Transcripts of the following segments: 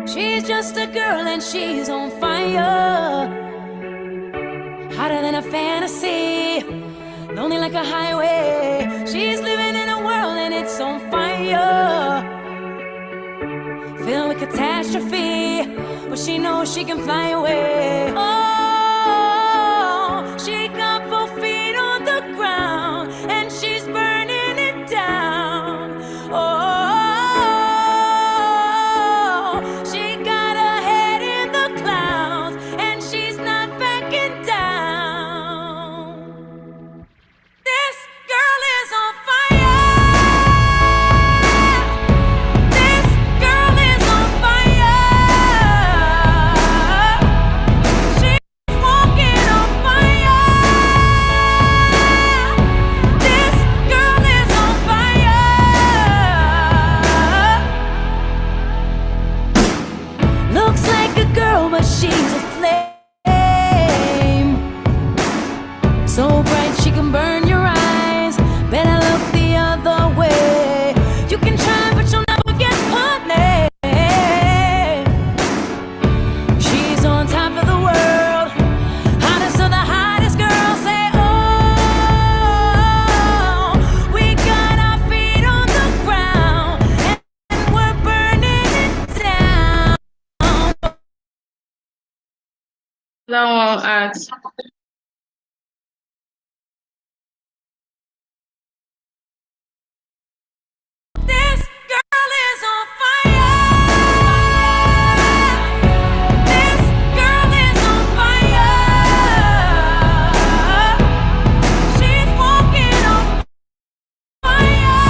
She's just a girl and she's on fire, hotter than a fantasy, lonely like a highway. She's living in a world and it's on fire, filled with catastrophe, but she knows she can fly away. Oh, she got both feet on the ground and she's burning it down. Oh, she got her head in the clouds and she's not backing down. This girl is on fire. This girl is on fire. She's walking on fire. This girl is on fire. Looks like a girl, but she's a flame. So bright she can burn your eyes. Better look the other way. You can try, but you'll never get her name. She's on top of the world, hottest of the hottest girls. Say, oh, we got our feet on the ground and we're burning it down. Someone asked, This girl is on fire. This girl is on fire. She's walking on fire.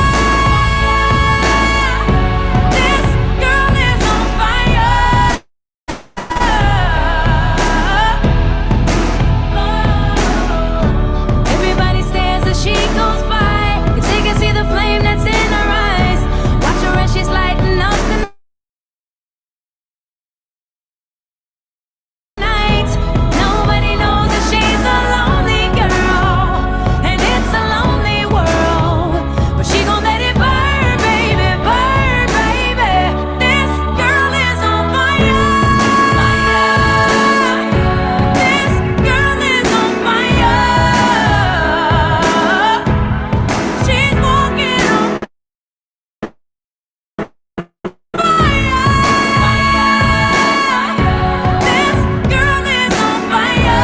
This girl is on fire. Everybody stares as she goes by, 'cause they can see the flame that's in her eyes. Watch her as she's lighting up the night. Nobody knows that she's a lonely girl, and it's a lonely world. But she gon' let it burn, baby, burn, baby. This girl is on fire. This girl is on fire. She's walking on fire. This girl is on fire.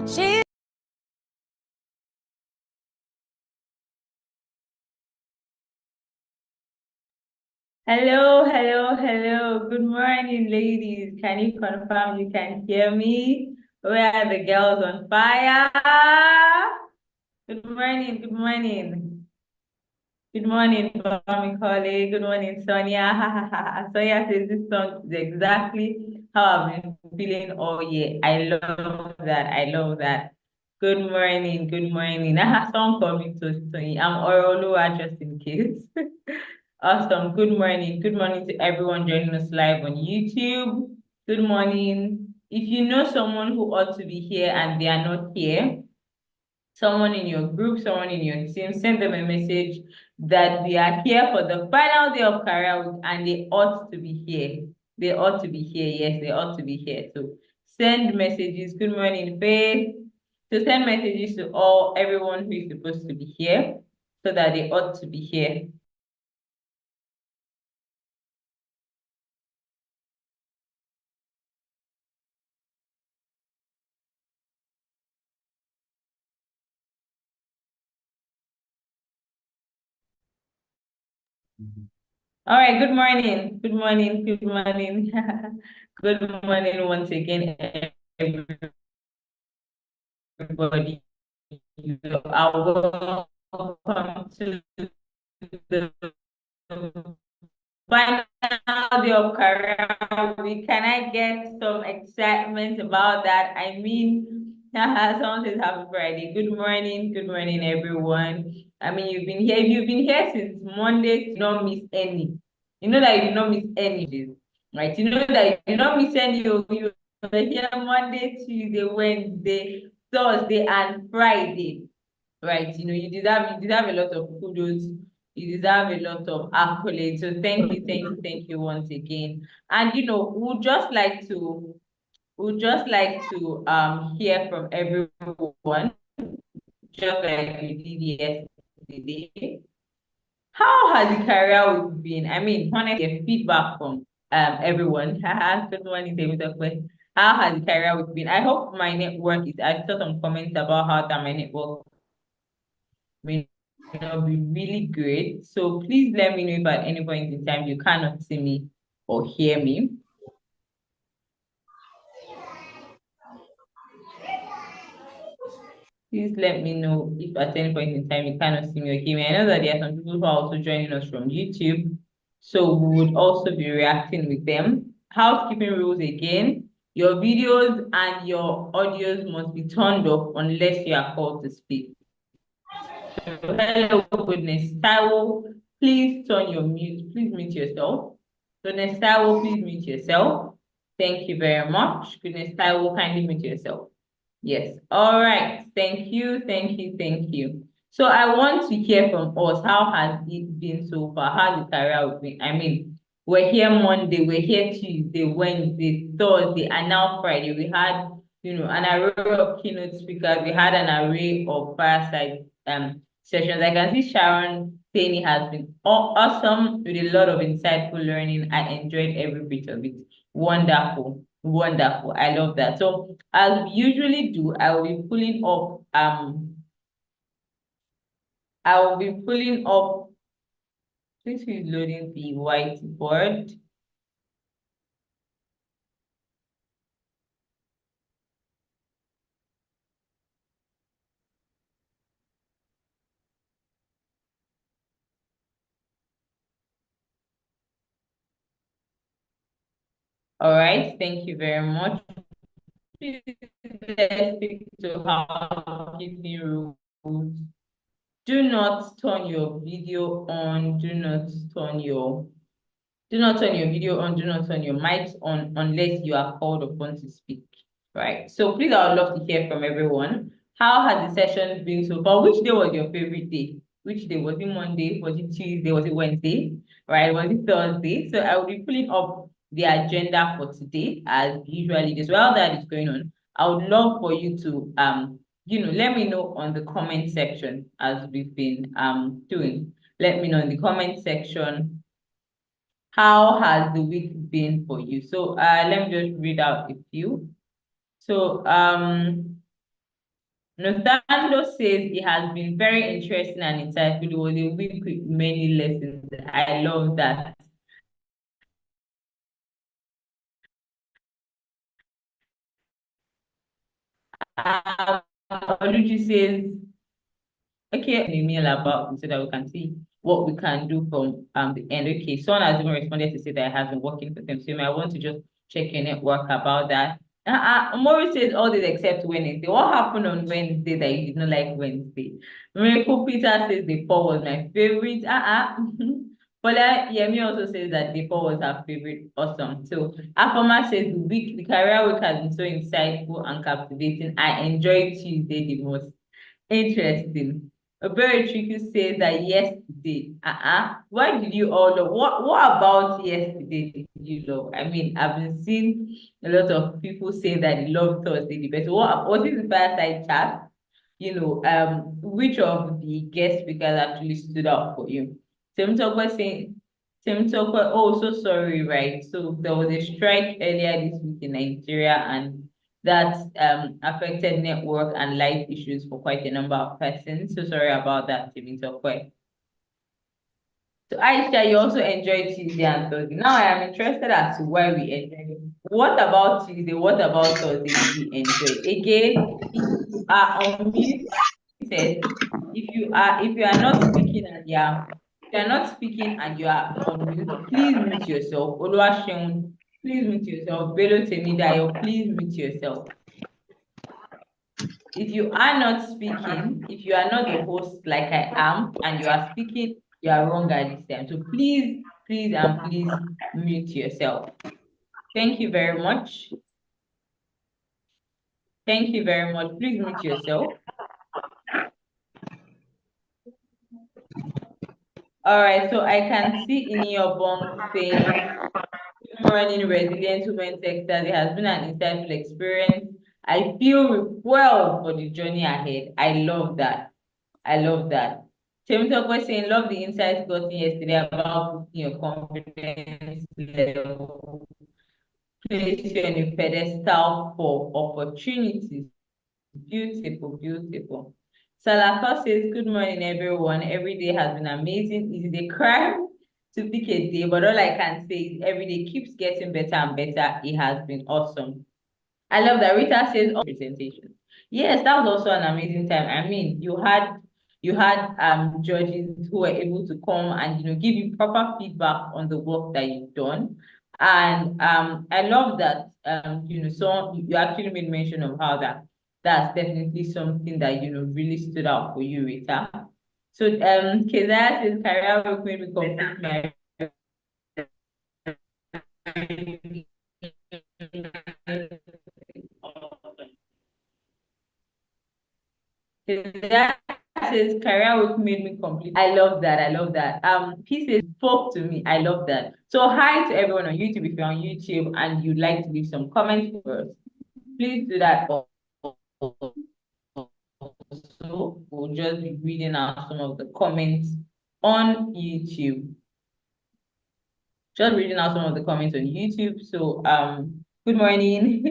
She hello, hello, hello. Good morning, ladies. Can you confirm you can hear me? Where are the girls on fire? Good morning, good morning. Good morning, Mommy Collie. Good morning, Sonia. Sonia says this song is exactly how I've been feeling all year. I love that. I love that. Good morning, good morning. I have song coming to Sonia. I'm Orolua, just in case. Awesome. Good morning. Good morning to everyone joining us live on YouTube. Good morning. If you know someone who ought to be here and they are not here, someone in your group, someone in your team, send them a message that we are here for the final day of career week and they ought to be here. They ought to be here. Yes, they ought to be here. So send messages. Good morning, Faith. So send messages to everyone who is supposed to be here so that they ought to be here. All right, good morning. Good morning. Good morning. Good morning once again, everybody. You are welcome to the final day of career week. Can I get some excitement about that? I mean, someone says happy Friday. Good morning, everyone. I mean, you've been here since Monday, you don't miss any. You know that you do not miss any days, right? You know that you do not miss any. You are here Monday, Tuesday, Wednesday, Thursday, and Friday, right? You deserve a lot of kudos. You deserve a lot of accolades. So thank you once again. And would just like to hear from everyone, just like we did yesterday. How has the career week been? I mean, honestly, feedback from everyone. Good morning, David. How has the career week been? I hope my network is. I saw some comments about how that my network may not be really great. So please let me know if at any point in time you cannot see me or hear me. Please let me know if at any point in time you cannot see me or hear me. I know that there are some people who are also joining us from YouTube, so we would also be reacting with them. Housekeeping rules again. Your videos and your audios must be turned off unless you are called to speak. So hello, goodness. Taiwo, please turn your mute. Please mute yourself. Goodness Taiwo, please mute yourself. Thank you very much. Goodness Taiwo, kindly mute yourself. Yes. All right. Thank you. So I want to hear from us. How has it been so far? How the career been? I mean, we're here Monday, we're here Tuesday, Wednesday, Thursday, and now Friday. We had, an array of keynote speakers. We had an array of fireside sessions. I can see Sharon saying it has been awesome with a lot of insightful learning. I enjoyed every bit of it. Wonderful. Wonderful. I love that. So as we usually do, I will be pulling up, this is loading the whiteboard. All right, thank you very much. Please, let's stick to housekeeping rules. Do not turn your video on. Do not turn your video on, do not turn your mics on unless you are called upon to speak. Right. So please, I would love to hear from everyone. How has the session been so far? Which day was your favorite day? Which day? Was it Monday? Was it Tuesday? Was it Wednesday? Right? Was it Thursday? So I will be pulling up the agenda for today as usually just while that is going on. I would love for you to let me know on the comment section as we've been doing. Let me know in the comment section, how has the week been for you? So let me just read out a few. So Nathando says it has been very interesting and insightful. It was a week with many lessons. I love that. Oluchi says, okay, an email about it so that we can see what we can do from the end. Okay, someone has even responded to say that it has been working for them. So you may want to just check your network about that. Maury says all this except Wednesday. What happened on Wednesday that you did not like Wednesday? Miracle Peter says the fall was my favorite. But Yemi also says that the fall was her favorite. Awesome. So Afoma says the career week has been so insightful and captivating. I enjoyed Tuesday the most. Interesting. A very tricky says that yesterday. Why did you all love? What about yesterday did you love? I mean, I've been seeing a lot of people say that they love Thursday the best. What was it the fireside chat? Which of the guest speakers actually stood out for you? Tim Tokwe saying, Tim Tokwe, oh, so sorry, right? So there was a strike earlier this week in Nigeria, and that affected network and life issues for quite a number of persons. So sorry about that, Tim Tokwe. So Aisha, you also enjoy Tuesday and Thursday. Now I am interested as to why we enjoy it. What about Tuesday? What about Thursday did we enjoy? Again, if you are unmuted, if you are not speaking and you are on mute, please mute yourself. Oluwaseun, please mute yourself. Bello Temidayo, please mute yourself. If you are not speaking, if you are not the host like I am, and you are speaking, you are wrong at this time. So please, please, and please mute yourself. Thank you very much. Thank you very much. Please mute yourself. All right, so I can see in your bunk saying, good morning, resilient women Techsters. It has been an insightful experience. I feel well for the journey ahead. I love that. I love that. Temitope was saying, love the insights gotten yesterday about boosting your confidence level, place you on a pedestal for opportunities. Beautiful, beautiful. Salako says, good morning, everyone. Every day has been amazing. It is a crime to pick a day, but all I can say is every day keeps getting better and better. It has been awesome. I love that Rita says presentation. Yes, that was also an amazing time. I mean, you had judges who were able to come and give you proper feedback on the work that you've done. And I love that so you actually made mention of how that's definitely something that really stood out for you, Rita. So Keziah says career work made me complete my that says career work made me complete. I love that. I love that. Pieces spoke to me. I love that. So hi to everyone on YouTube. If you're on YouTube and you'd like to leave some comments for us, please do that. So we'll just be reading out some of the comments on YouTube. Just reading out some of the comments on YouTube. So good morning.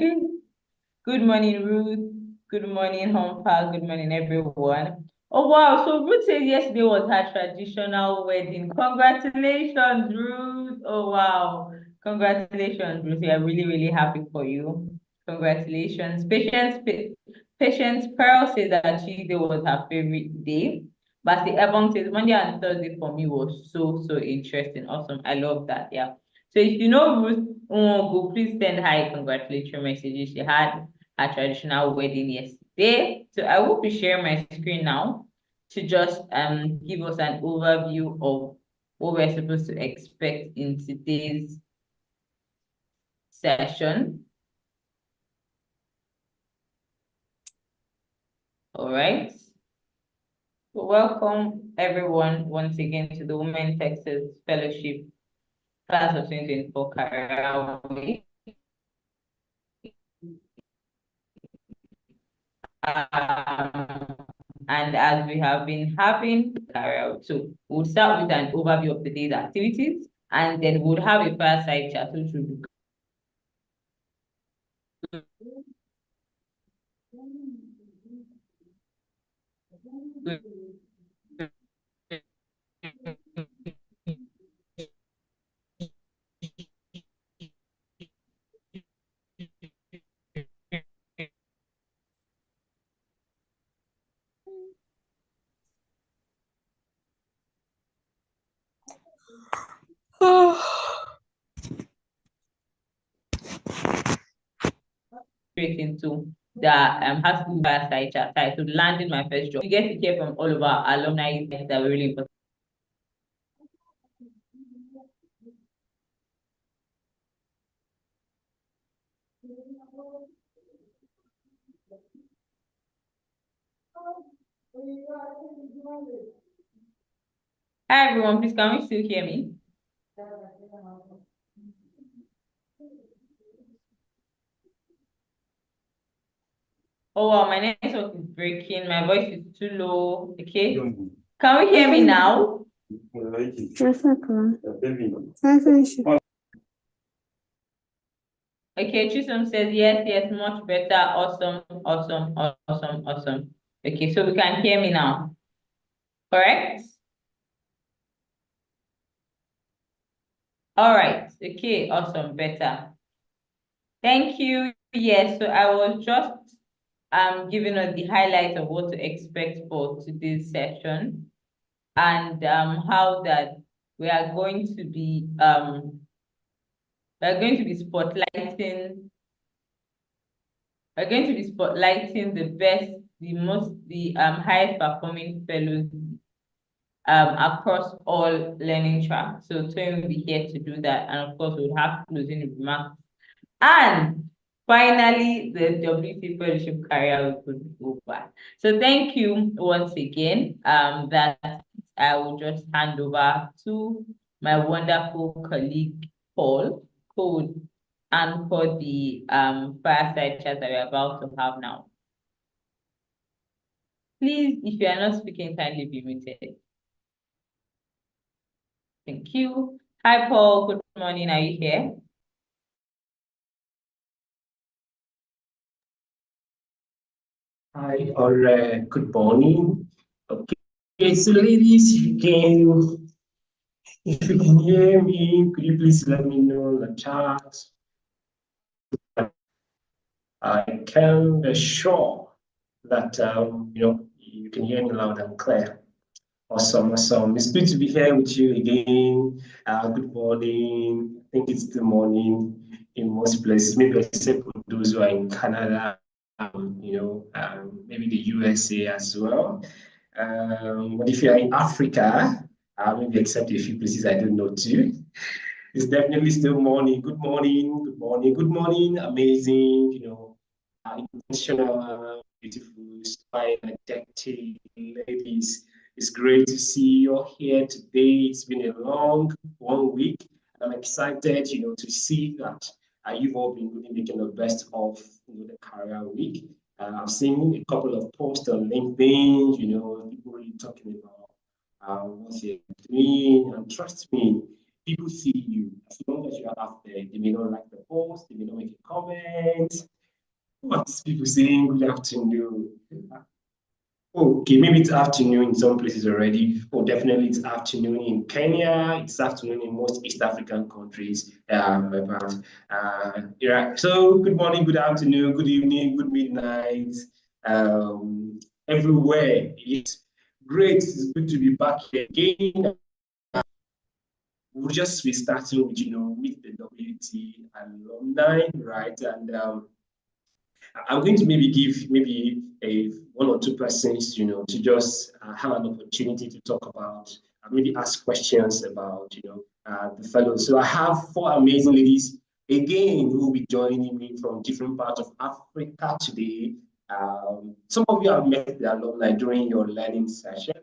Good morning, Ruth. Good morning, Humpa. Good morning, everyone. Oh, wow. So Ruth said yesterday was her traditional wedding. Congratulations, Ruth. Oh, wow. Congratulations, Ruth. We are really, really happy for you. Congratulations. Patience Pearl says that Tuesday was her favorite day. But the Ebon says Monday and Thursday for me was so, so interesting. Awesome. I love that. Yeah. So if you know Ruth go please send her congratulatory messages. She had her traditional wedding yesterday. So I will be sharing my screen now to just give us an overview of what we're supposed to expect in today's session. All right. So welcome everyone once again to the Women Texas Fellowship Class of 2024 Career Week. And as we have been having career, so we'll start with an overview of the day's activities, and then we'll have a fireside chat which will be straight into that has to do fireside chat titled Landing My First Job. You get to hear from all of our alumni that were really important. Hi everyone, please can you still hear me? Oh wow, my network is breaking. My voice is too low. Okay. Can we hear me now? Okay, Chisholm says yes, yes, much better. Awesome, awesome, awesome, awesome. Okay, so we can hear me now. Correct? All right. Okay. Awesome. Better. Thank you. Yes. So I was just giving us the highlight of what to expect for today's session, and how that we are going to be we're going to be spotlighting we're going to be spotlighting the best, the most, the highest performing fellows across all learning tracks. So Toyin will be here to do that, and of course we'll have closing remarks. And finally, the WC Fellowship career will be over. So thank you once again. That I will just hand over to my wonderful colleague Paul, who would anchor the fireside chat that we're about to have now. Please, if you are not speaking, kindly be muted. Thank you. Hi, Paul. Good morning. Are you here? Hi, or good morning. Okay, so ladies, if you can hear me, could you please let me know in the chat? I can assure that you can hear me loud and clear. Awesome, awesome. It's good to be here with you again. Good morning. I think it's the morning in most places, maybe except for those who are in Canada, maybe the USA as well. But if you're in Africa, maybe except a few places I don't know too, it's definitely still morning. Good morning, good morning, good morning. Amazing, intentional, beautiful, inspired, addictive ladies. It's great to see you here today. It's been a long 1 week. I'm excited, to see that you've all been really making the best of the career week. I've seen a couple of posts on LinkedIn, people really talking about what you're doing. And trust me, people see you. As long as you are out there, they may not like the post, they may not make a comment. What's people saying good afternoon? Oh, okay, maybe it's afternoon in some places already. Oh, definitely it's afternoon in Kenya. It's afternoon in most East African countries. Yeah. So good morning, good afternoon, good evening, good midnight. Everywhere. It's great. It's good to be back here again. We'll just be starting with, with the WT alumni, right? And I'm going to maybe give maybe a one or two persons, to just have an opportunity to talk about, maybe ask questions about, the fellows. So I have four amazing ladies again who will be joining me from different parts of Africa today. Some of you have met the alumni during your learning session.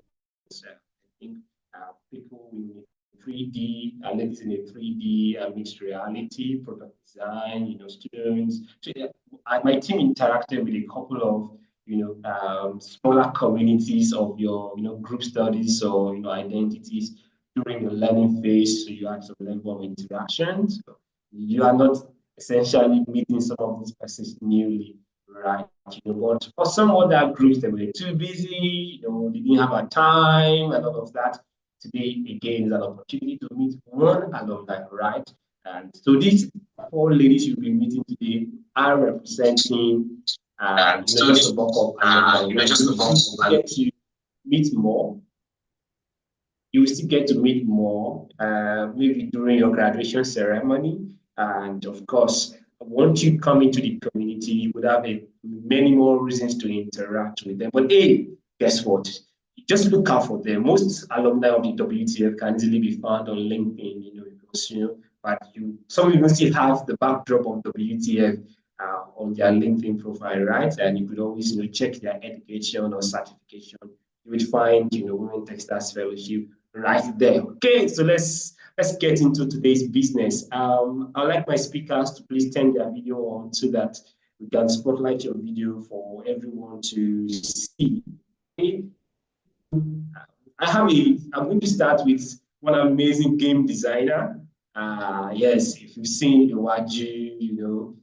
So I think people in 3D, ladies in a 3D, mixed reality, product design, students. So yeah, my team interacted with a couple of smaller communities of your group studies or identities during the learning phase. So you had some level of interaction. So you are not essentially meeting some of these persons newly, right? But for some other groups, they were too busy, they didn't have a time and all of that. Today, again, is an opportunity to meet one alumni, right? And so these four ladies you'll be meeting today are representing, just the bulk of alumni. Get to meet more. You will still get to meet more, maybe during your graduation ceremony. And of course, once you come into the community, you would have many more reasons to interact with them. But hey, guess what? Just look out for them. Most alumni of the WTF can easily be found on LinkedIn, because but some even still have the backdrop of WTF on their LinkedIn profile, right? And you could always check their education or certification. You would find Women Techsters Fellowship right there. Okay, so let's get into today's business. I'd like my speakers to please turn their video on so that we can spotlight your video for everyone to see. Okay. I'm going to start with one amazing game designer. Yes, if you've seen Iwaju,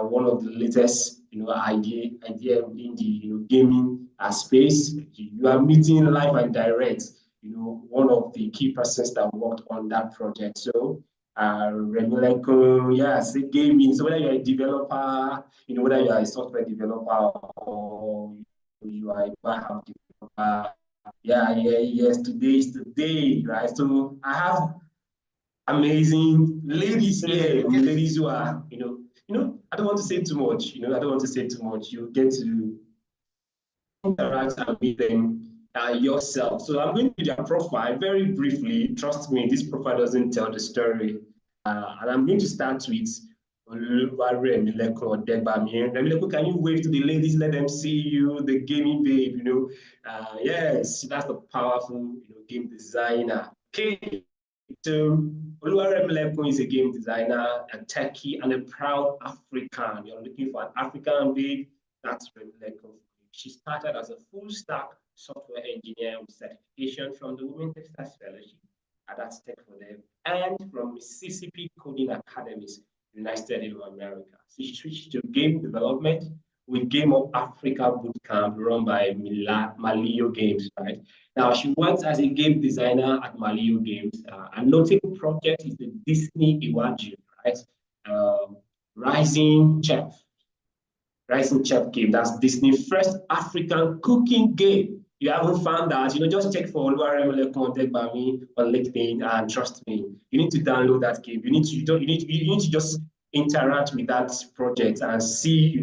one of the latest, idea in the gaming space, you are meeting live and direct, one of the key persons that worked on that project. So Remileko, yeah, say gaming. So whether you're a developer, whether you are a software developer or you are a web developer, yes, today is the day, right? So I have amazing ladies here, ladies who are, I don't want to say too much, I don't want to say too much. You get to interact and meet them yourself. So I'm going to do their profile very briefly. Trust me, this profile doesn't tell the story. And I'm going to start with Remileko Debami. Remileko, can you wave to the ladies? Let them see you, the gaming babe, yes, that's the powerful, game designer. Okay. So Oluwaremilekun is a game designer, a techie, and a proud African. You're looking for an African babe, that's Remilekun. She started as a full stack software engineer with certification from the Women Techsters Fellowship, and that's Tech for Them, and from Mississippi Coding Academies, United States of America. So she switched to game development with Game of Africa Bootcamp run by Malio Games, right? Now, she works as a game designer at Malio Games. A notable project is the Disney Iwaju, right? Rising Chef game. That's Disney's first African cooking game. You haven't found that, just check for Oluwaremilekun Odegbami on LinkedIn, and trust me, you need to download that game. You need to just interact with that project and see,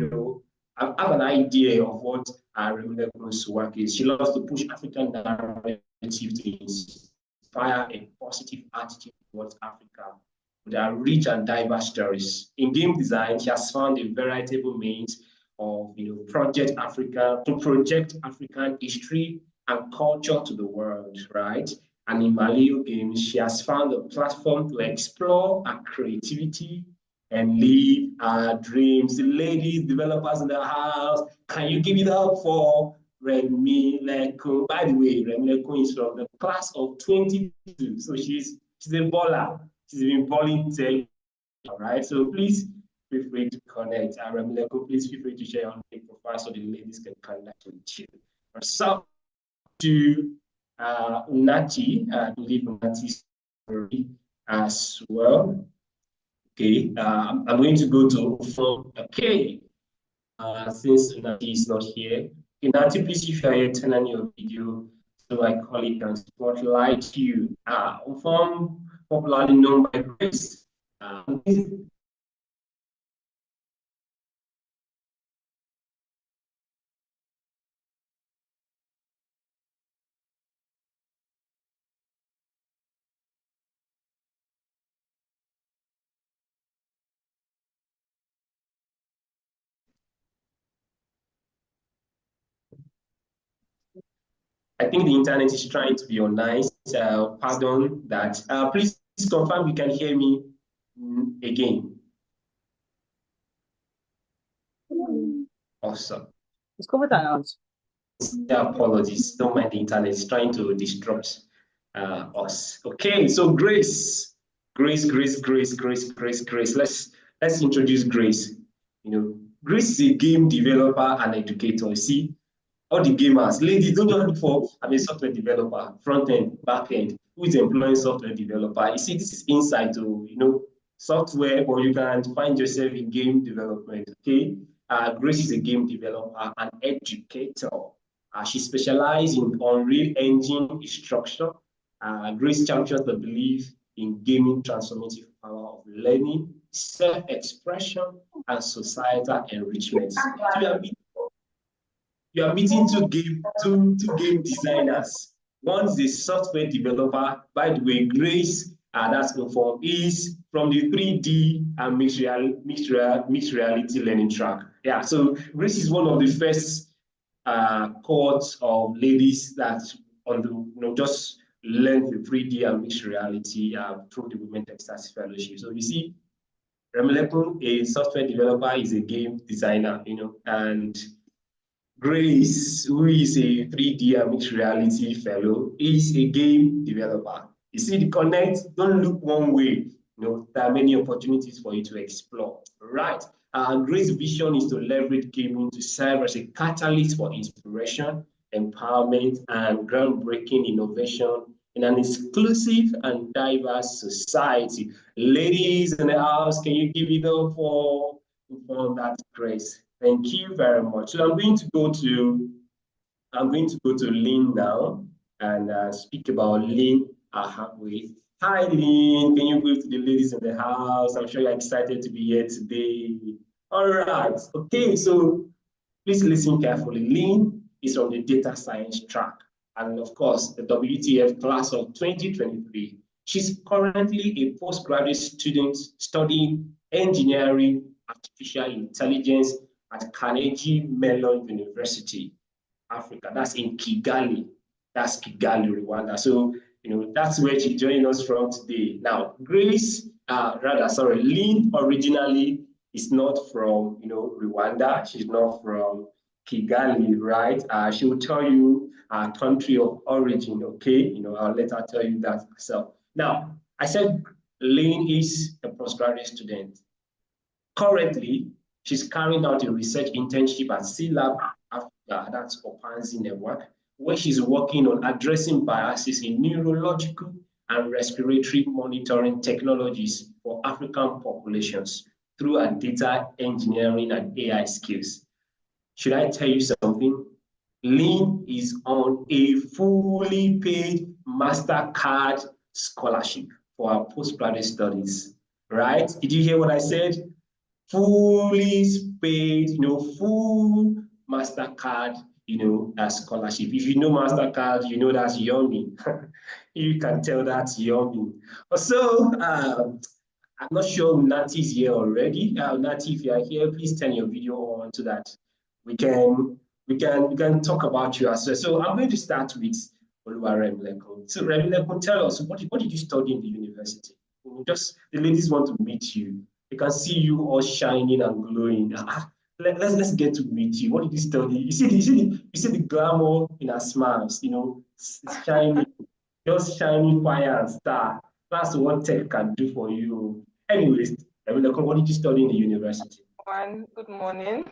have an idea of what Remilekun's work is. She loves to push African narrative to inspire a positive attitude towards Africa. There are rich and diverse stories. In game design, she has found a veritable means of project African history and culture to the world, right? And in Malio Games, she has found a platform to explore her creativity and live our dreams. The ladies, developers in the house, can you give it up for Remilekun? By the way, Remilekun is from the class of 22, so she's a baller. She's been balling till, all right? So please feel free to connect. Remilekun, please feel free to share your profile so the ladies can connect with you. So to Unati, I believe Unati as well. Okay, I'm going to go to phone. Okay, since Unati is not here. Okay, Unati, please, if you are here, turn on your video so my colleague can spotlight you. From popularly known by Grace. I think the internet is trying to be nice. Pardon that. Please confirm you can hear me again. Awesome. Apologies. Don't mind the internet. It's trying to disrupt us. Okay, so Grace. Let's introduce Grace. Grace is a game developer and educator. See, all the gamers, ladies, don't just look for, I'm a software developer, front end, back end, who is employing software developer. You see, this is insight to, software, or you can find yourself in game development, okay? Grace is a game developer and educator. She specializes in Unreal Engine instruction. Grace champions the belief in gaming transformative power of learning, self-expression, and societal enrichment. So you are meeting two game designers. One is a software developer. By the way, Grace, that's informed, is from the 3D and mixed reality learning track. Yeah, so Grace is one of the first cohorts of ladies that just learn the 3D and mixed reality through the Women Techsters Fellowship. So you see, Remilekun, a software developer, is a game designer, and Grace, who is a 3D and mixed reality fellow, is a game developer. You see, the connect, don't look one way. There are many opportunities for you to explore. Right. Grace's vision is to leverage gaming to serve as a catalyst for inspiration, empowerment, and groundbreaking innovation in an exclusive and diverse society. Ladies in the house, can you give it up for that grace? Thank you very much. So I'm going to go to Lynn now and speak about Lynn Ahabwe. Hi, Lynn. Can you wave to the ladies in the house? I'm sure you're excited to be here today. All right. Okay, so please listen carefully. Lynn is on the data science track, and of course, the WTF class of 2023. She's currently a postgraduate student studying engineering artificial intelligence at Carnegie Mellon University, Africa. That's in Kigali. That's Kigali, Rwanda. So, that's where she's joining us from today. Now, Lynn originally is not from, Rwanda. She's not from Kigali, right? She will tell you her country of origin, okay? I'll let her tell you that herself. Now, I said Lynn is a postgraduate student. Currently, she's carrying out a research internship at C-Lab Africa, that's Opanzi Network, where she's working on addressing biases in neurological and respiratory monitoring technologies for African populations through her data engineering and AI skills. Should I tell you something? Lynn is on a fully paid MasterCard scholarship for her postgraduate studies, right? Did you hear what I said? Fully paid, full MasterCard, scholarship. If you know MasterCard, you know that's yummy. You can tell that's yummy. So, I'm not sure Nati is here already. Nati, if you are here, please turn your video on so that we can talk about you as well. So I'm going to start with Remilekun. So Remilekun, tell us what did you study in the university? Just the ladies want to meet you. They can see you all shining and glowing. Let's get to meet you. What did you study? You see the glamour in her smiles. It's shining, just shining fire and star. That's what tech can do for you. Anyways, Remilekun, what did you study in the university? Good morning.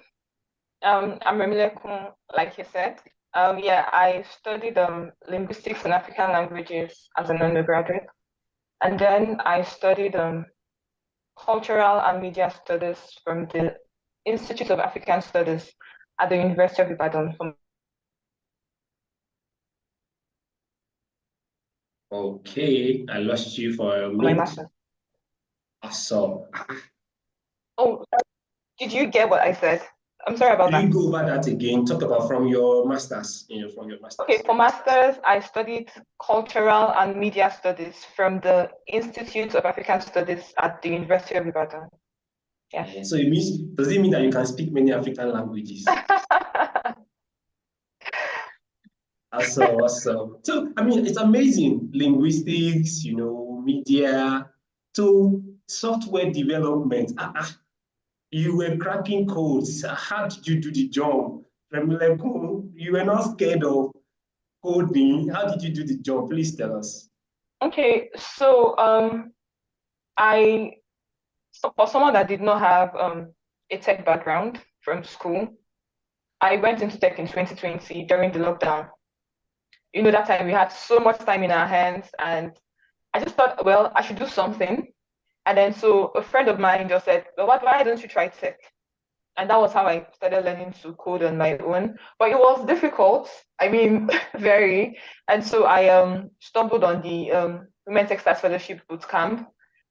I'm Remilekun, like you said. I studied linguistics and African languages as an undergraduate. And then I studied cultural and media studies from the Institute of African Studies at the University of Ibadan. Okay, I lost you for a My minute. master's. Awesome. Oh, did you get what I said? I'm sorry about that. Can you go over that again? Talk about from your master's, Okay, for master's, I studied cultural and media studies from the Institute of African Studies at the University of Ibadan. Yeah. So does it mean that you can speak many African languages? Awesome. So, it's amazing. Linguistics, media, to software development. You were cracking codes. How did you do the job? You were not scared of coding. How did you do the job? Please tell us. Okay, so for someone that did not have a tech background from school, I went into tech in 2020 during the lockdown. That time we had so much time in our hands, and I just thought, well, I should do something. And then so a friend of mine just said, well, why don't you try tech? And that was how I started learning to code on my own. But it was difficult, very. And so I stumbled on the Women Techsters Fellowship Bootcamp.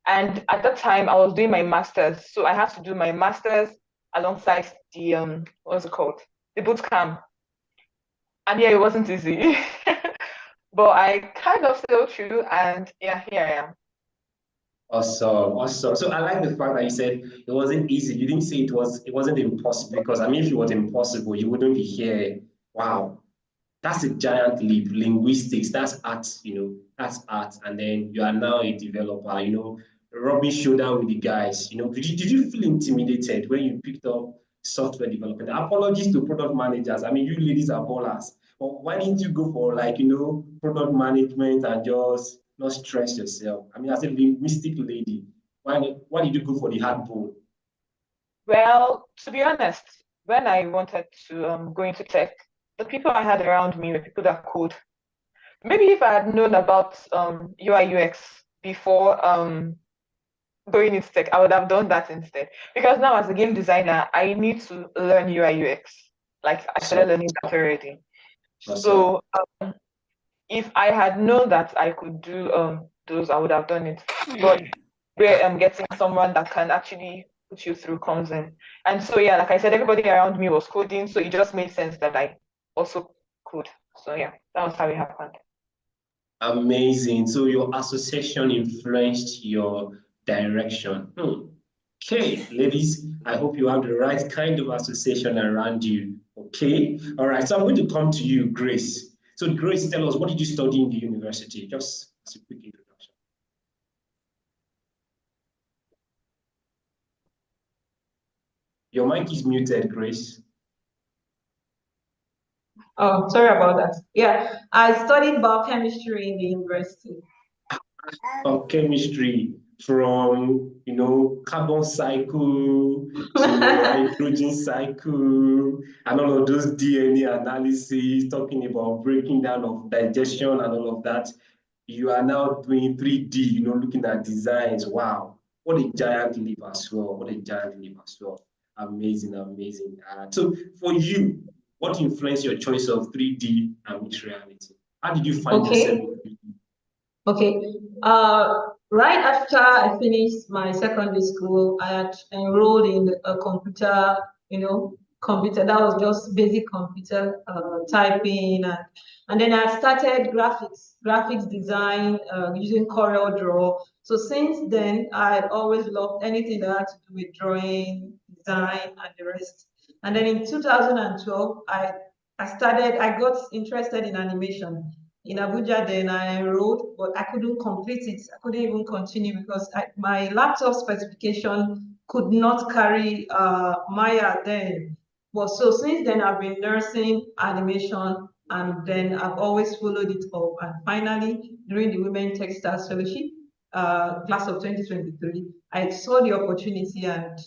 And at that time, I was doing my master's. So I had to do my master's alongside the, what's it called? The bootcamp. And yeah, it wasn't easy. But I kind of sailed through, and yeah, here I am. Awesome. So I like the fact that you said it wasn't easy. You didn't say it wasn't impossible, because if it was impossible, you wouldn't be here. Wow. That's a giant leap. Linguistics, that's art, that's art. And then you are now a developer, rubbing shoulder with the guys. Did you feel intimidated when you picked up software development? Apologies to product managers. You ladies are ballers. But why didn't you go for product management and just not stress yourself? As a linguistic lady, why did you go for the hard ball? Well, to be honest, when I wanted to go into tech, the people I had around me were people that code. maybe if I had known about UI UX before going into tech, I would have done that instead. Because now as a game designer, I need to learn UI UX. Like I started learning that already. So if I had known that I could do those, I would have done it. But where I'm getting someone that can actually put you through comes in. And so yeah, like I said, everybody around me was coding, so it just made sense that I also could. So yeah, that was how it happened. Amazing. So your association influenced your direction. Okay, ladies, I hope you have the right kind of association around you. Okay, all right. So I'm going to come to you, Grace. So Grace, tell us, what did you study in the university? Just as a quick introduction. Your mic is muted, Grace. Oh, sorry about that. Yeah, I studied biochemistry in the university. Of chemistry, from carbon cycle to hydrogen cycle and all of those DNA analysis, talking about breaking down of digestion and all of that. You are now doing 3D, looking at designs. Wow, what a giant leap as well. What a giant leap as well. Amazing, amazing. So for you, what influenced your choice of 3D and mixed reality? How did you find yourself in 3D? Okay. Right after I finished my secondary school, I had enrolled in a computer, computer that was just basic computer typing, and then I started graphics design using CorelDRAW. So since then, I had always loved anything that had to do with drawing, design, and the rest. And then in 2012, I got interested in animation in Abuja. Then I enrolled, but I couldn't complete it. I couldn't even continue because my laptop specification could not carry Maya then. But so since then, I've been nursing animation, and then I've always followed it up. And finally, during the Women Techsters Fellowship class of 2023, I saw the opportunity and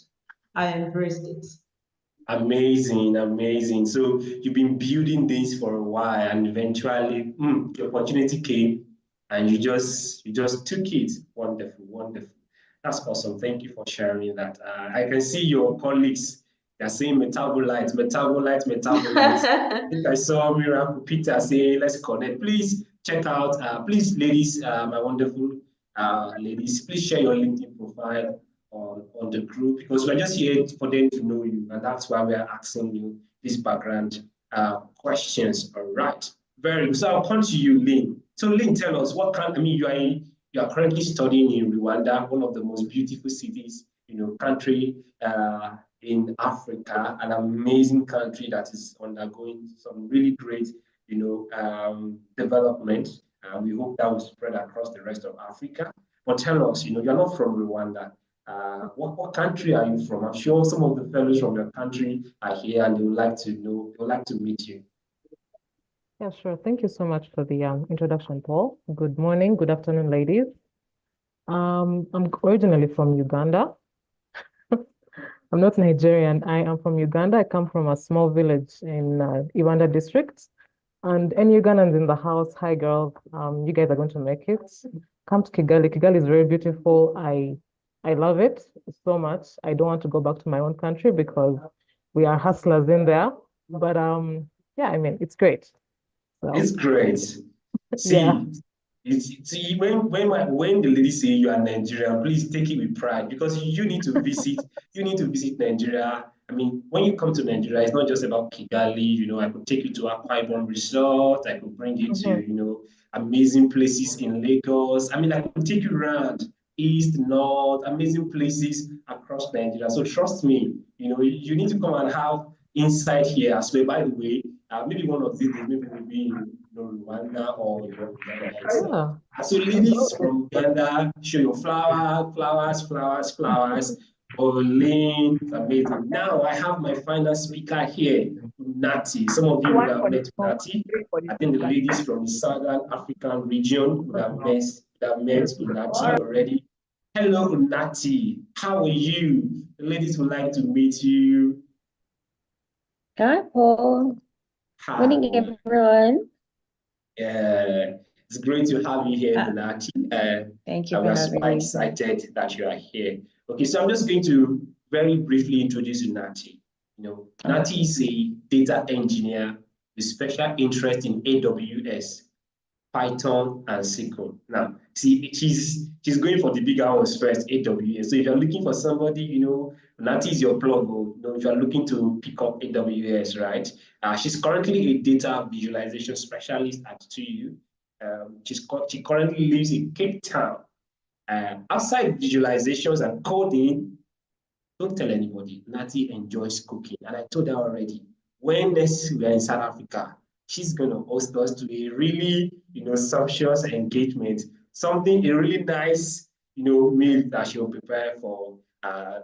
I embraced it. Amazing, amazing. So you've been building this for a while, and eventually the opportunity came, and you just took it. Wonderful, wonderful. That's awesome. Thank you for sharing that. I can see your colleagues. They're saying metabolites, metabolites, metabolites. I think I saw Miracle Peter say, "Let's connect." Please check out. Please, ladies, my wonderful ladies, please share your LinkedIn profile on the group, because we're just here for them to know you, and that's why we're asking you these background questions. All right, very good. So I'll come to you, Lynn. So Lynn, tell us what kind. I mean, you are currently studying in Rwanda, one of the most beautiful cities, country in Africa, an amazing country that is undergoing some really great, development. We hope that will spread across the rest of Africa. But tell us, you're not from Rwanda. What country are you from? I'm sure some of the fellows from your country are here and they would like to know, they would like to meet you. Yeah, sure. Thank you so much for the introduction, Paul. Good morning, good afternoon, ladies. I'm originally from Uganda. I'm not Nigerian. I am from Uganda. I come from a small village in Iwanda district. And any Ugandans in the house, hi girls, you guys are going to make it. Come to Kigali. Kigali is very beautiful. I love it so much. I don't want to go back to my own country because we are hustlers in there. But yeah, I mean, it's great. So, it's great. See, yeah. See, when the ladies say you are Nigerian, please take it with pride, because you need to visit. You need to visit Nigeria. I mean, when you come to Nigeria, it's not just about Kigali. I could take you to Akwa Ibom Resort. I could bring you to amazing places in Lagos. I mean, I could take you around east, north, amazing places across Nigeria. So trust me, you need to come and have insight here as well. By the way, maybe one of these days, maybe we'll be in Rwanda or Uganda itself. So ladies from Uganda, show your flowers. Olin, amazing. Now I have my final speaker here, Nati. Some of you would have met Nati. I think the ladies from the Southern African region would have met Nati already. Hello, Nati. How are you? The ladies would like to meet you. Hi, Paul. Morning, everyone. It's great to have you here, Nati. Thank you We for are having super me. excited that you are here. Okay, so I'm just going to very briefly introduce you, Nati. Nati is a data engineer with special interest in AWS, Python, and SQL. Now, see, she's going for the bigger ones first, AWS. So if you're looking for somebody, Nati is your plug. If you're looking to pick up AWS, right? She's currently a data visualization specialist at 2U. She currently lives in Cape Town. Outside visualizations and coding, don't tell anybody. Nati enjoys cooking. And I told her already, when next we are in South Africa, she's going to host us to a really, sumptuous engagement, a really nice, meal that she'll prepare for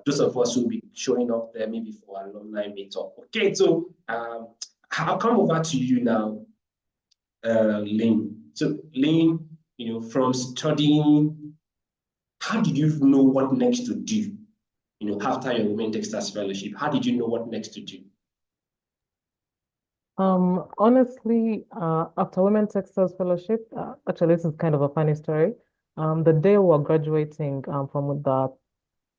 those of us who will be showing up there maybe for alumni meetup. Okay, so I'll come over to you now, Lynn. So Lynn, from studying, how did you know what next to do? After your Women Techsters fellowship, how did you know what next to do? Honestly, after Women Techsters fellowship, actually, this is kind of a funny story. The day we were graduating from the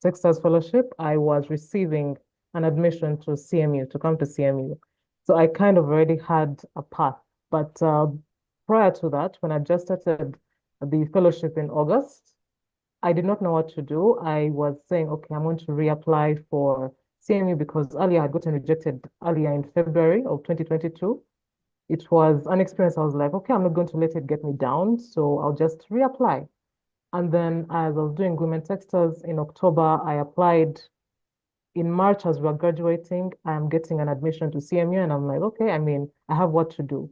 Techsters fellowship, I was receiving an admission to CMU, to come to CMU. So I kind of already had a path. But prior to that, when I just started the fellowship in August, I did not know what to do. I was saying, okay, I'm going to reapply for CMU because earlier I had gotten rejected earlier in February of 2022. It was an experience. I was like, okay, I'm not going to let it get me down. So I'll just reapply. And then as I was doing Women Techsters in October, I applied in March as we were graduating. I'm getting an admission to CMU and I'm like, okay, I have what to do.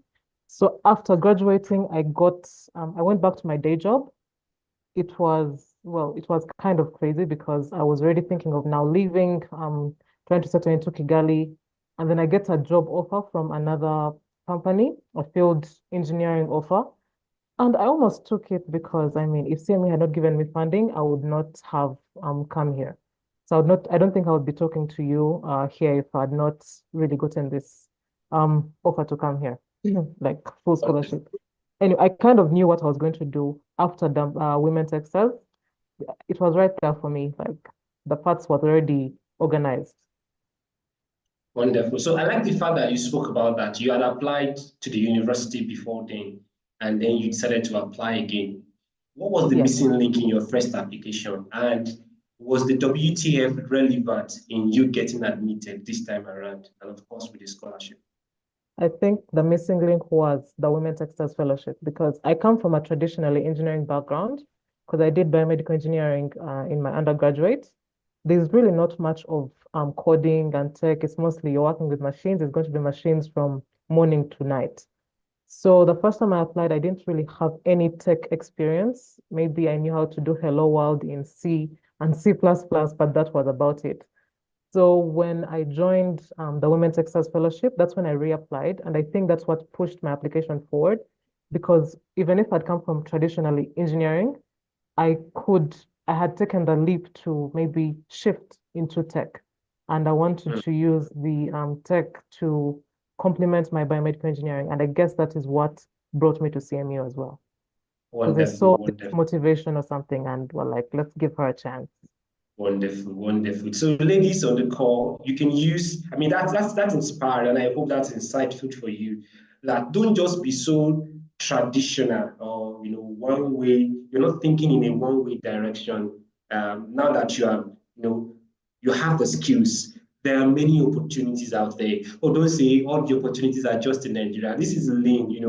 So after graduating, I went back to my day job. It was kind of crazy because I was already thinking of now leaving, trying to settle into Kigali. And then I get a job offer from another company, a field engineering offer. And I almost took it because, if CME had not given me funding, I would not have come here. So I don't think I would be talking to you here if I had not really gotten this offer to come here, like full scholarship. Anyway, I kind of knew what I was going to do after the Women Techsters. It was right there for me. Like the parts was already organized. Wonderful. So I like the fact that you spoke about that. You had applied to the university before then, and then you decided to apply again. What was the missing link in your first application? And was the WTF relevant in you getting admitted this time around? And of course, with the scholarship. I think the missing link was the Women Techsters Fellowship because I come from a traditionally engineering background because I did biomedical engineering in my undergraduate. There's really not much of coding and tech. It's mostly you're working with machines. It's going to be machines from morning to night. So the first time I applied, I didn't really have any tech experience. Maybe I knew how to do Hello World in C and C++, but that was about it. So when I joined the Women Techsters Fellowship, that's when I reapplied. And I think that's what pushed my application forward because even if I'd come from traditionally engineering, I had taken the leap to maybe shift into tech. And I wanted to use the tech to complement my biomedical engineering. And I guess that is what brought me to CMU as well. Because I saw this motivation or something and were like, let's give her a chance. Wonderful, wonderful. So, ladies on the call, you can use, that's inspired, and I hope that's insightful for you. That don't just be so traditional or one way. You're not thinking in a one-way direction. Now that you have, you have the skills, there are many opportunities out there. Or don't say all the opportunities are just in Nigeria. This is Lane,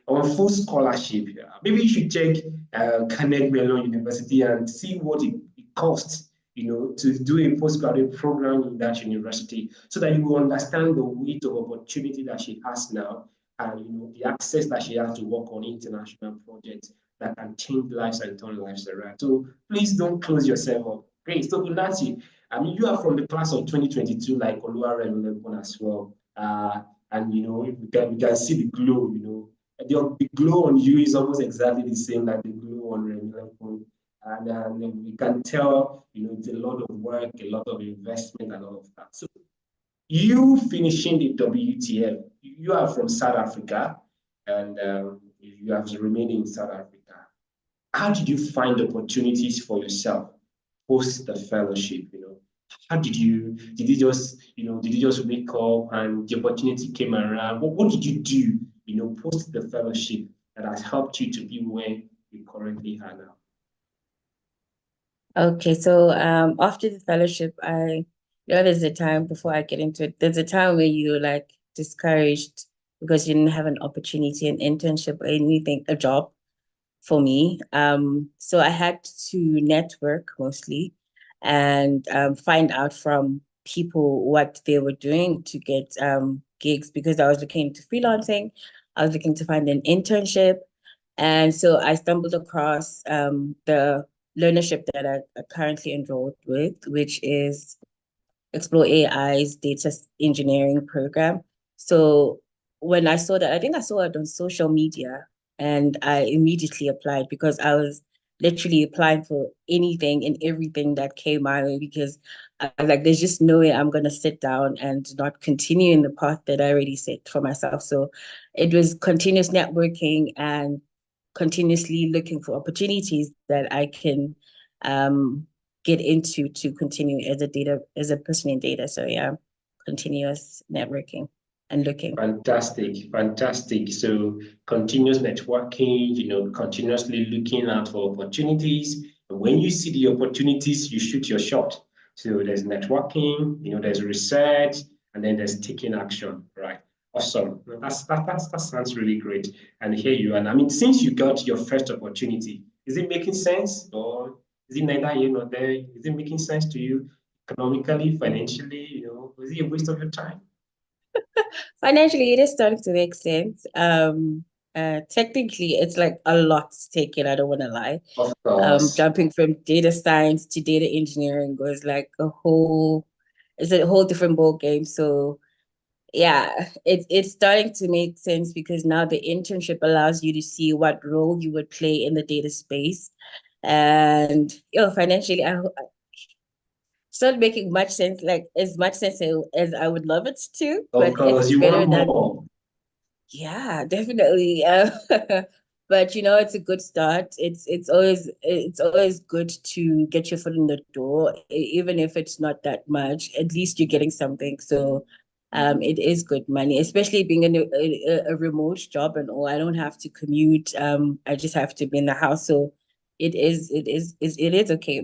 on full scholarship. Maybe you should check Carnegie Mellon University and see what it costs to do a postgraduate program in that university so that you will understand the weight of opportunity that she has now and the access that she has to work on international projects that can change lives and turn lives around. So please don't close yourself up. Great. So Unati, you are from the class of 2022, like Oluwaremilekun as well. And we can see the glow, the glow on you is almost exactly the same like the glow on Remilekun. And we can tell, it's a lot of work, a lot of investment, and all of that. So you finishing the WTF, you are from South Africa, and you have remained in South Africa. How did you find opportunities for yourself post the fellowship? How did you did you just wake up and the opportunity came around? What did you do, post the fellowship that has helped you to be where you currently are now? Okay, so after the fellowship, there's a time before I get into it, there's a time where you're like discouraged because you didn't have an opportunity, an internship or anything, a job for me. So I had to network mostly and find out from people what they were doing to get gigs because I was looking into freelancing. I was looking to find an internship. And so I stumbled across the learnership that I currently enrolled with, which is Explore AI's data engineering program. So when I saw that, I think I saw it on social media and I immediately applied because I was literally applying for anything and everything that came my way because I was like, there's just no way I'm going to sit down and not continue in the path that I already set for myself. So it was continuous networking and continuously looking for opportunities that I can get into to continue as a person in data. So yeah, continuous networking and looking. Fantastic, fantastic. So continuous networking, continuously looking out for opportunities. And when you see the opportunities, you shoot your shot. So there's networking, there's research, and then there's taking action, right? Awesome. That sounds really great. And here you are. And I mean, since you got your first opportunity, is it making sense or is it neither here nor there? Is it making sense to you economically, financially? Was it a waste of your time? Financially, it is starting to make sense. Technically, it's like a lot to take in. I don't want to lie. Of course. Jumping from data science to data engineering was like it's a whole different ball game. So yeah, it's starting to make sense because now the internship allows you to see what role you would play in the data space. And financially, it's not making much sense, like as much sense as I would love it to, Of but course, it's you better want than, more. yeah, definitely. But it's a good start. It's always good to get your foot in the door, even if it's not that much. At least you're getting something. So, it is good money, especially being in a remote job and all. I don't have to commute. I just have to be in the house. So, it is okay.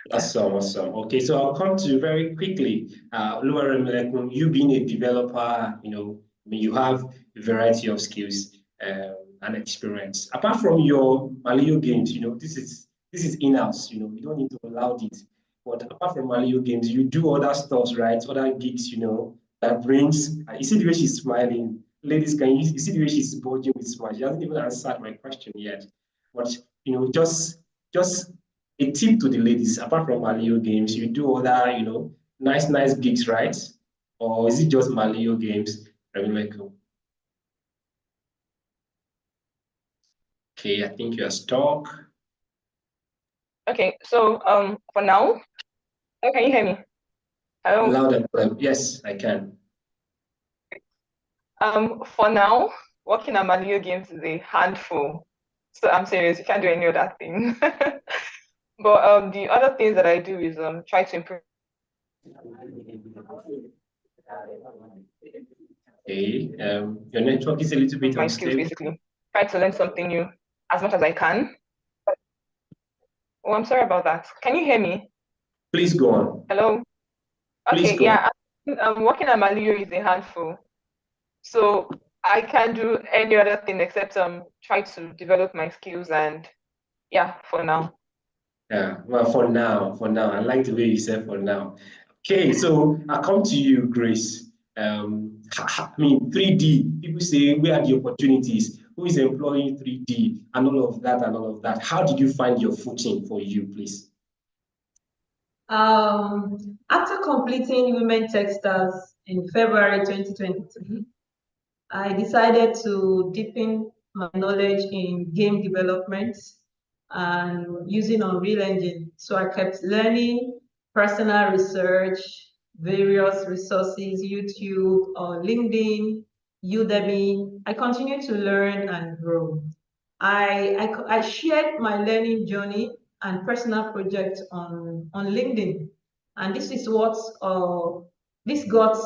Yeah. Awesome, awesome. Okay, so I'll come to you very quickly. You being a developer, you have a variety of skills and experience. Apart from your Malio games, this is in-house. You don't need to allow it. But apart from Malio games, you do other stuff, right? Other gigs, that brings. You see the way she's smiling, ladies. You see the way she's bulging with smile? She hasn't even answered my question yet. But just a tip to the ladies, apart from Malio games, you do other, nice gigs, right? Or is it just Malio games? Okay, I think you're stuck. Okay, so for now, can you hear me? Hello? Loud and clear. Yes, I can. For now, working at Malio Games is a handful. So I'm serious, you can't do any other thing. But the other things that I do is try to improve Okay, your network is a little bit my skills, unstable. basically. Try to learn something new as much as I can. Oh, I'm sorry about that. Can you hear me? Please go on. Hello? Please Okay, go on. yeah, working at Malio is a handful. So I can't do any other thing except try to develop my skills and yeah, for now. Yeah, well, for now, I like the way you said for now. Okay, so I come to you, Grace. I mean, 3D, people say, where are the opportunities? Who is employing 3D and all of that and all of that? How did you find your footing for you, please? After completing Women Techsters in February 2023, I decided to deepen my knowledge in game development and using Unreal Engine. So I kept learning personal research, various resources, YouTube or LinkedIn, Udemy. I continue to learn and grow. I shared my learning journey and personal projects on LinkedIn. And this is what this got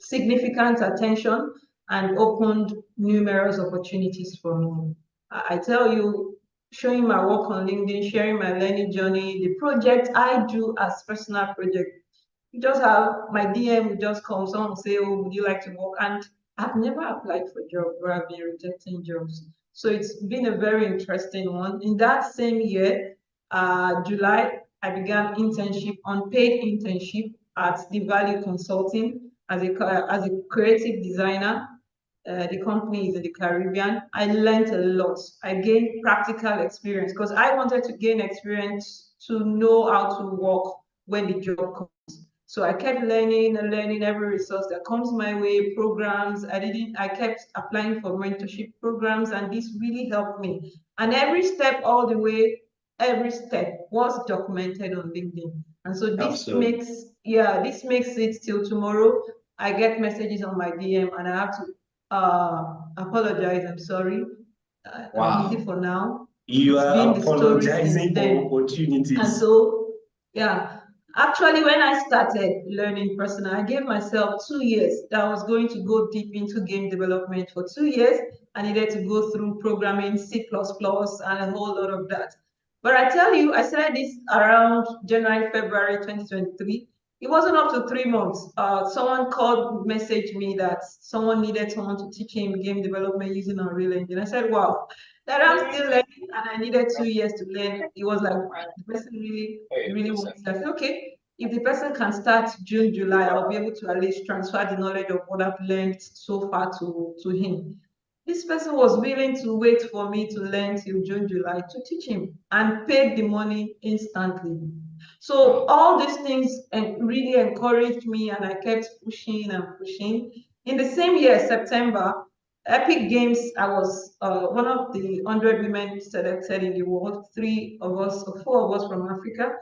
significant attention and opened numerous opportunities for me. I tell you, showing my work on LinkedIn, sharing my learning journey, the project I do as personal project, you just have my DM will just come, someone will say, oh, would you like to work? And I've never applied for jobs where I've been rejecting jobs. So it's been a very interesting one. In that same year, July, I began internship, unpaid internship at the Value Consulting as a creative designer. The company is in the Caribbean. I learned a lot. I gained practical experience because I wanted to gain experience to know how to work when the job comes. So I kept learning and learning every resource that comes my way, programs. I kept applying for mentorship programs, and this really helped me. And every step all the way, every step was documented on LinkedIn. And so this makes, this makes it till tomorrow. I get messages on my DM and I have to apologize. I'm sorry. I'm busy for now. You It's are been the story since apologizing then. for opportunities. And so, yeah, actually, when I started learning personal, I gave myself 2 years that I was going to go deep into game development. For 2 years, I needed to go through programming, C++, and a whole lot of that. But I tell you, I started this around January, February 2023. It wasn't up to 3 months. Someone called, messaged me that someone needed someone to teach him game development using Unreal Engine. I said, wow, that I'm still learning, and I needed 2 years to learn. It was like the person really wants to. I said, okay, if the person can start June, July, I'll be able to at least transfer the knowledge of what I've learned so far to him. This person was willing to wait for me to learn till June, July to teach him and paid the money instantly. So all these things really encouraged me, and I kept pushing and pushing. In the same year, September, Epic Games, I was one of the 100 women selected in the world, 4 of us from Africa,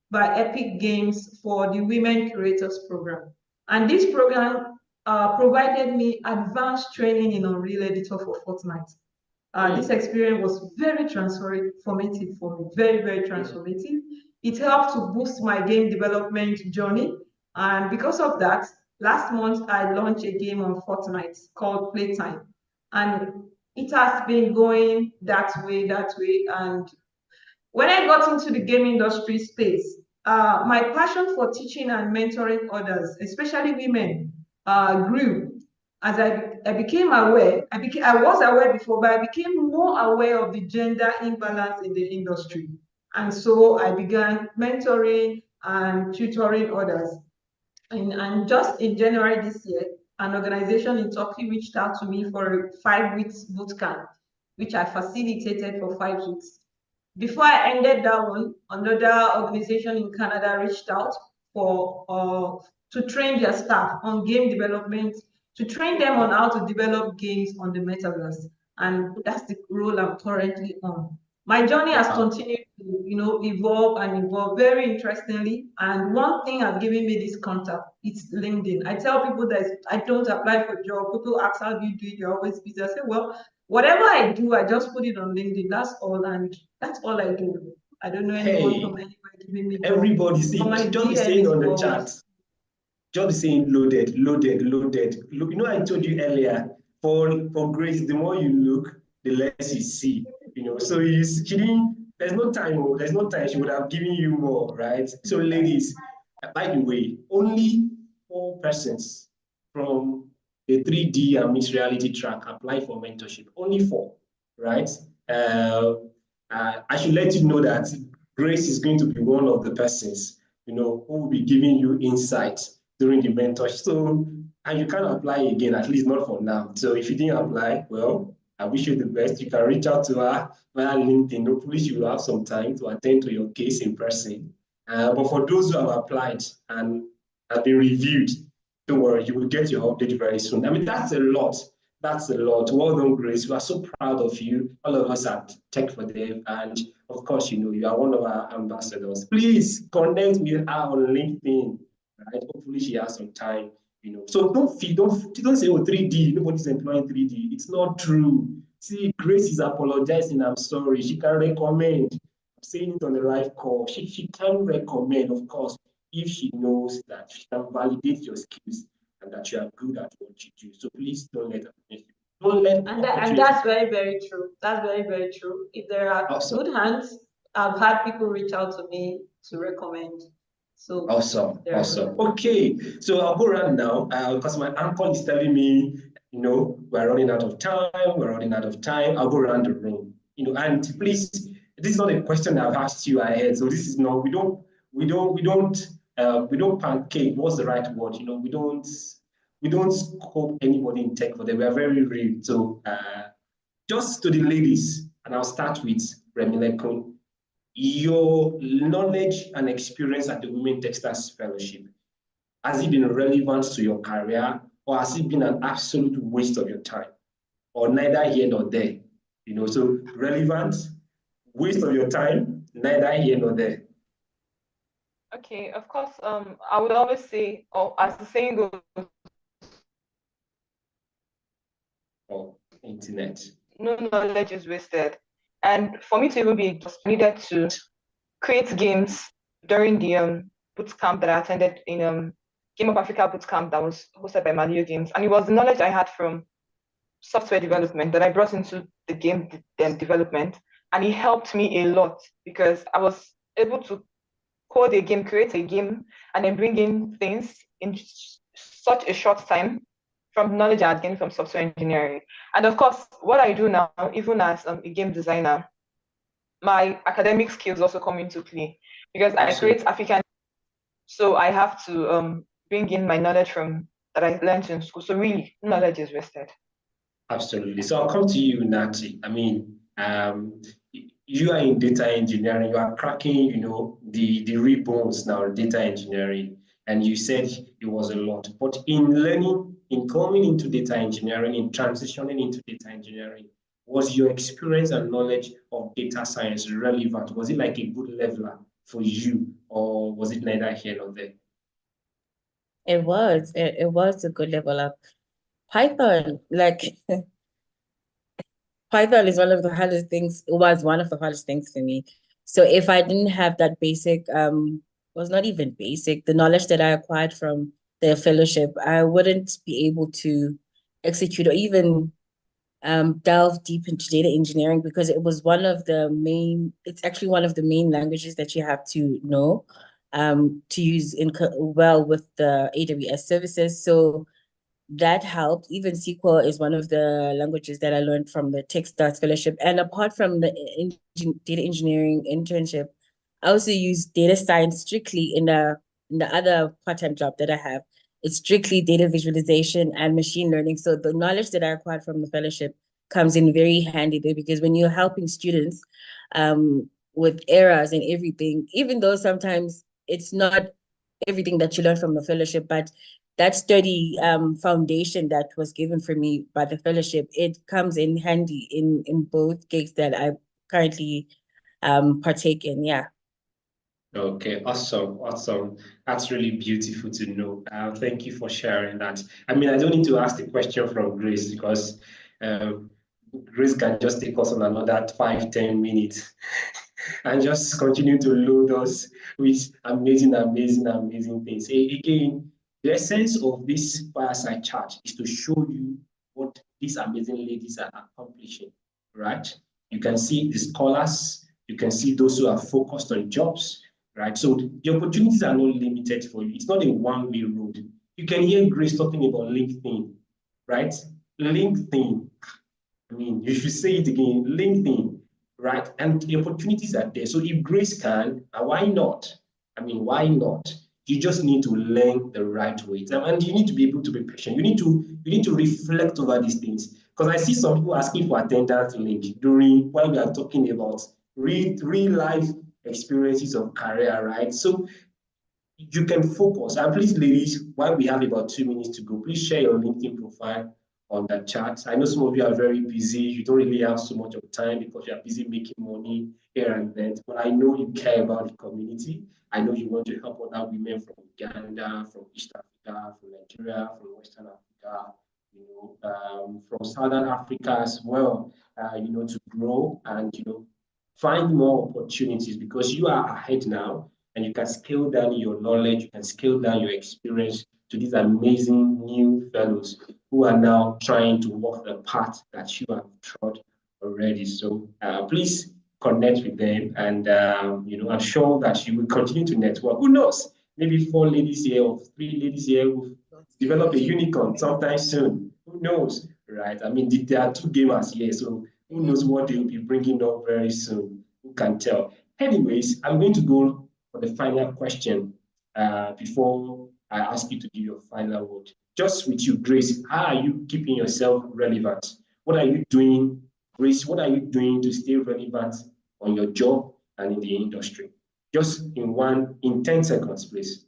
by Epic Games for the Women Creators Program. And this program provided me advanced training in Unreal Editor for Fortnite. This experience was very transformative for me, very, very transformative. It helped to boost my game development journey. And because of that, last month I launched a game on Fortnite called Playtime. And it has been going that way. And when I got into the game industry space, my passion for teaching and mentoring others, especially women, grew as I became aware. I was aware before, but I became more aware of the gender imbalance in the industry. And so I began mentoring and tutoring others. And just in January this year, an organization in Turkey reached out to me for a 5 weeks boot camp, which I facilitated for 5 weeks. Before I ended that one, another organization in Canada reached out to train their staff on game development, to train them on how to develop games on the metaverse. And that's the role I'm currently on. My journey has continued to, evolve and evolve very interestingly. And one thing has given me this contact, it's LinkedIn. I tell people that I don't apply for job. People ask, how do you do it? You're always busy. I say, well, whatever I do, I just put it on LinkedIn. That's all, and that's all I do. I don't know anyone from anywhere giving me job. Everybody see, job is saying on the chat. Job is saying loaded, loaded, loaded. Look, I told you earlier, for Grace, the more you look, the less you see. So she didn't. There's no time. There's no time. She would have given you more, right? So, ladies, by the way, only 4 persons from the 3D and mixed reality track apply for mentorship. Only 4, right? I should let you know that Grace is going to be one of the persons, who will be giving you insight during the mentorship. So, and you can't apply again, at least not for now. So if you didn't apply, well, I wish you the best. You can reach out to her via LinkedIn. Hopefully she will have some time to attend to your case in person. But for those who have applied and have been reviewed, don't worry, you will get your update very soon. I mean, that's a lot. That's a lot. Well done, Grace. We are so proud of you. All of us at Tech for Dev. And of course, you are one of our ambassadors. Please connect with her on LinkedIn. Right? Hopefully she has some time So don't say, oh, 3D, nobody's employing 3D. It's not true. See, Grace is apologizing. I'm sorry. She can recommend. I'm saying it on the live call. She can recommend, of course, if she knows that she can validate your skills and that you are good at what you do. So please don't let her finish. Don't let and that's very, very true. That's very, very true. If there are good hands, I've had people reach out to me to recommend. So awesome. Okay, so I'll go around now because my uncle is telling me, we're running out of time. I'll go around the room, and please, this is not a question I've asked you ahead. So this is not, we don't pancake. What's the right word? We don't scope anybody in tech for them. We are very real. So just to the ladies, and I'll start with Remilekun. Your knowledge and experience at the Women Techsters Fellowship, has it been relevant to your career, or has it been an absolute waste of your time, or neither here nor there? So relevant, waste of your time, neither here nor there. Okay, of course, I would always say, or as the saying goes, Internet. No knowledge is wasted. And for me to even be just needed to create games during the boot camp that I attended in Game of Africa boot camp that was hosted by Malio Games. And it was the knowledge I had from software development that I brought into the game development. And it helped me a lot because I was able to code a game, create a game, and then bring in things in such a short time from knowledge I had gained from software engineering. And of course, what I do now, even as a game designer, my academic skills also come into play because I create African, so I have to bring in my knowledge from that I learned in school. So really, knowledge is wasted. Absolutely. So I'll come to you, Nati. I mean, you are in data engineering. You are cracking, the real bones now, data engineering. And you said it was a lot. But in learning, in coming into data engineering, in transitioning into data engineering, was your experience and knowledge of data science relevant? Was it like a good leveler for you, or was it neither here nor there? It was a good level up. Python, Python is one of the hardest things. It was one of the hardest things for me. So if I didn't have that basic, was not even basic, the knowledge that I acquired from the fellowship, I wouldn't be able to execute or even delve deep into data engineering because it's actually one of the main languages that you have to know to use well with the AWS services. So that helped. Even SQL is one of the languages that I learned from the Techstars Fellowship. And apart from the data engineering internship, I also use data science strictly in the other part-time job that I have. It's strictly data visualization and machine learning. So the knowledge that I acquired from the fellowship comes in very handy there because when you're helping students with errors and everything, even though sometimes it's not everything that you learn from the fellowship, but that study foundation that was given for me by the fellowship, it comes in handy in both gigs that I currently partake in. Yeah. Okay, awesome. That's really beautiful to know. Thank you for sharing that. I mean, I don't need to ask the question from Grace because Grace can just take us on another 5-10 minutes and just continue to load us with amazing things. Again, the essence of this fireside chat is to show you what these amazing ladies are accomplishing, right? You can see the scholars, you can see those who are focused on jobs, right? So the opportunities are not limited for you. It's not a one-way road. You can hear Grace talking about LinkedIn, right? LinkedIn. I mean, you should say it again, LinkedIn, right? And the opportunities are there. So if Grace can, why not? I mean, why not? You just need to learn the right way. And you need to be able to be patient. You need to reflect over these things. Because I see some people asking for attendance link while we are talking about real life experiences of career, right? So you can focus. And please, ladies, while we have about 2 minutes to go, please share your LinkedIn profile on the chat. I know some of you are very busy. You don't really have so much of time because you are busy making money here and there. But I know you care about the community. I know you want to help other women from Uganda, from East Africa. Africa, from Nigeria, from Western Africa, from Southern Africa as well, to grow and, find more opportunities because you are ahead now and you can scale down your knowledge, you can scale down your experience to these amazing new fellows who are now trying to walk the path that you have trod already. So please connect with them, and I'm sure that you will continue to network. Who knows? Maybe 4 ladies here or 3 ladies here will develop a unicorn sometime soon. Who knows, right? I mean, there are 2 gamers here, so who knows what they'll be bringing up very soon? Who can tell? Anyways, I'm going to go for the final question before I ask you to give your final word. Just with you, Grace, how are you keeping yourself relevant? What are you doing, Grace? What are you doing to stay relevant on your job and in the industry? Just in 10 seconds, please.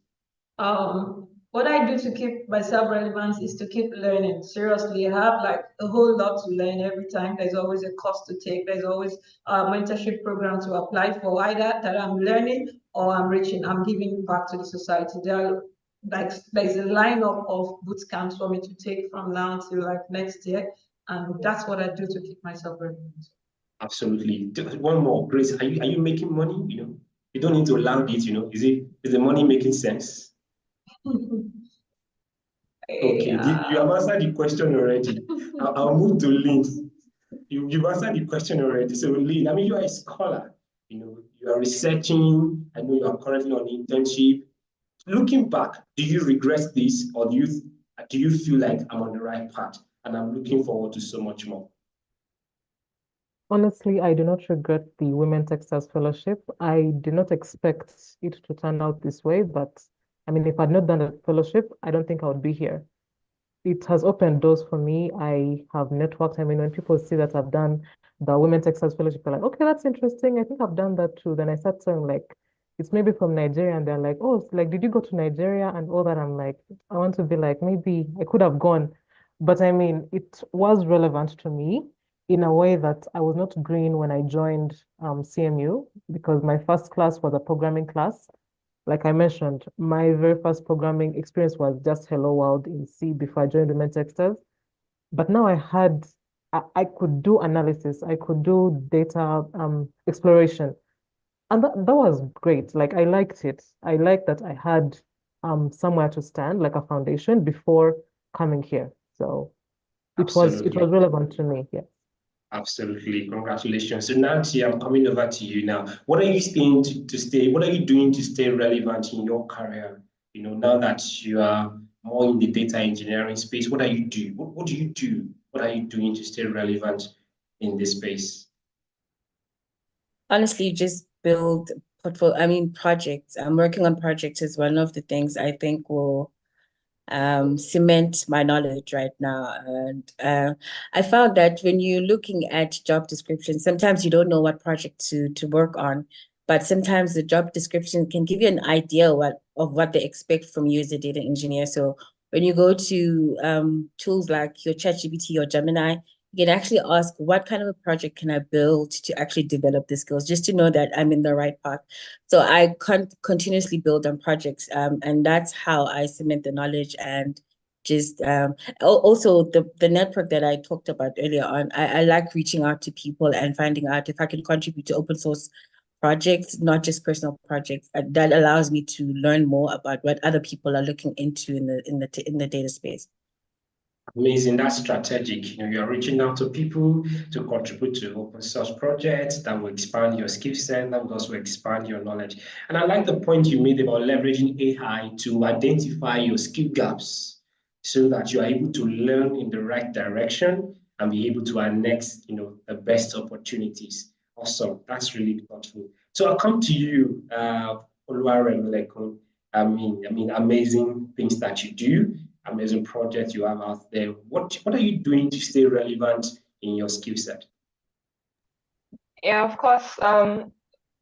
What I do to keep myself relevant is to keep learning. Seriously, I have like a whole lot to learn every time. There's always a course to take. There's always a mentorship program to apply for, either that I'm learning or I'm giving back to the society. There's a lineup of boot camps for me to take from now till like next year, and that's what I do to keep myself relevant. Absolutely. Just one more, Grace. Are you making money? You don't need to land it. Is the money making sense? Okay, you have answered the question already. I'll move to Lynn. You've answered the question already. So Lynn, I mean, you are a scholar. You are researching. I know you are currently on internship. Looking back, do you regret this, or do you feel like I'm on the right path and I'm looking forward to so much more? Honestly, I do not regret the Women Techsters Fellowship. I did not expect it to turn out this way, but I mean, if I'd not done a fellowship, I don't think I would be here. It has opened doors for me. I have networked. I mean, when people see that I've done the Women Textiles Fellowship, they're like, okay, that's interesting. I think I've done that too. Then I start saying like, it's maybe from Nigeria, and they're like, oh, it's like, did you go to Nigeria and all that? I'm like, I want to be like, maybe I could have gone, but I mean, it was relevant to me in a way that I was not green when I joined CMU because my first class was a programming class. Like I mentioned, my very first programming experience was just Hello World in C before I joined the Techsters. But now I could do analysis, I could do data exploration. And that was great. Like I liked it. I liked that I had somewhere to stand, like a foundation before coming here. So it was Absolutely. relevant to me. Yeah. Absolutely. Congratulations. So Nancy, I'm coming over to you now. What are you doing what are you doing to stay relevant in your career? Now that you are more in the data engineering space, what are you doing? What do you do? What are you doing to stay relevant in this space? Honestly, just build portfolio. I mean, projects. I'm working on projects is one of the things I think will cement my knowledge right now. And I found that when you're looking at job descriptions, sometimes you don't know what project to work on, but sometimes the job description can give you an idea of what they expect from you as a data engineer. So when you go to tools like your ChatGPT or Gemini, you can actually ask what kind of a project can I build to actually develop the skills, just to know that I'm in the right path. So I continuously build on projects, and that's how I cement the knowledge and just also the network that I talked about earlier on. I like reaching out to people and finding out if I can contribute to open source projects, not just personal projects. That allows me to learn more about what other people are looking into in the data space. Amazing. That's strategic. You're reaching out to people to contribute to open source projects that will expand your skill set, that will also expand your knowledge. And I like the point you made about leveraging AI to identify your skill gaps so that you are able to learn in the right direction and be able to annex, the best opportunities. Awesome. That's really thoughtful. So I'll come to you, Oluwaremilekun. I mean, amazing things that you do, amazing projects you have out there. What are you doing to stay relevant in your skill set? Yeah, of course.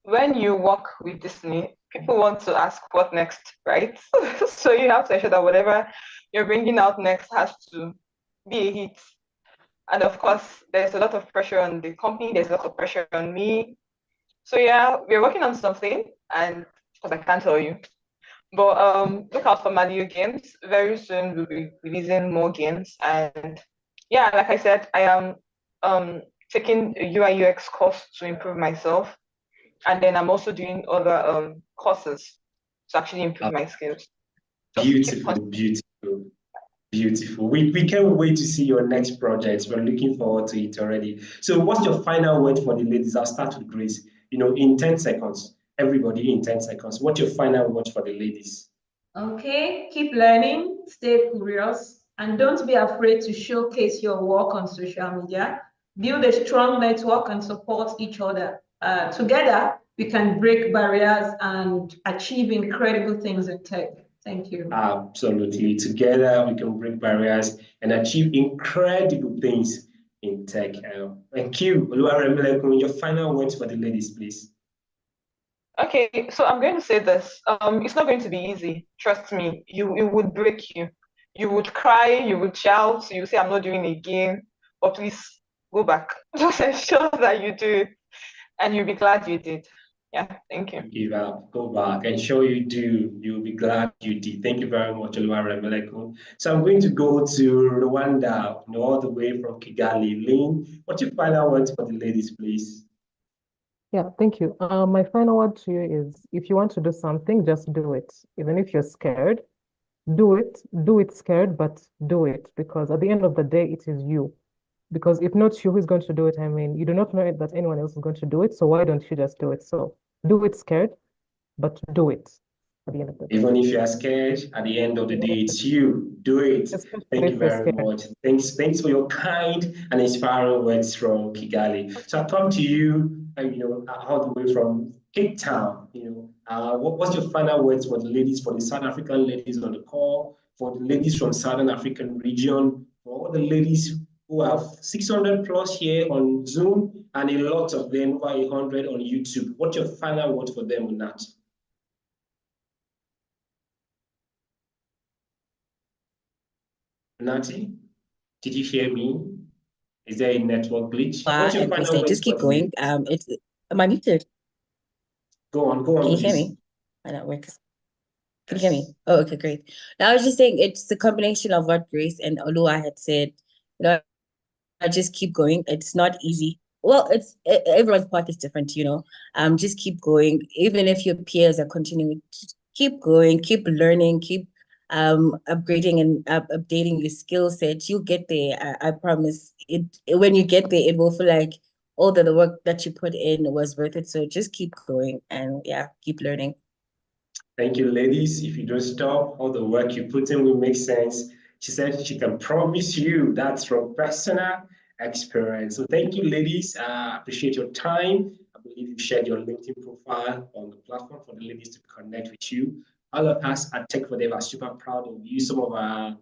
When you work with Disney, people want to ask what next, right? So you have to ensure that whatever you're bringing out next has to be a hit. And of course, there's a lot of pressure on the company, there's a lot of pressure on me. So yeah, we're working on something, and of course I can't tell you. But look out for Mario games. Very soon we'll be releasing more games. And yeah, like I said, I am taking a UI UX course to improve myself. And then I'm also doing other courses to actually improve my skills. Just keep Beautiful, beautiful, beautiful. We can't wait to see your next project. We're looking forward to it already. So, what's your final word for the ladies? I'll start with Grace. In 10 seconds, everybody in 10 seconds. What's your final word for the ladies? Okay, keep learning, stay curious, and don't be afraid to showcase your work on social media. Build a strong network and support each other. Together, we can break barriers and achieve incredible things in tech. Thank you. Absolutely. Together, we can break barriers and achieve incredible things in tech. Thank you. Oluwaremilekun, your final words for the ladies, please. Okay, so I'm going to say this. It's not going to be easy. Trust me. It would break you. You would cry, you would shout, you say, I'm not doing it again. But please go back. Just ensure that you do, and you'll be glad you did. Yeah, thank you. Give up, go back, and sure you do. You'll be glad you did. Thank you very much, Oluwaremilekun. So I'm going to go to Rwanda, all the way from Kigali. Lynn, what's your final words for the ladies, please? Yeah, thank you. My final word to you is if you want to do something, just do it. Even if you're scared, do it scared, but do it because at the end of the day, it is you. Because if not you, who's going to do it? I mean, you do not know that anyone else is going to do it, so why don't you just do it? So do it scared, but do it at the end of the day. Even if you are scared, at the end of the day, it's you. Do it. Especially Thank you if you're very scared. much. Thanks for your kind and inspiring words from Kigali. So I come to you, all the way from Cape Town. What's your final words for the ladies, for the South African ladies on the call, for the ladies from Southern African region, for all the ladies who have 600 plus here on Zoom and a lot of them, over 100 on YouTube. What's your final word for them on that? Nati, did you hear me? Is there a network glitch? What's your And final Krista, words just for keep the going. ladies? Am I muted? Go on, Can you hear please. me? My network. Can you hear me? Oh, okay, great. Now I was just saying it's the combination of what Grace and Olua had said. I just keep going. It's not easy. Well, everyone's path is different, just keep going. Even if your peers are continuing, just keep going, keep learning, keep upgrading and updating your skill set. You'll get there. I promise. When you get there, it will feel like all the work that you put in was worth it. So just keep going and yeah, keep learning. Thank you, ladies. If you don't stop, all the work you put in will make sense. She said she can promise you that's from personal experience. So thank you, ladies. I appreciate your time. I believe you've shared your LinkedIn profile on the platform for the ladies to connect with you. All of us at Tech for Dev are super proud of you. Some of our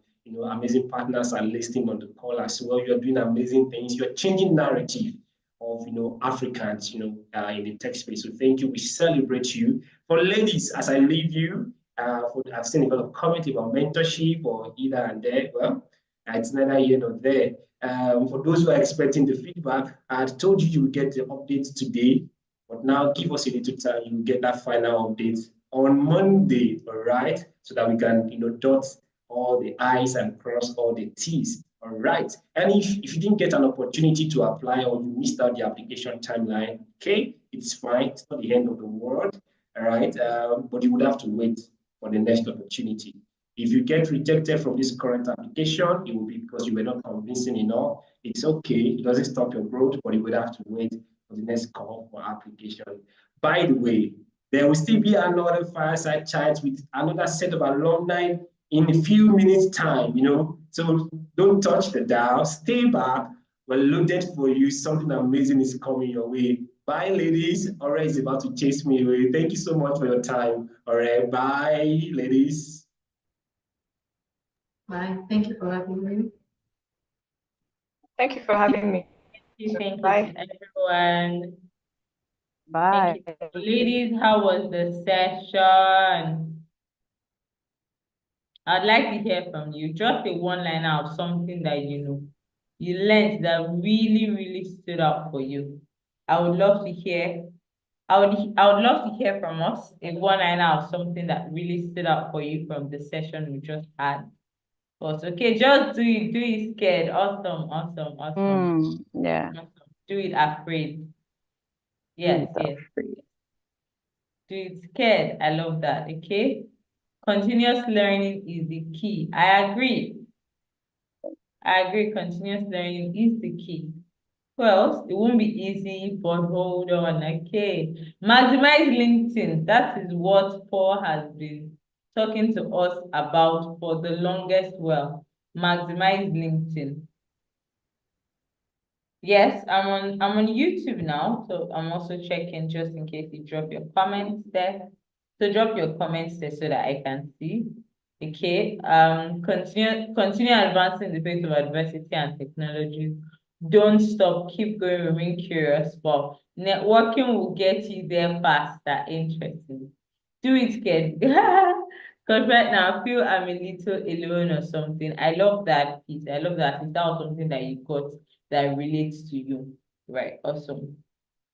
amazing partners are listening on the call as well. You're doing amazing things. You're changing narrative of Africans in the tech space. So thank you. We celebrate you. For ladies, as I leave you, I've seen a lot of comment about mentorship or either and there. Well, it's neither here nor there. For those who are expecting the feedback, I had told you you will get the updates today, but now give us a little time. You will get that final update on Monday, all right? So that we can, dot all the I's and cross all the T's. All right. And if you didn't get an opportunity to apply or you missed out the application timeline, okay, it's fine. It's not the end of the world. All right. But you would have to wait for the next opportunity. If you get rejected from this current application, it will be because you were not convincing enough. It's okay. It doesn't stop your growth, but you would have to wait for the next call for application. By the way, there will still be another fireside chat with another set of alumni in a few minutes time, so don't touch the dial, stay back. We're loaded for you. Something amazing is coming your way. Bye, ladies. Aura is about to chase me away. Thank you so much for your time. All right, bye, ladies. Bye. Thank you for having me. Thank you for having me. Thank you Bye. to everyone. Bye. Thank you. Ladies, how was the session? I'd like to hear from you. Just a one-liner of something that you learned that really, really stood out for you. I would love to hear I would love to hear from us a one-liner or something that really stood out for you from the session we just had. But okay, just do it scared. Awesome, awesome, awesome. Yeah. Awesome. Do it afraid. Yes, yes. Do it scared. I love that. Okay. Continuous learning is the key. I agree. I agree. Continuous learning is the key. Well, it won't be easy, but hold on. Okay. Maximize LinkedIn. That is what Paul has been talking to us about for the longest. Well, maximize LinkedIn. Yes, I'm on YouTube now, so I'm also checking just in case you drop your comments there. So drop your comments there so that I can see. Okay. Continue advancing the face of adversity and technology. Don't stop, keep going, remain curious. But networking will get you there faster. Interesting. Do it, kid. Because right now I feel I'm a little alone or something. I love that piece. I love that. That was something that you got that relates to you. Right, awesome.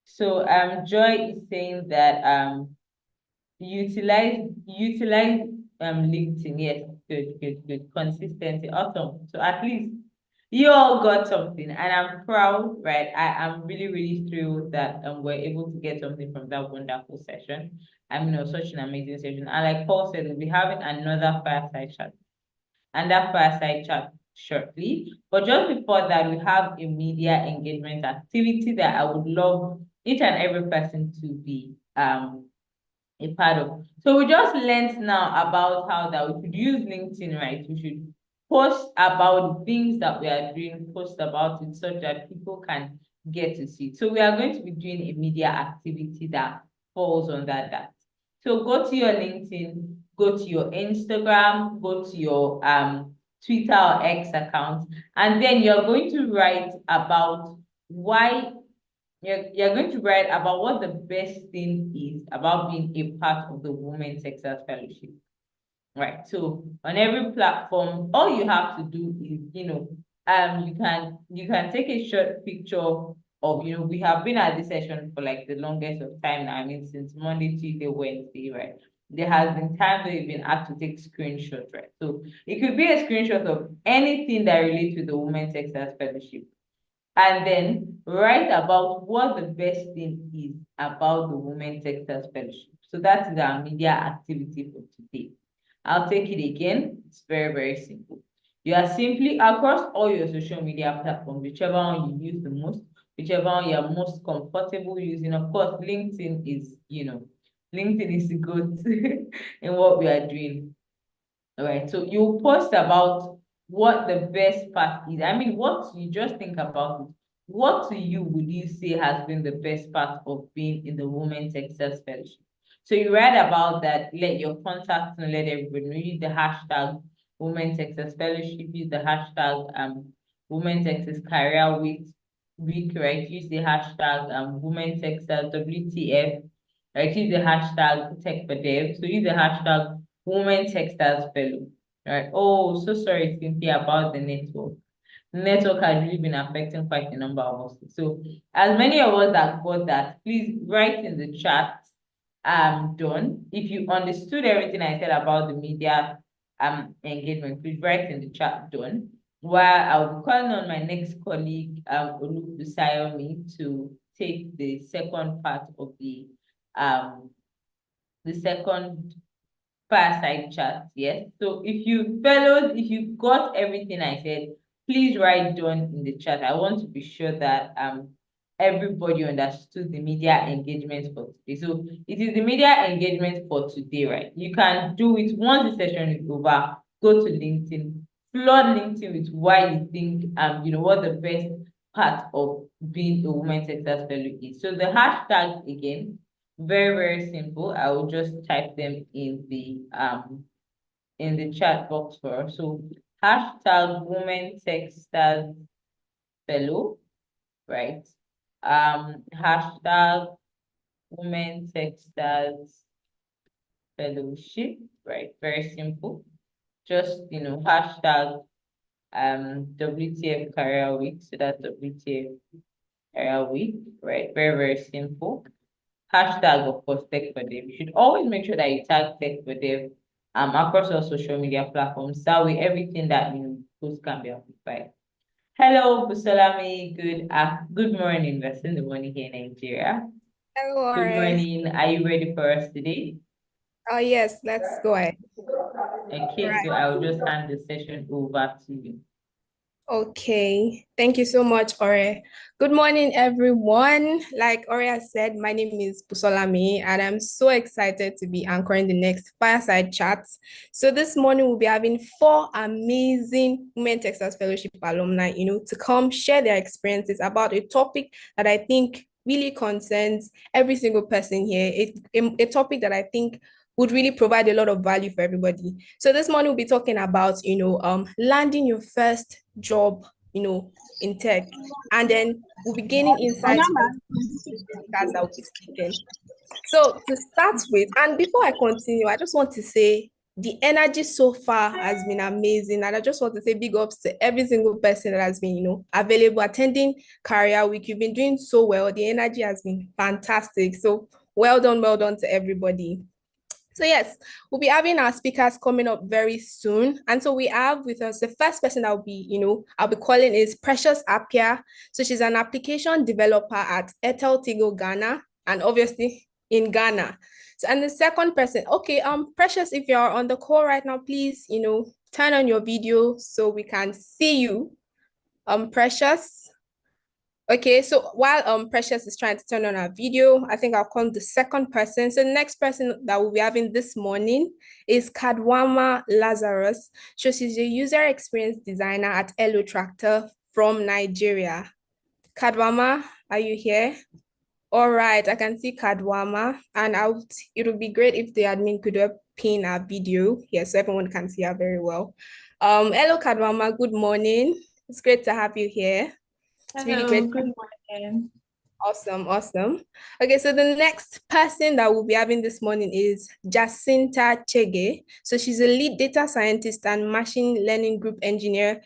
So Joy is saying that utilize LinkedIn. Yes, good. Consistency. Awesome. So at least you all got something and I'm proud, right? I'm really thrilled that we're able to get something from that wonderful session. I mean, it was such an amazing session. And like Paul said, we'll be having another fireside chat and that fireside chat shortly. But just before that, we have a media engagement activity that I would love each and every person to be a part of. So we just learned now about how that we should use LinkedIn, right? We should post about the things that we are doing, post about it so that people can get to see. So we are going to be doing a media activity that falls on that. So go to your LinkedIn, go to your Instagram, go to your Twitter or X account, and then you're going to write about why you're going to write about what the best thing is about being a part of the Women Texas Fellowship. Right. So on every platform, all you have to do is, you can take a short picture of, we have been at this session for like the longest of time now. I mean, since Monday, Tuesday, Wednesday, right? There has been times where you've been asked to take screenshots, right? So it could be a screenshot of anything that relates to the Women Texas Fellowship and then write about what the best thing is about the Women Texas Fellowship. So that is our media activity for today. I'll take it again. It's very simple. You are simply across all your social media platforms, whichever one you use the most, whichever one you're most comfortable using. Of course, LinkedIn is, LinkedIn is good in what we are doing. All right, so you post about what the best part is. I mean, what you just think about it. What to you would you say has been the best part of being in the Women Texas Fellowship? So you write about that, let your contacts know, let everybody know. Use the hashtag Women Texas Fellowship, use the hashtag Women Texas Career Week, right? Use the hashtag Women Texas WTF, right? Use the hashtag Tech for Dev. So use the hashtag Women Techsters Fellow. Right. Oh, so sorry, Cynthia, about the network. The network has really been affecting quite a number of us. So as many of us that got that, please write in the chat, done. If you understood everything I said about the media engagement, please write in the chat, done. While I'll be calling on my next colleague, Olu Busayomi, to take the second part of the second fireside chat. Yes. So if you got everything I said, please write down in the chat. I want to be sure that everybody understood the media engagement for today. So it is the media engagement for today, right? You can do it once the session is over. Go to LinkedIn, flood LinkedIn with why you think what the best part of being a woman success fellow is. So the hashtag again, very simple. I will just type them in the chat box for us. So hashtag Women Techsters Fellow, right? Hashtag Women Techsters Fellowship, right? Very simple. Just hashtag WTF Career Week. So that's WTF Career Week, right? Very simple. hashtag, of course, Tech for Dev. You should always make sure that you tag Tech for Dev across all social media platforms. That way, everything that you post can be amplified. Hello, Busalami. Good morning. We're still in the morning here in Nigeria. Hello, Good Ore. morning. Are you ready for us today? Oh, yes, let's go ahead. Okay, Right. so I'll just hand the session over to you. Okay, thank you so much, Ore. Good morning, everyone. Like Ore has said, my name is Busolami, and I'm so excited to be anchoring the next fireside chats. So this morning we'll be having 4 amazing Women Texas Fellowship alumni, to come share their experiences about a topic that I think really concerns every single person here. A topic that I think would really provide a lot of value for everybody. So this morning we'll be talking about, landing your first job, in tech, and then we'll be gaining insights from speakers that will be speaking. So to start with, and before I continue, I just want to say the energy so far has been amazing, and I just want to say big ups to every single person that has been, available attending Career Week. You've been doing so well. The energy has been fantastic. So well done to everybody. So yes, we'll be having our speakers coming up very soon. And so we have with us the first person I'll be calling is Precious Appiah. So she's an application developer at Ethel Tigo Ghana, and obviously in Ghana. So and the second person, okay, Precious, if you're on the call right now, please, turn on your video so we can see you. Precious. Okay, so while Precious is trying to turn on our video, I think I'll call the second person. So the next person that we'll be having this morning is Kadwama Lazarus. So she's a user experience designer at Elo Tractor from Nigeria. Kadwama, are you here? All right, I can see Kadwama, and it would be great if the admin could pin our video here so everyone can see her very well. Hello, Kadwama, good morning. It's great to have you here. It's really great. Good morning. Awesome. Okay, so the next person that we'll be having this morning is Jacinta Chege. So she's a lead data scientist and machine learning group engineer,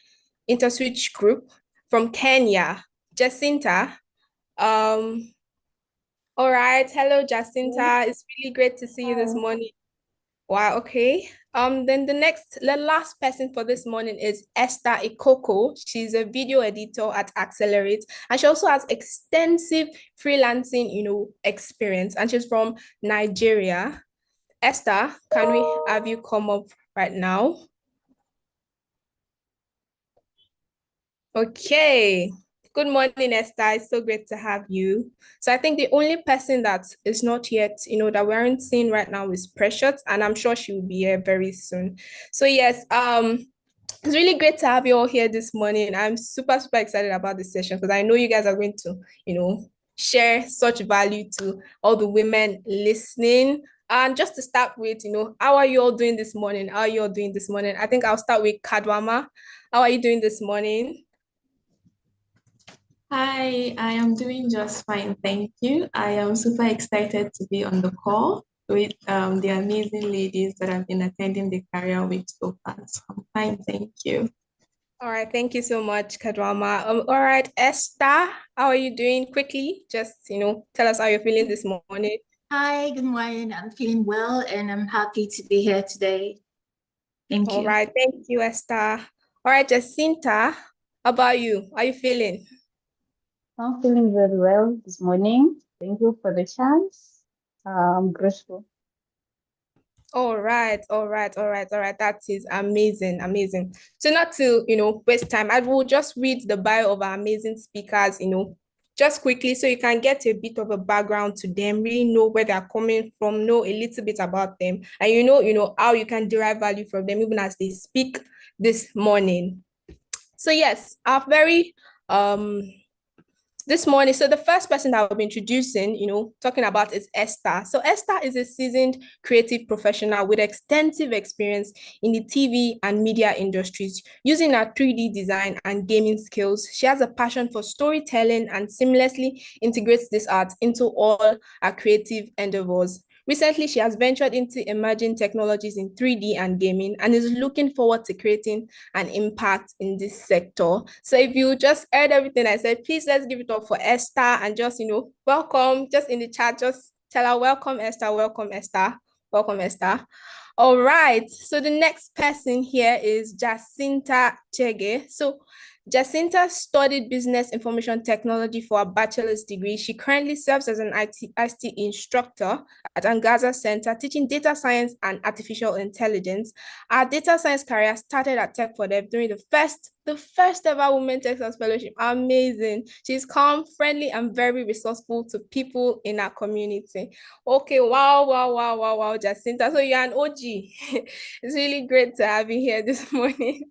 InterSwitch Group from Kenya. Jacinta, all right. Hello, Jacinta. It's really great to see you this morning. Wow, okay. Then the last person for this morning is Esther Ikoko. She's a video editor at Accelerate, and she also has extensive freelancing, experience, and she's from Nigeria. Esther, can we have you come up right now? Okay. Good morning, Esther. It's so great to have you. So I think the only person that is not yet, that we aren't seeing right now is Precious, and I'm sure she will be here very soon. So yes, it's really great to have you all here this morning. I'm super excited about this session because I know you guys are going to, share such value to all the women listening. And just to start with, how are you all doing this morning? How are you all doing this morning? I think I'll start with Kadwama. How are you doing this morning? Hi, I am doing just fine, thank you. I am super excited to be on the call with the amazing ladies that have been attending the Career Week so far. So I'm fine, thank you. All right, thank you so much, Kadwama. All right, Esther, how are you doing? Quickly, just tell us how you're feeling this morning. Hi, good morning. I'm feeling well and I'm happy to be here today. Thank you. All right, thank you, Esther. All right, Jacinta, how about you? How are you feeling? I'm feeling very well this morning. Thank you for the chance. I'm grateful. All right. That is amazing. So not to, waste time, I will just read the bio of our amazing speakers, just quickly so you can get a bit of a background to them, really know where they're coming from, know a little bit about them, and how you can derive value from them even as they speak this morning. So yes, our very this morning, so the first person that I'll be introducing, talking about is Esther. So Esther is a seasoned creative professional with extensive experience in the TV and media industries. Using her 3D design and gaming skills, she has a passion for storytelling and seamlessly integrates this art into all her creative endeavors. Recently, she has ventured into emerging technologies in 3D and gaming and is looking forward to creating an impact in this sector. So if you just heard everything I said, please let's give it up for Esther and just, welcome, just in the chat, just Tell her, welcome, Esther. Welcome, Esther. Welcome, Esther. All right. So the next person here is Jacinta Chege. So Jacinta studied business information technology for a bachelor's degree. She currently serves as an ICT instructor at Angaza Center, teaching data science and artificial intelligence. Our data science career started at Tech for Dev during the first ever Women Techsters Fellowship. Amazing. She's calm, friendly, and very resourceful to people in our community. Okay, wow, Jacinta. So you're an OG. It's really great to have you here this morning.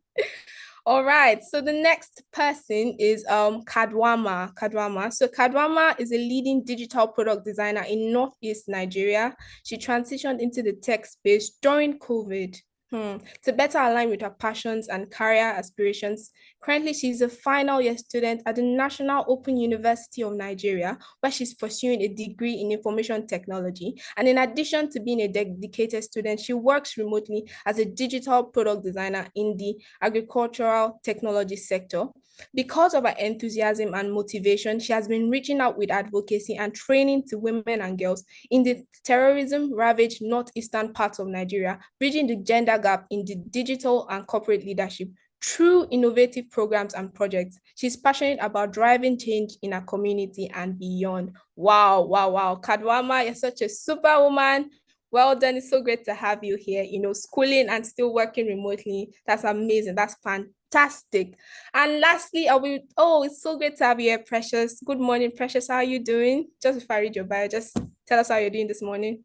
All right, so the next person is Kadwama. So Kadwama is a leading digital product designer in Northeast Nigeria. She transitioned into the tech space during COVID to better align with her passions and career aspirations. Currently, she's a final year student at the National Open University of Nigeria, where she's pursuing a degree in information technology. And in addition to being a dedicated student, she works remotely as a digital product designer in the agricultural technology sector. Because of her enthusiasm and motivation, she has been reaching out with advocacy and training to women and girls in the terrorism-ravaged northeastern parts of Nigeria, bridging the gender gap in the digital and corporate leadership through innovative programs and projects. She's passionate about driving change in her community and beyond. Wow. Kadwama, you're such a superwoman. Well done. It's so great to have you here, schooling and still working remotely. That's amazing. That's fantastic. And lastly, it's so great to have you here, Precious. Good morning, Precious. How are you doing? Just before I read your bio, just tell us how you're doing this morning.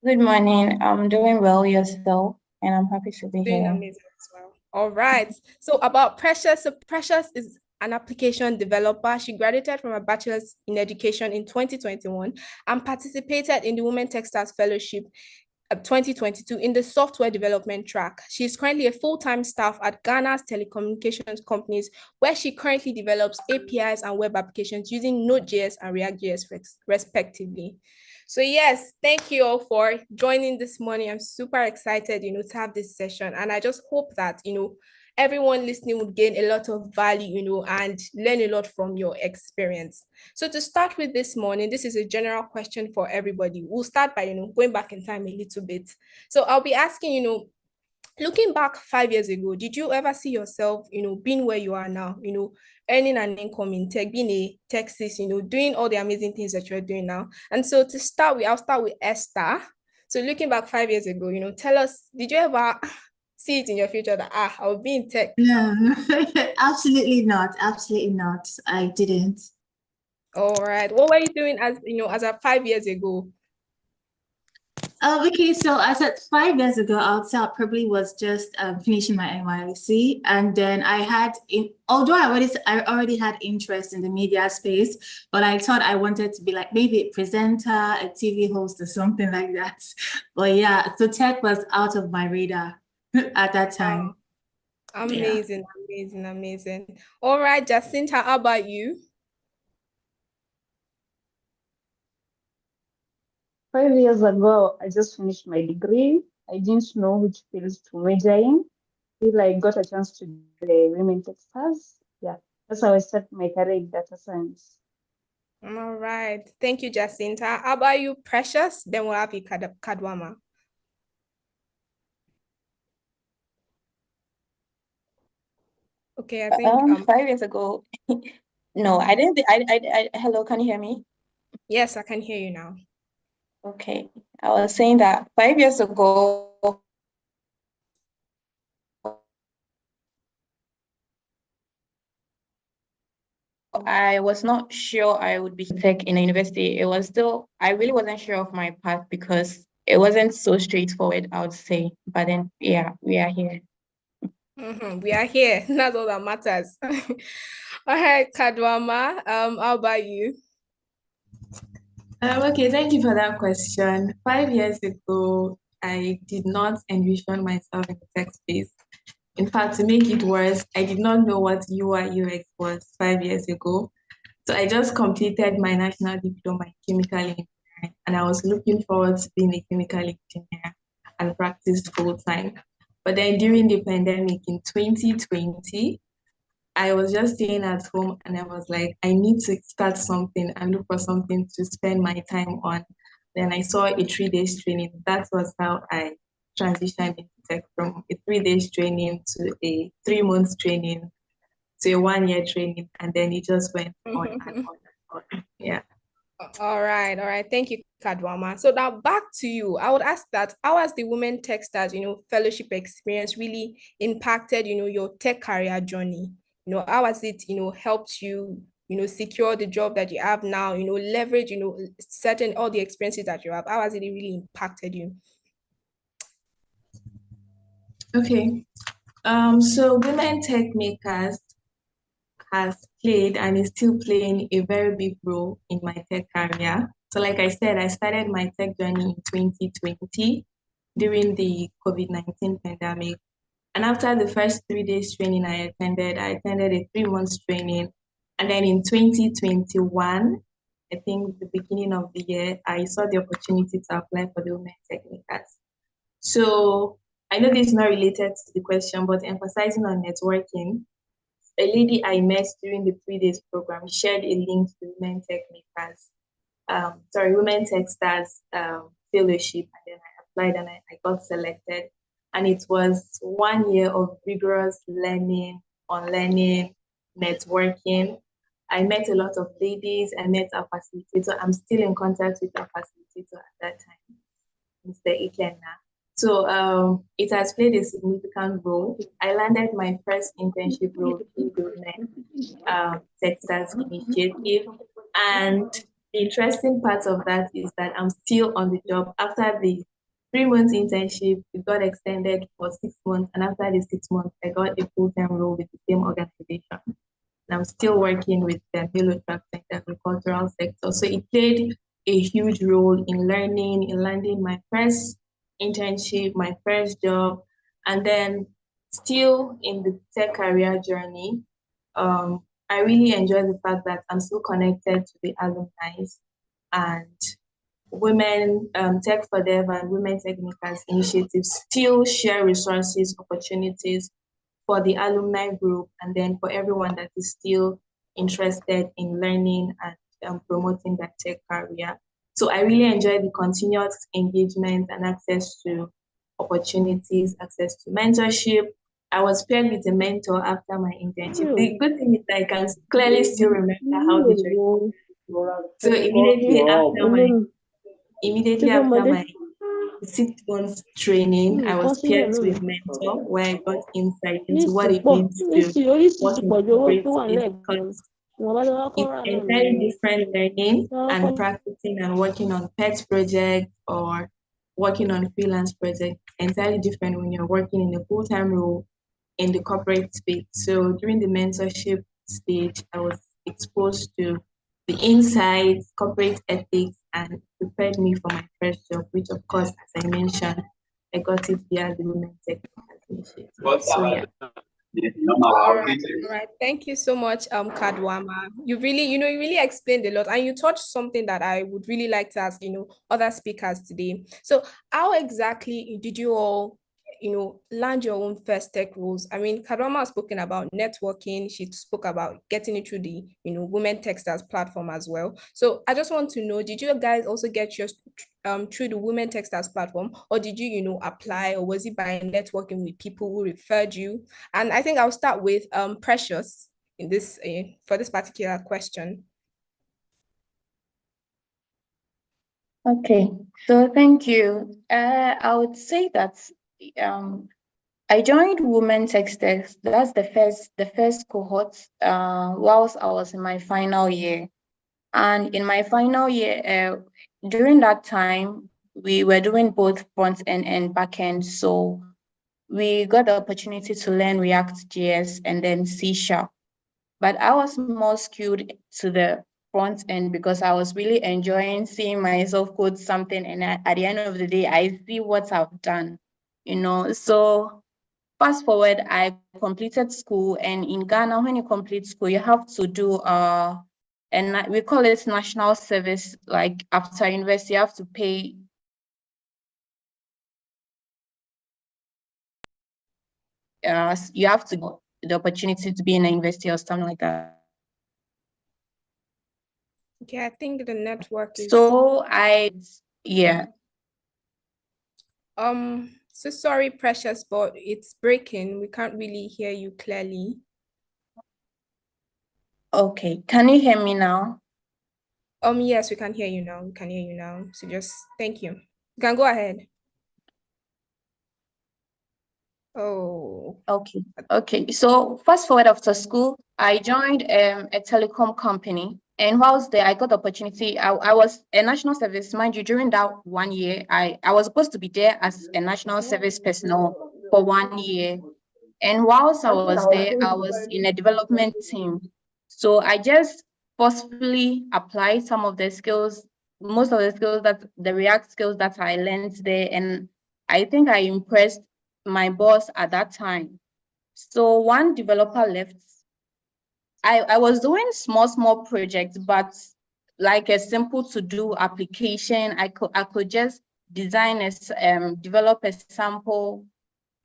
Good morning. I'm doing well, yourself, and I'm happy to be Doing here. amazing as well. All right. So about Precious. So Precious is an application developer. She graduated from a bachelor's in education in 2021 and participated in the Women Techsters Fellowship 2022 in the software development track. She is currently a full-time staff at Ghana's telecommunications companies, where she currently develops APIs and web applications using Node.js and React.js respectively. So yes, thank you all for joining this morning. I'm super excited, to have this session. And I just hope that, everyone listening would gain a lot of value, and learn a lot from your experience. So to start with this morning, this is a general question for everybody. We'll start by, going back in time a little bit. So I'll be asking, looking back 5 years ago, did you ever see yourself, being where you are now, earning an income in tech, being a Texas, doing all the amazing things that you're doing now? And so to start with, I'll start with Esther. So looking back 5 years ago, tell us, did you ever see it in your future that I'll be in tech? No, absolutely not. Absolutely not. I didn't. All right. What were you doing as of 5 years ago? Okay, so I said 5 years ago, I would say I probably was just finishing my NYC, and then although I already had interest in the media space, but I thought I wanted to be like maybe a presenter, a TV host, or something like that. But yeah, so tech was out of my radar at that time. Amazing. All right, Jacinta, how about you? 5 years ago, I just finished my degree. I didn't know which fields to major in. Till I got a chance to do the Women Techsters. Yeah, that's how I started my career in data science. All right. Thank you, Jacinta. How about you, Precious? Then we'll have you, Kadwama. Okay, I think 5 years ago, no, I didn't. Hello, can you hear me? Yes, I can hear you now. Okay, I was saying that 5 years ago, I was not sure I would be tech in a university. I really wasn't sure of my path because it wasn't so straightforward, I would say. But then, yeah, we are here. We are here. That's all that matters. All right, Kadwama, how about you? Okay, thank you for that question. 5 years ago, I did not envision myself in the tech space. In fact, to make it worse, I did not know what UI UX was 5 years ago. So I just completed my national diploma in chemical engineering, and I was looking forward to being a chemical engineer and practice full time. But then during the pandemic in 2020, I was just staying at home and I was like, I need to start something and look for something to spend my time on. Then I saw a 3 days training. That was how I transitioned into tech, from a 3 days training to a 3 months training to a 1 year training, and then it just went on and on and on. Yeah. All right. Thank you, Kadwama. So now back to you. I would ask that how has the Women Techsters, fellowship experience really impacted, your tech career journey? How has it, helped you, secure the job that you have now, leverage, certain all the experiences that you have? How has it really impacted you? Okay. So Women Tech Makers has played and is still playing a very big role in my tech career. So like I said, I started my tech journey in 2020 during the COVID-19 pandemic. And after the first 3 days training I attended a 3 months training. And then in 2021, I think the beginning of the year, I saw the opportunity to apply for the Women Tech Makers. So I know this is not related to the question, but emphasizing on networking, a lady I met during the 3 days program shared a link to Women Tech Makers, Women Techsters fellowship, and then I applied and I got selected. And it was 1 year of rigorous learning, unlearning, networking. I met a lot of ladies. I met our facilitator. I'm still in contact with our facilitator at that time, Mr. Ikenna. So it has played a significant role. I landed my first internship role in the Women Techsters initiative. And the interesting part of that is that I'm still on the job. After the 3 months internship, it got extended for 6 months. And after the 6 months, I got a full-time role with the same organization. And I'm still working with the Halo Tracks in the agricultural sector. So it played a huge role in learning, in landing my first internship, my first job, and then still in the tech career journey. I really enjoy the fact that I'm still connected to the alumni, and Women Tech for Dev and Women Tech Makers initiatives still share resources, opportunities for the alumni group, and then for everyone that is still interested in learning and promoting that tech career. So I really enjoy the continuous engagement and access to opportunities, access to mentorship. I was paired with a mentor after my internship. The good thing is that I can clearly still remember how the journey was. So immediately after my 6 months training, I was paired to a mentor where I got insight into what it means to work in corporate space, because it's entirely different learning and practicing and working on pet projects or working on freelance projects. Entirely different when you're working in a full-time role in the corporate space. So during the mentorship stage, I was exposed to the insights, corporate ethics, and prepared me for my first job, which of course, as I mentioned, I got it via the Women Tech Initiative. So yeah. All right. Thank you so much, Kadwama. You really explained a lot, and you touched something that I would really like to ask, other speakers today. So how exactly did you all land your own first tech roles? I mean, Kadwama has spoken about networking. She spoke about getting it through the, Women Techsters platform as well. So I just want to know, did you guys also get yours through the Women Techsters platform, or did you, apply, or was it by networking with people who referred you? And I think I'll start with Precious in this for this particular question. Okay, so thank you. I would say that I joined Women Techsters. That's the first cohort whilst I was in my final year. And in my final year, during that time, we were doing both front end and back end. So we got the opportunity to learn React.js and then C#. But I was more skewed to the front end because I was really enjoying seeing myself code something, and at the end of the day, I see what I've done, So fast forward, I completed school, and in Ghana, when you complete school, you have to do and we call it national service. Like after university, you have to pay. You have to get the opportunity to be in a university or something like that. Okay, I think the network is. So I Yeah. So sorry, Precious, but it's breaking. We can't really hear you clearly. Okay. Can you hear me now? Yes, we can hear you now. We can hear you now. So just thank you. You can go ahead. Oh, Okay. Okay. So fast forward after school, I joined a telecom company. And whilst there, I got the opportunity. I was a national service, mind you, during that 1 year, I was supposed to be there as a national service personnel for 1 year. And whilst I was there, I was in a development team. So I just forcefully applied some of the skills, most of the skills that the React skills that I learned there. And I think I impressed my boss at that time. So one developer left. I was doing small projects, but like a simple to-do application, I could just design develop a sample.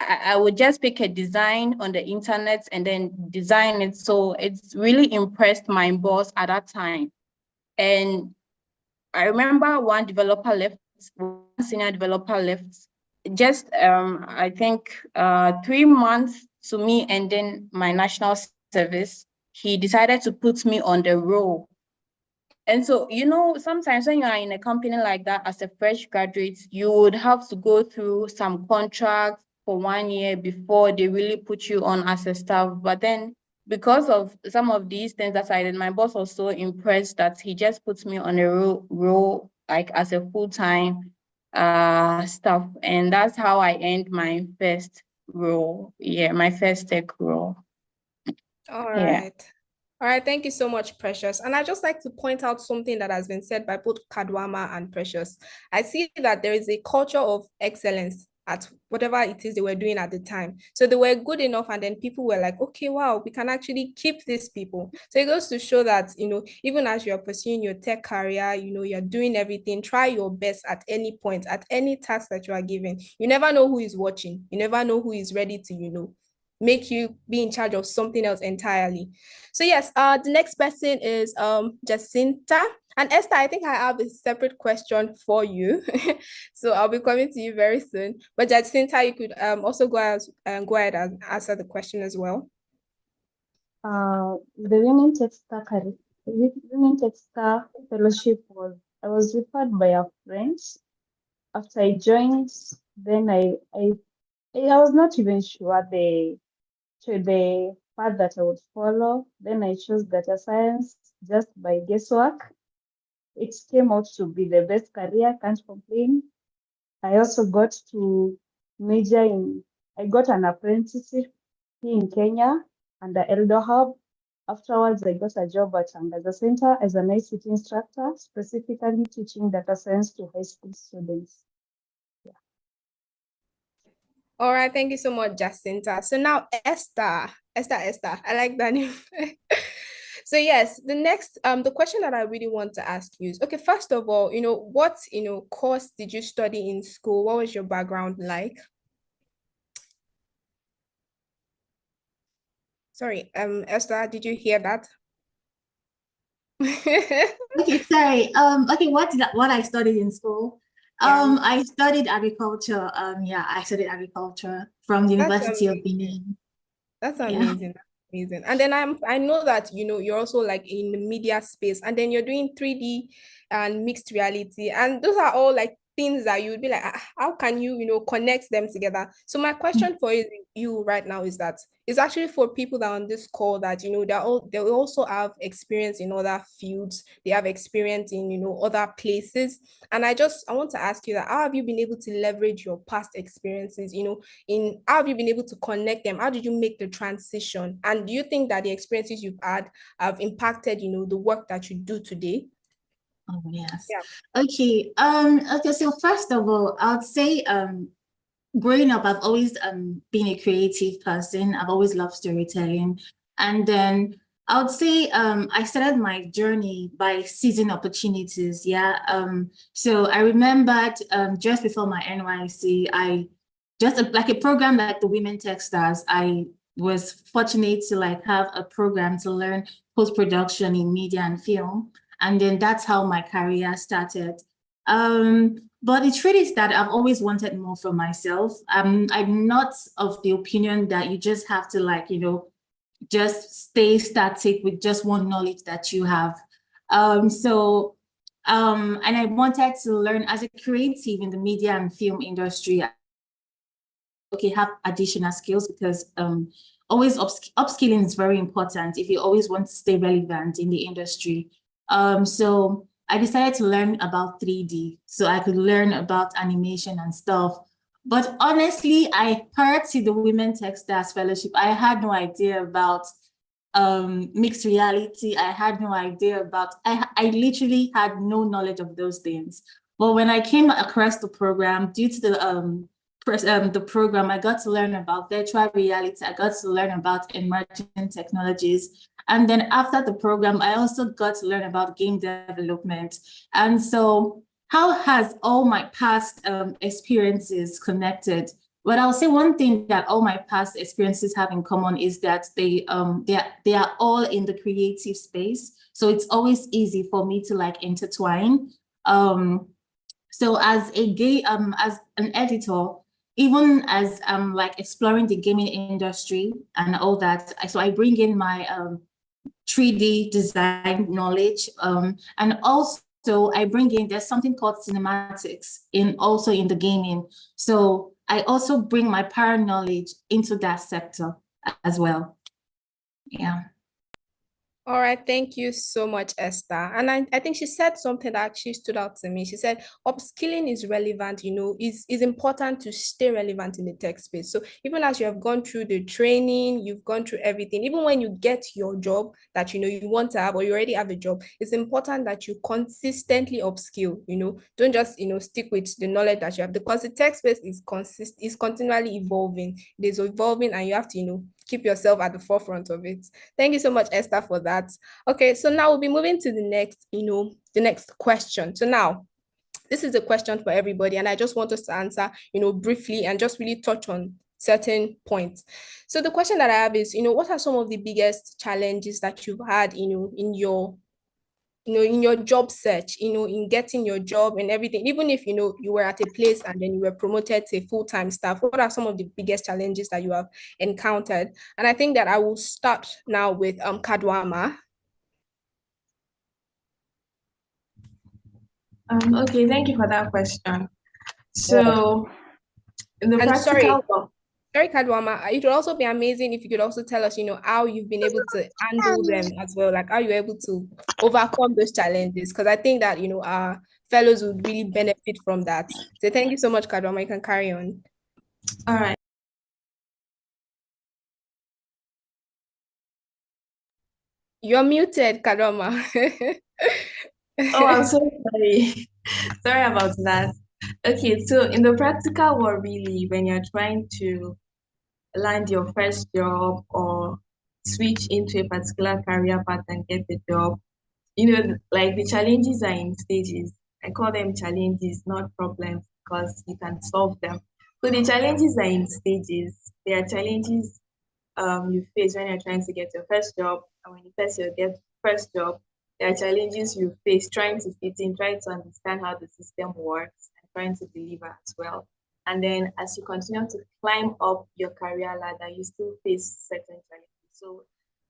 I would just pick a design on the internet and then design it. So it's really impressed my boss at that time. And I remember one developer left, one senior developer left, just I think 3 months to me ending my national service. He decided to put me on the role. And so, you know, sometimes when you are in a company like that as a fresh graduate, you would have to go through some contracts for 1 year before they really put you on as a staff. But then because of some of these things that I did, my boss was so impressed that he just puts me on a role like as a full-time staff. And that's how I earned my first role. Yeah, my first tech role. all Yeah. right. All right, thank you so much, Precious. And I just like to point out something that has been said by both Kadwama and Precious. I see that there is a culture of excellence at whatever it is they were doing at the time. So they were good enough, and then people were like, okay, wow, we can actually keep these people. So it goes to show that, you know, even as you're pursuing your tech career, you know, you're doing everything, try your best at any point, at any task that you are given. You never know who is watching. You never know who is ready to, you know, make you be in charge of something else entirely. So yes, the next person is Jacinta. And Esther, I think I have a separate question for you. So I'll be coming to you very soon. But Jacinta, you could also go ahead and answer the question as well. The Women Techstar Fellowship I was referred by a friend. After I joined, then I was not even sure the path that I would follow. Then I chose data science just by guesswork. It came out to be the best career, can't complain. I also got to I got an apprenticeship in Kenya under Eldo Hub. Afterwards, I got a job at Angaza Center as an ICT instructor, specifically teaching data science to high school students. All right, thank you so much, Jacinta. So now Esther, I like that name. So yes, the next the question that I really want to ask you is, okay, first of all, you know, what, you know, course did you study in school? What was your background like? Sorry, Esther, did you hear that? Okay, sorry. Okay, what I studied in school? Yeah. I studied agriculture. Yeah, I studied agriculture from the That's University of amazing. Benin. That's Yeah. amazing. That's amazing. And then I know that, you know, you're also like in the media space, and then you're doing 3D and mixed reality. And those are all like things that you would be like, how can you, you know, connect them together? So my question for you right now is that it's actually for people that are on this call that, you know, they also have experience in other fields, they have experience in, you know, other places. And I want to ask you that, how have you been able to leverage your past experiences, you know, in how have you been able to connect them? How did you make the transition? And do you think that the experiences you've had have impacted, you know, the work that you do today? Oh, yes. Yeah. Okay. Okay, so first of all, I would say growing up, I've always been a creative person. I've always loved storytelling. And then I would say I started my journey by seizing opportunities. Yeah. So I remembered just before my NYC, I just like a program like the Women Techsters, I was fortunate to like have a program to learn post-production in media and film. And then that's how my career started. But the truth is that I've always wanted more for myself. I'm not of the opinion that you just have to, like, you know, just stay static with just one knowledge that you have. And I wanted to learn as a creative in the media and film industry. Okay, have additional skills, because always upskilling is very important if you always want to stay relevant in the industry. So I decided to learn about 3D so I could learn about animation and stuff. But honestly, prior to the Women Techsters Fellowship, I had no idea about mixed reality. I had no idea about, I literally had no knowledge of those things. But when I came across the program, due to the program, I got to learn about virtual reality. I got to learn about emerging technologies. And then after the program, I also got to learn about game development. And so how has all my past experiences connected? But I'll say one thing that all my past experiences have in common is that they are all in the creative space. So it's always easy for me to like intertwine. So as as an editor, even as I'm like exploring the gaming industry and all that, so I bring in my 3D design knowledge, and also I bring in, there's something called cinematics also in the gaming. So I also bring my prior knowledge into that sector as well. Yeah. All right, thank you so much, Esther. And I think she said something that actually stood out to me. She said upskilling is relevant, you know, is important to stay relevant in the tech space. So even as you have gone through the training, you've gone through everything, even when you get your job that you know you want to have, or you already have a job, it's important that you consistently upskill, you know, don't just, you know, stick with the knowledge that you have, because the tech space is continually evolving. It is evolving, and you have to, you know, keep yourself at the forefront of it. Thank you so much, Esther, for that. Okay, so now we'll be moving to the next, you know, the next question. So now, this is a question for everybody, and I just want us to answer, you know, briefly and just really touch on certain points. So the question that I have is, you know, what are some of the biggest challenges that you've had, you know, in your job search, you know, in getting your job and everything, even if, you know, you were at a place and then you were promoted to full-time staff, what are some of the biggest challenges that you have encountered? And I think that I will start now with Kadwama. Okay, thank you for that question. So in the And practical sorry, Kadwama, it would also be amazing if you could also tell us, you know, how you've been able to handle them as well, like how you're able to overcome those challenges, because I think that, you know, our fellows would really benefit from that. So thank you so much, Kadwama. You can carry on. All right. You're muted, Kadwama. Oh, I'm so sorry. Sorry about that. Okay, so in the practical world, really, when you're trying to land your first job or switch into a particular career path and get the job, you know, like the challenges are in stages. I call them challenges, not problems, because you can solve them. So the challenges are in stages. There are challenges you face when you're trying to get your first job, and when you first get first job, there are challenges you face trying to fit in, trying to understand how the system works, and trying to deliver as well. And then as you continue to climb up your career ladder, you still face certain challenges. So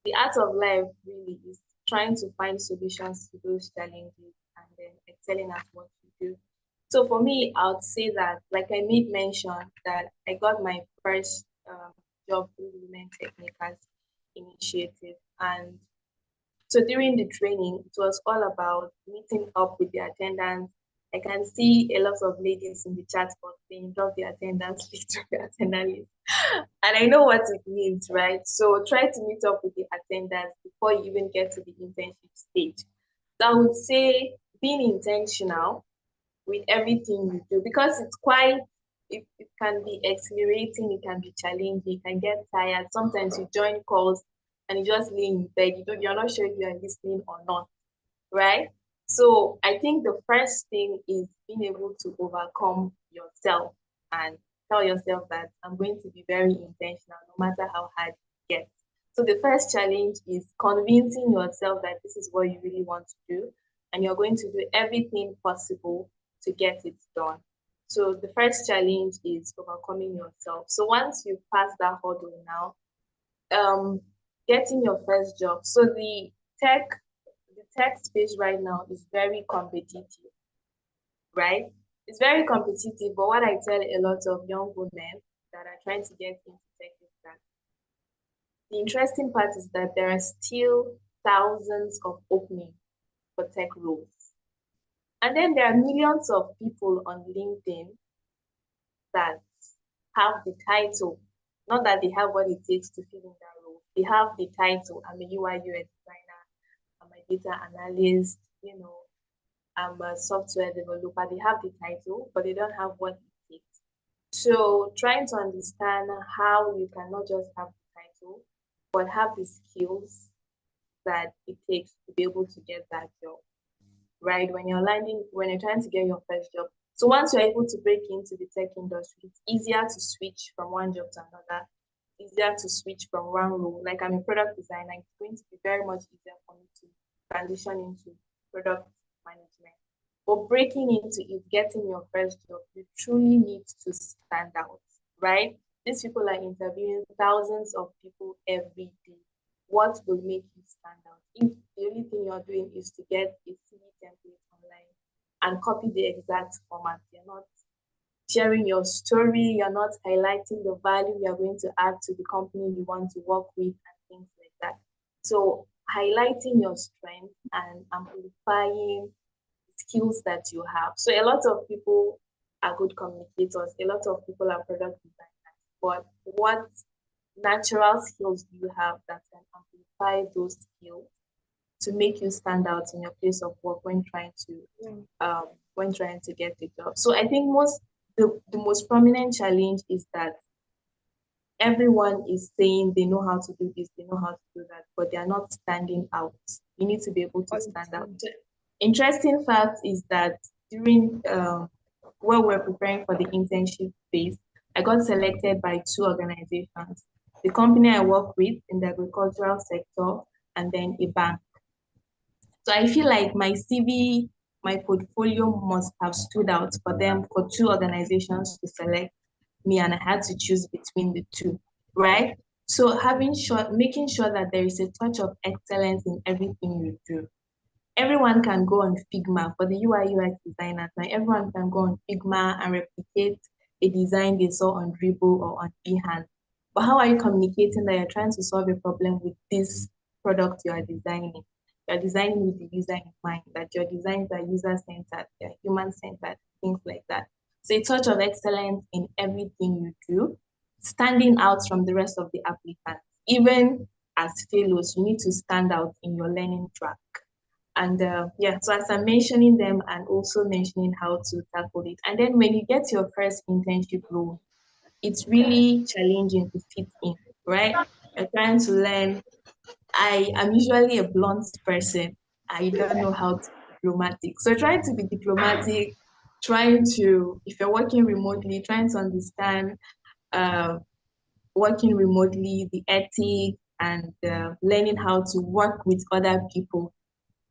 the art of life really is trying to find solutions to those challenges and then excelling at what you do. So for me, I would say that, like I made mention, that I got my first job through the Women Technicals initiative. And so during the training, it was all about meeting up with the attendants. I can see a lot of ladies in the chat box saying, drop the attendance list, drop the attendance list. And I know what it means, right? So try to meet up with the attendants before you even get to the internship stage. So I would say being intentional with everything you do, because it's quite, it can be exhilarating, it can be challenging, you can get tired. Sometimes you join calls and you just lay in bed, you're not sure if you are listening or not, right? So I think the first thing is being able to overcome yourself and tell yourself that I'm going to be very intentional no matter how hard it gets. So the first challenge is convincing yourself that this is what you really want to do, and you're going to do everything possible to get it done. So the first challenge is overcoming yourself. So once you pass that hurdle now, getting your first job. So the tech space right now is very competitive, right? It's very competitive, but what I tell a lot of young women that are trying to get into tech is that the interesting part is that there are still thousands of openings for tech roles. And then there are millions of people on LinkedIn that have the title, not that they have what it takes to fill in that role. They have the title. I'm a UI UX designer, I'm a data analyst, I'm a software developer. They have the title, but they don't have what it takes. So trying to understand how you cannot just have the title, but have the skills that it takes to be able to get that job, right? When you're trying to get your first job. So once you're able to break into the tech industry, it's easier to switch from one job to another, easier to switch from one role. Like I'm a product designer, it's going to be very much easier for me to transition into product management. But breaking into it, getting your first job, you truly need to stand out, right? These people are interviewing thousands of people every day. What will make you stand out? If the only thing you're doing is to get a CV template online and copy the exact format, you're not sharing your story, you're not highlighting the value you're going to add to the company you want to work with and things like that. So highlighting your strength and amplifying skills that you have. So a lot of people are good communicators, a lot of people are product designers, but what natural skills do you have that can amplify those skills to make you stand out in your place of work when trying to get the job? So I think the most prominent challenge is that everyone is saying they know how to do this, they know how to do that, but they are not standing out. You need to be able to stand out. Interesting fact is that during when we're preparing for the internship phase, I got selected by 2 organizations. The company I work with in the agricultural sector, and then a bank. So I feel like my CV, my portfolio must have stood out for them, for 2 organizations to select me, and I had to choose between the 2, right? So making sure that there is a touch of excellence in everything you do. Everyone can go on Figma for the UI UX designers. Now everyone can go on Figma and replicate a design they saw on Dribble or on Behance. But how are you communicating that you're trying to solve a problem with this product you are designing? You're designing with the user in mind, that your designs are user-centered, they're human-centered, things like that. So a touch of excellence in everything you do, standing out from the rest of the applicants. Even as fellows, you need to stand out in your learning track. And so as I'm mentioning them and also mentioning how to tackle it. And then when you get your first internship role, it's really challenging to fit in, right? You're trying to learn. I am usually a blunt person. I don't know how to be diplomatic. So trying to be diplomatic, if you're working remotely, trying to understand working remotely, the ethics, and learning how to work with other people.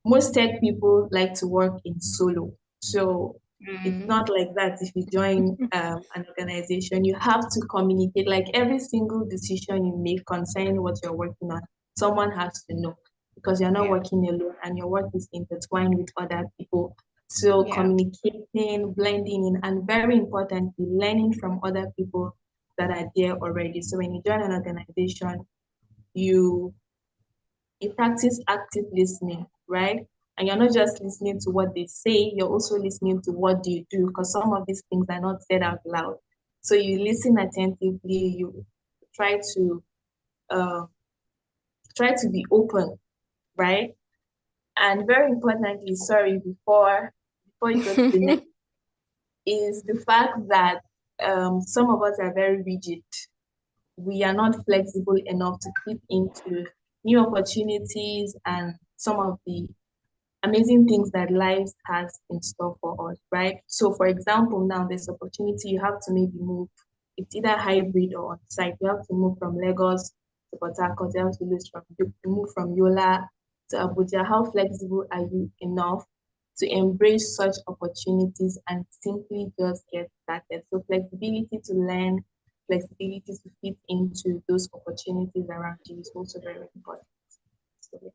Most tech people like to work in solo. So it's not like that if you join an organization. You have to communicate, like every single decision you make concerning what you're working on, someone has to know, because you're not working alone and your work is intertwined with other people. So communicating, blending in, and very importantly, learning from other people that are there already. So when you join an organization, you practice active listening, right? And you're not just listening to what they say, you're also listening to what they do, because some of these things are not said out loud. So you listen attentively, you try to be open, right? And very importantly, sorry, before you go to the next, is the fact that some of us are very rigid. We are not flexible enough to fit into new opportunities and some of the amazing things that life has in store for us, right? So for example, now there's opportunity, you have to maybe move. It's either hybrid or on site. You have to move from Lagos to Port Harcourt. You have to move from Yola to Abuja. How flexible are you enough to embrace such opportunities and simply just get started. So flexibility to learn, flexibility to fit into those opportunities around you is also very important. So, yeah.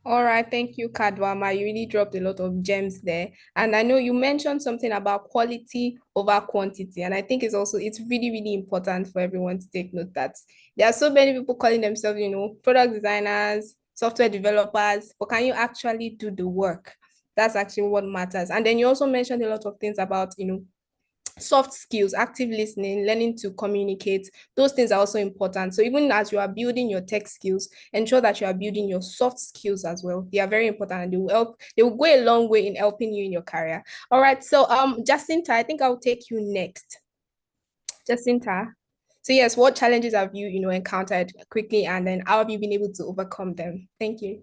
All right, thank you, Kadwama. You really dropped a lot of gems there. And I know you mentioned something about quality over quantity. And I think it's really, really important for everyone to take note that there are so many people calling themselves, product designers, software developers, but can you actually do the work? That's actually what matters. And then you also mentioned a lot of things about, soft skills, active listening, learning to communicate. Those things are also important. So even as you are building your tech skills, ensure that you are building your soft skills as well. They are very important and they will go a long way in helping you in your career. All right. So Jacinta, I think I'll take you next. Jacinta. So yes, what challenges have you, encountered quickly, and then how have you been able to overcome them? Thank you.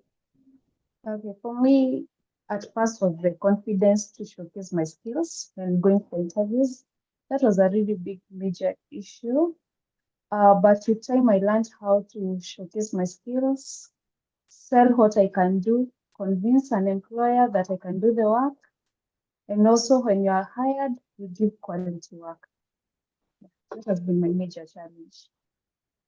Okay, for me, at first was the confidence to showcase my skills when going for interviews. That was a really big major issue. But with time, I learned how to showcase my skills, sell what I can do, convince an employer that I can do the work. And also when you are hired, you give quality work. That has been my major challenge.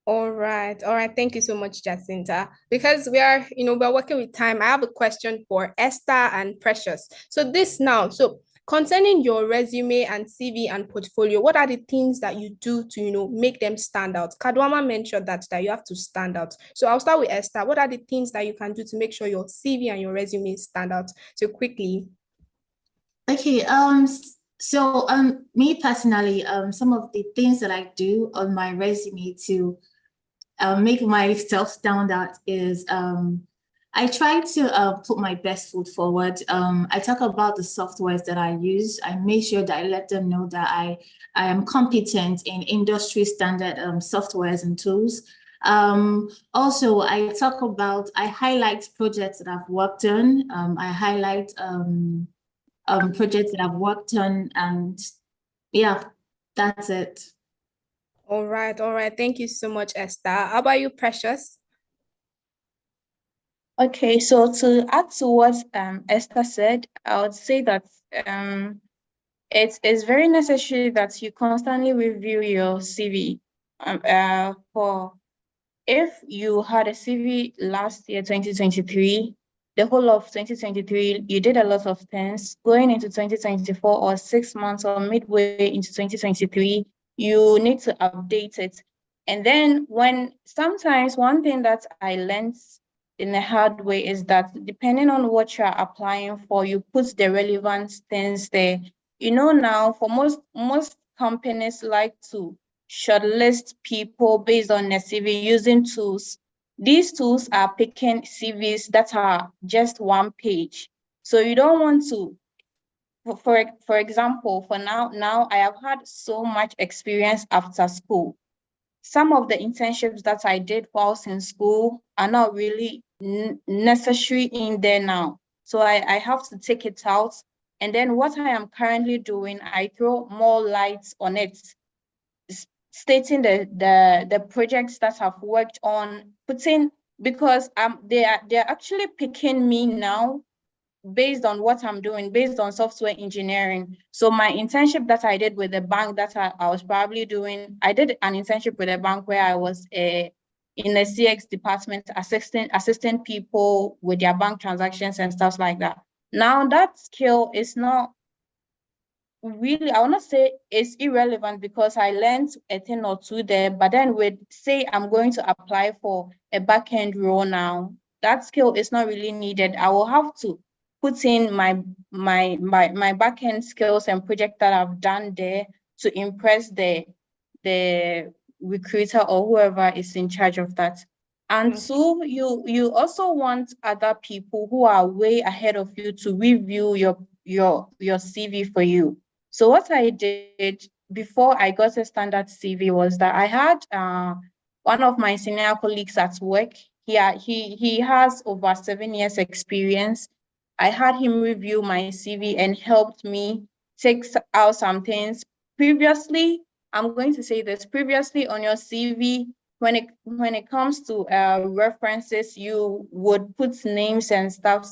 All right. All right. Thank you so much, Jacinta. Because we're working with time, I have a question for Esther and Precious. So concerning your resume and CV and portfolio, what are the things that you do to, make them stand out? Kadwama mentioned that you have to stand out. So I'll start with Esther. What are the things that you can do to make sure your CV and your resume stand out? So quickly. Okay, so me personally, some of the things that I do on my resume to make myself stand out is I try to put my best foot forward. I talk about the softwares that I use. I make sure that I let them know that I am competent in industry standard softwares and tools. Also, I highlight projects that I've worked on. I highlight projects that I've worked on, and yeah, that's it. All right. All right. Thank you so much, Esther. How about you, Precious? Okay, so to add to what Esther said, I would say that it's very necessary that you constantly review your CV. For if you had a CV last year, 2023, the whole of 2023, you did a lot of things. Going into 2024 or 6 months or midway into 2023, you need to update it. And then sometimes one thing that I learned in a hard way is that depending on what you're applying for, you put the relevant things there. Now for most companies like to shortlist people based on their CV using tools. These tools are picking CVs that are just one page. So you don't want to, for example, for now I have had so much experience after school. Some of the internships that I did whilst in school are not really necessary in there now. So I have to take it out. And then what I am currently doing, I throw more lights on it, stating the projects that I've worked on, because they're actually picking me now based on what I'm doing, based on software engineering. So my internship that I did with the bank that I was probably doing, I did an internship with a bank where I was in the CX department, assisting people with their bank transactions and stuff like that. Now that skill is not really, I want to say it's irrelevant because I learned a thing or two there, but then say I'm going to apply for a back-end role now, that skill is not really needed. I will have to put in my back-end skills and project that I've done there to impress the recruiter or whoever is in charge of that. And so you also want other people who are way ahead of you to review your CV for you. So what I did before I got a standard CV was that I had one of my senior colleagues at work. He has over 7 years experience. I had him review my CV and helped me take out some things. Previously, I'm going to say this, previously on your CV, when it comes to references, you would put names and stuff.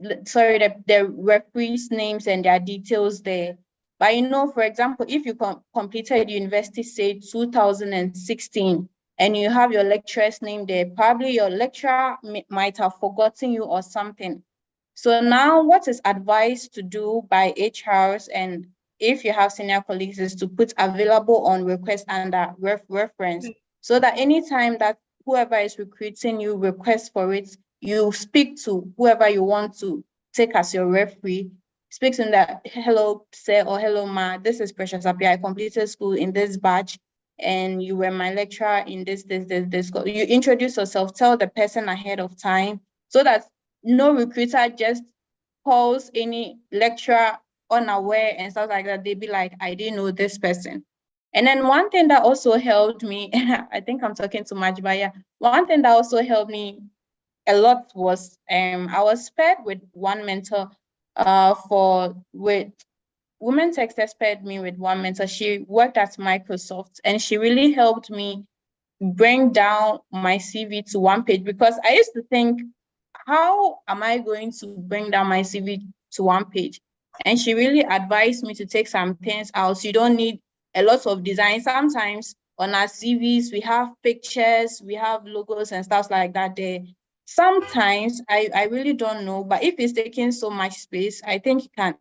the referees' names and their details there. But you know, for example, if you completed university, say 2016, and you have your lecturer's name there, probably your lecturer might have forgotten you or something. So now what is advised to do by HRs, and if you have senior colleagues, is to put available on request under reference, so that anytime that whoever is recruiting you requests for it, you speak to whoever you want to take as your referee, speak to them that, hello, sir, or hello, ma, this is Precious Apia. I completed school in this batch, and you were my lecturer in this. You introduce yourself, tell the person ahead of time, so that no recruiter just calls any lecturer unaware and stuff like that. They'd be like, I didn't know this person. And then one thing that also helped me, I think I'm talking too much, but yeah, one thing that also helped me a lot was I was paired with one mentor Women Techsters paired me with one mentor. She worked at Microsoft, and she really helped me bring down my CV to one page, because I used to think, how am I going to bring down my CV to one page? And she really advised me to take some things out. So you don't need a lot of design. Sometimes on our CVs, we have pictures, we have logos and stuff like that there. Sometimes I really don't know, but if it's taking so much space, I think you can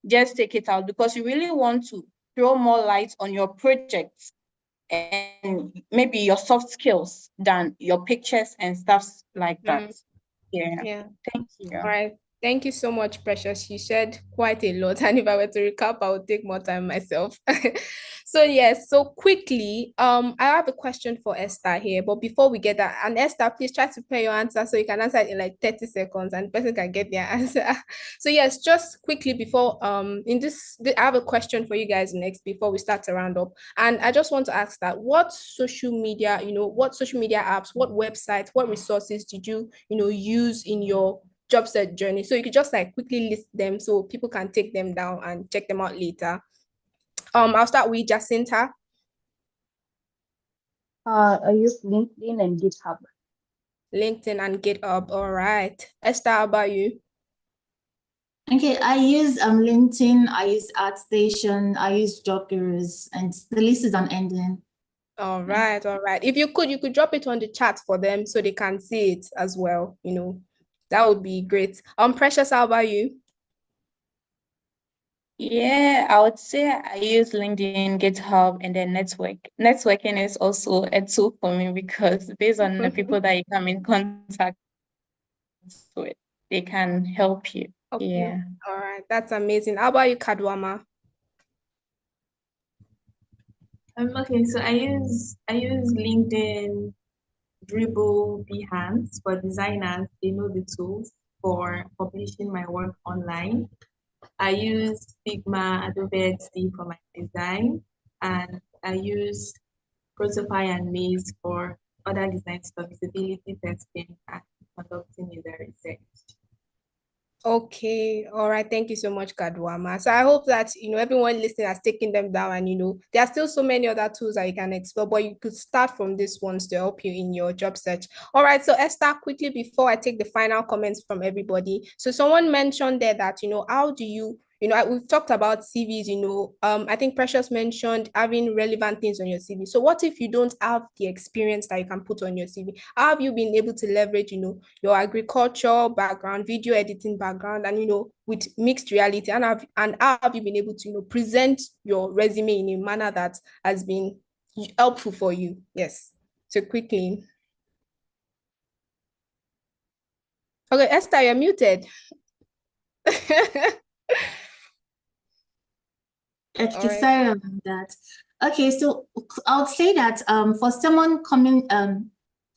just take it out, because you really want to throw more light on your projects and maybe your soft skills than your pictures and stuff like that. Yeah. Thank you. All right. Thank you so much, Precious. You shared quite a lot. And if I were to recap, I would take more time myself. So yes, so quickly, I have a question for Esther here. But before we get that, and Esther, please try to prepare your answer so you can answer it in like 30 seconds and the person can get their answer. So yes, just quickly before I have a question for you guys next before we start to round up. And I just want to ask that what social media apps, what websites, what resources did you use in your job search journey? So you could just like quickly list them so people can take them down and check them out later. I'll start with Jacinta. I use LinkedIn and GitHub. LinkedIn and GitHub. All right. Esther, how about you? Okay, I use LinkedIn, I use ArtStation, I use Job Gurus, and the list is unending. All right, all right. If you could drop it on the chat for them so they can see it as well. That would be great. Precious, how about you? Yeah, I would say I use LinkedIn, GitHub, and then networking is also a tool for me, because based on the people that you come in contact with, they can help you. Okay. Yeah. All right, that's amazing. How about you, Kadwama? Okay, so I use LinkedIn, Dribble, Behance. For designers, they know the tools for publishing my work online. I use Figma, Adobe XD for my design, and I use Protopie and Maze for other design stuff, visibility testing, and conducting user research. Okay, all right. Thank you so much, Kadwama. So I hope that everyone listening has taken them down, and there are still so many other tools that you can explore, but you could start from these ones to help you in your job search. All right, so Esther, quickly before I take the final comments from everybody. So someone mentioned there that how do you we've talked about CVs, I think Precious mentioned having relevant things on your CV. So what if you don't have the experience that you can put on your CV? How have you been able to leverage, your agriculture background, video editing background, and, with mixed reality? And how have you been able to, present your resume in a manner that has been helpful for you? Yes. So quickly. Okay, Esther, you're muted. Okay, sorry about that. Okay, so I would say that for someone coming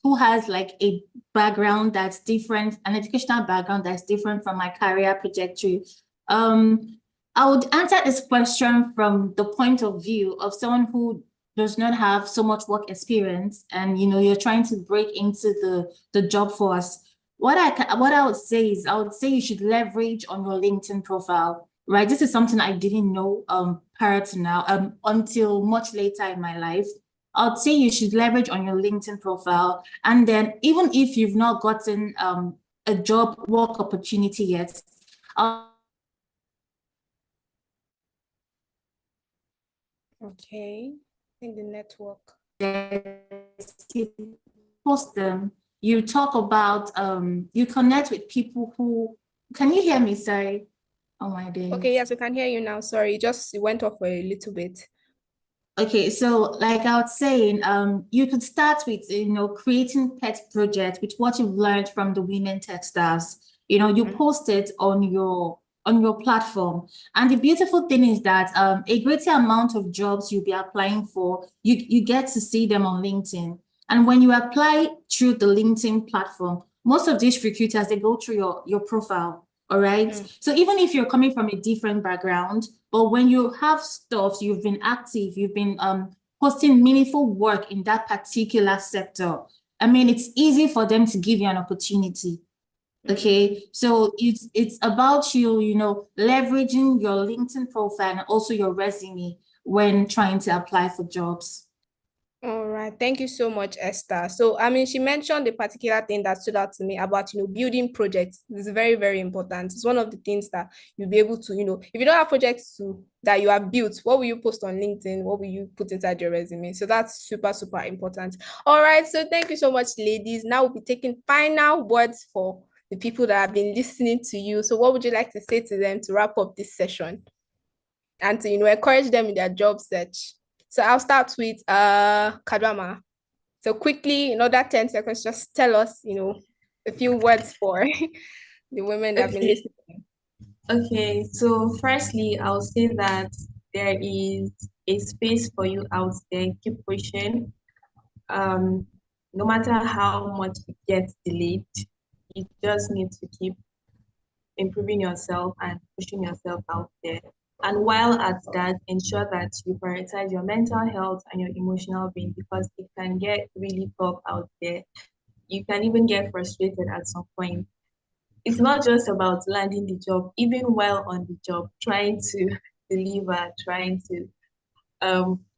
who has like a background that's different, an educational background that's different from my career trajectory, I would answer this question from the point of view of someone who does not have so much work experience, and you're trying to break into the job force. What I would say is, I would say you should leverage on your LinkedIn profile. Right, this is something I didn't know prior to now, until much later in my life. I'd say you should leverage on your LinkedIn profile, and then even if you've not gotten a job work opportunity yet, Okay, in the network. You post them, you talk about, you connect with people who, can you hear me? Sorry. Oh my days. Okay, yes, we can hear you now. Sorry, it went off for a little bit. Okay, so like I was saying, you could start with, creating pet projects with what you've learned from the women Techsters. You post it on your platform. And the beautiful thing is that a greater amount of jobs you'll be applying for, you get to see them on LinkedIn. And when you apply through the LinkedIn platform, most of these recruiters, they go through your profile. All right. So even if you're coming from a different background, but when you have stuff, you've been active, you've been posting meaningful work in that particular sector, I mean, it's easy for them to give you an opportunity. Okay, so it's about you leveraging your LinkedIn profile and also your resume when trying to apply for jobs. All right. Thank you so much, Esther. So, I mean, she mentioned the particular thing that stood out to me about, building projects. It's very, very important. It's one of the things that you'll be able to, if you don't have projects that you have built, what will you post on LinkedIn? What will you put inside your resume? So that's super, super important. All right. So thank you so much, ladies. Now we'll be taking final words for the people that have been listening to you. So what would you like to say to them to wrap up this session and to, encourage them in their job search? So I'll start with Kadwama. So quickly, in under 10 seconds, just tell us, a few words for the women that have been listening. Okay, so firstly, I'll say that there is a space for you out there. Keep pushing. No matter how much it gets delayed, you just need to keep improving yourself and pushing yourself out there. And while at that, ensure that you prioritize your mental health and your emotional being because it can get really tough out there. You can even get frustrated at some point. It's not just about landing the job, even while on the job, trying to deliver, trying to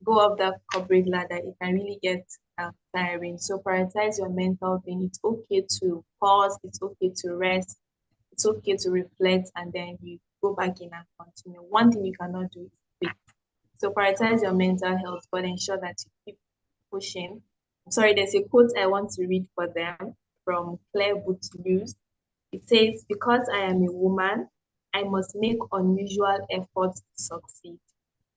go up that corporate ladder, it can really get tiring. So prioritize your mental being. It's okay to pause, it's okay to rest, it's okay to reflect, and then you go back in and continue. One thing you cannot do is quit. So prioritize your mental health, but ensure that you keep pushing. Sorry, there's a quote I want to read for them from Claire Booth-Lewis. It says, "Because I am a woman, I must make unusual efforts to succeed.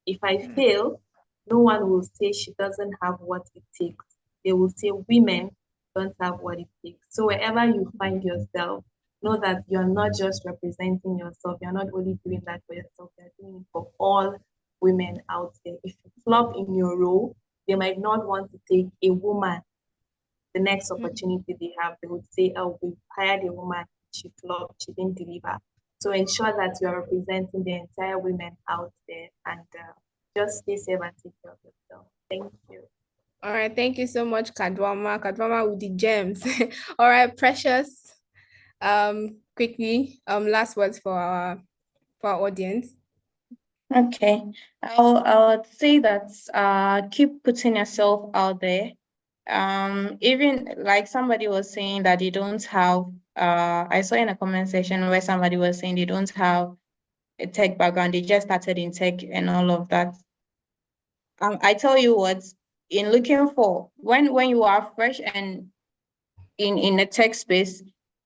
If I fail, no one will say she doesn't have what it takes. They will say women don't have what it takes." So wherever you find yourself, know that you're not just representing yourself. You're not only doing that for yourself, you're doing it for all women out there. If you flop in your role, they might not want to take a woman. The next opportunity they have, they would say, "Oh, we hired a woman, she flopped, she didn't deliver." So ensure that you are representing the entire women out there and just stay safe and take care of yourself. Thank you. All right. Thank you so much, Kadwama. Kadwama with the gems. All right, Precious. Quickly, last words for our audience. Okay, I would say that keep putting yourself out there. Even like somebody was saying that they don't have, I saw in a comment section where somebody was saying they don't have a tech background, they just started in tech and all of that. I tell you what, in looking for, when you are fresh and in the tech space,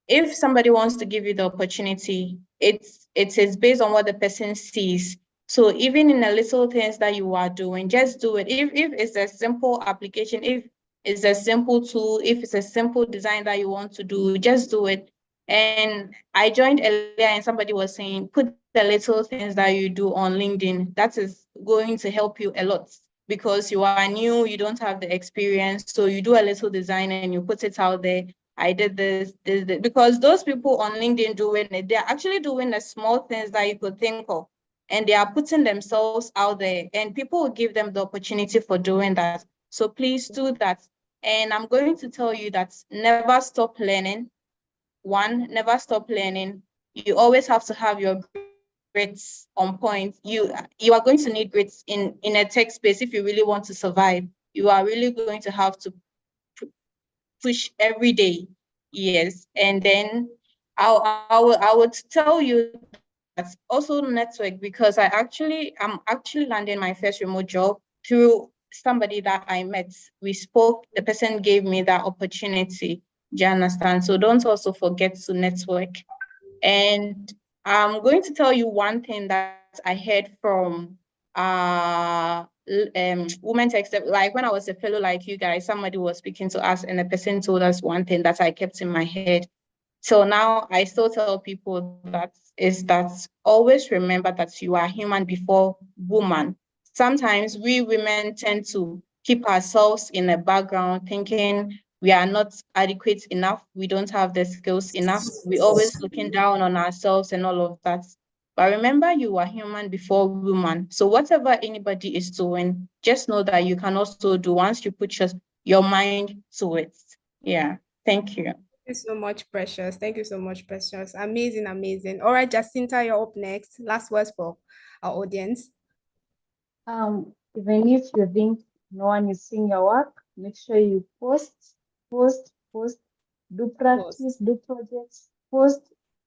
if somebody wants to give you the opportunity, it is based on what the person sees. So even in the little things that you are doing, just do it. If it's a simple application, if it's a simple tool, if it's a simple design that you want to do, just do it. And I joined earlier and somebody was saying, put the little things that you do on LinkedIn. That is going to help you a lot because you are new, you don't have the experience. So you do a little design and you put it out there. I did this, because those people on LinkedIn doing it, they're actually doing the small things that you could think of. And they are putting themselves out there and people will give them the opportunity for doing that. So please do that. And I'm going to tell you that never stop learning. One, never stop learning. You always have to have your grades on point. You are going to need grades in a tech space if you really want to survive. You are really going to have to push every day. Yes. And then I would tell you also network, because I'm actually landing my first remote job through somebody that I met. We spoke, the person gave me that opportunity. Do you understand? So don't also forget to network. And I'm going to tell you one thing that I heard from women Techsters. Like when I was a fellow like you guys, somebody was speaking to us and the person told us one thing that I kept in my head. So now I still tell people that always remember that you are human before woman. Sometimes we women tend to keep ourselves in the background thinking we are not adequate enough, we don't have the skills enough, we always looking down on ourselves and all of that. But remember, you are human before woman. So whatever anybody is doing, just know that you can also do once you put your mind to it. Yeah, thank you. Thank you so much, Precious. Thank you so much, Precious. Amazing, amazing. All right, Jacinta, you're up next. Last words for our audience. Even if you think no one is seeing your work, make sure you post, do practice, do projects, post,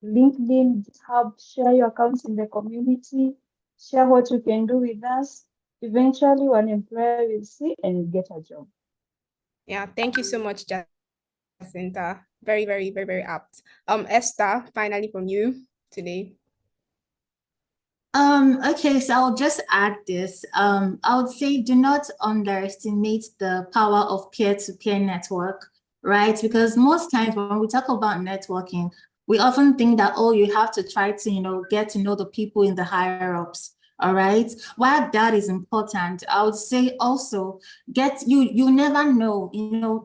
LinkedIn, GitHub, share your accounts in the community, share what you can do with us. Eventually, one employer will see and you get a job. Yeah, thank you so much, Jacinta. Very, very, very, very apt. Esther, finally from you today. Okay, so I'll just add this. I would say do not underestimate the power of peer-to-peer network, right? Because most times when we talk about networking, we often think that, oh, you have to try to, get to know the people in the higher ups. All right. While that is important, I would say also you never know,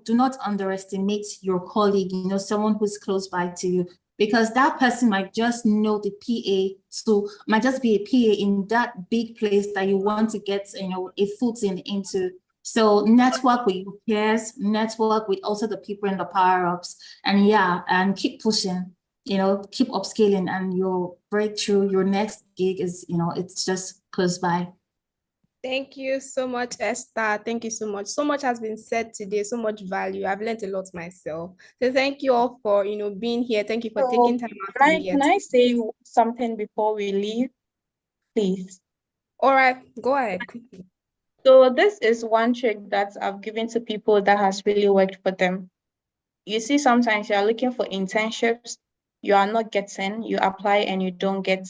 do not underestimate your colleague, someone who's close by to you, because that person might just know the PA, so might just be a PA in that big place that you want to get, a foot into. So network with your peers, network with also the people in the power ups, and and keep pushing. Keep upscaling, and your breakthrough, your next gig is, it's just close by. Thank you so much, Esther. Thank you so much. So much has been said today, so much value. I've learned a lot myself. So thank you all for, being here. Thank you for taking time out to be here. Can I say something before we leave, please? All right, go ahead. So this is one trick that I've given to people that has really worked for them. You see, sometimes you are looking for internships, you are not getting, you apply and you don't get.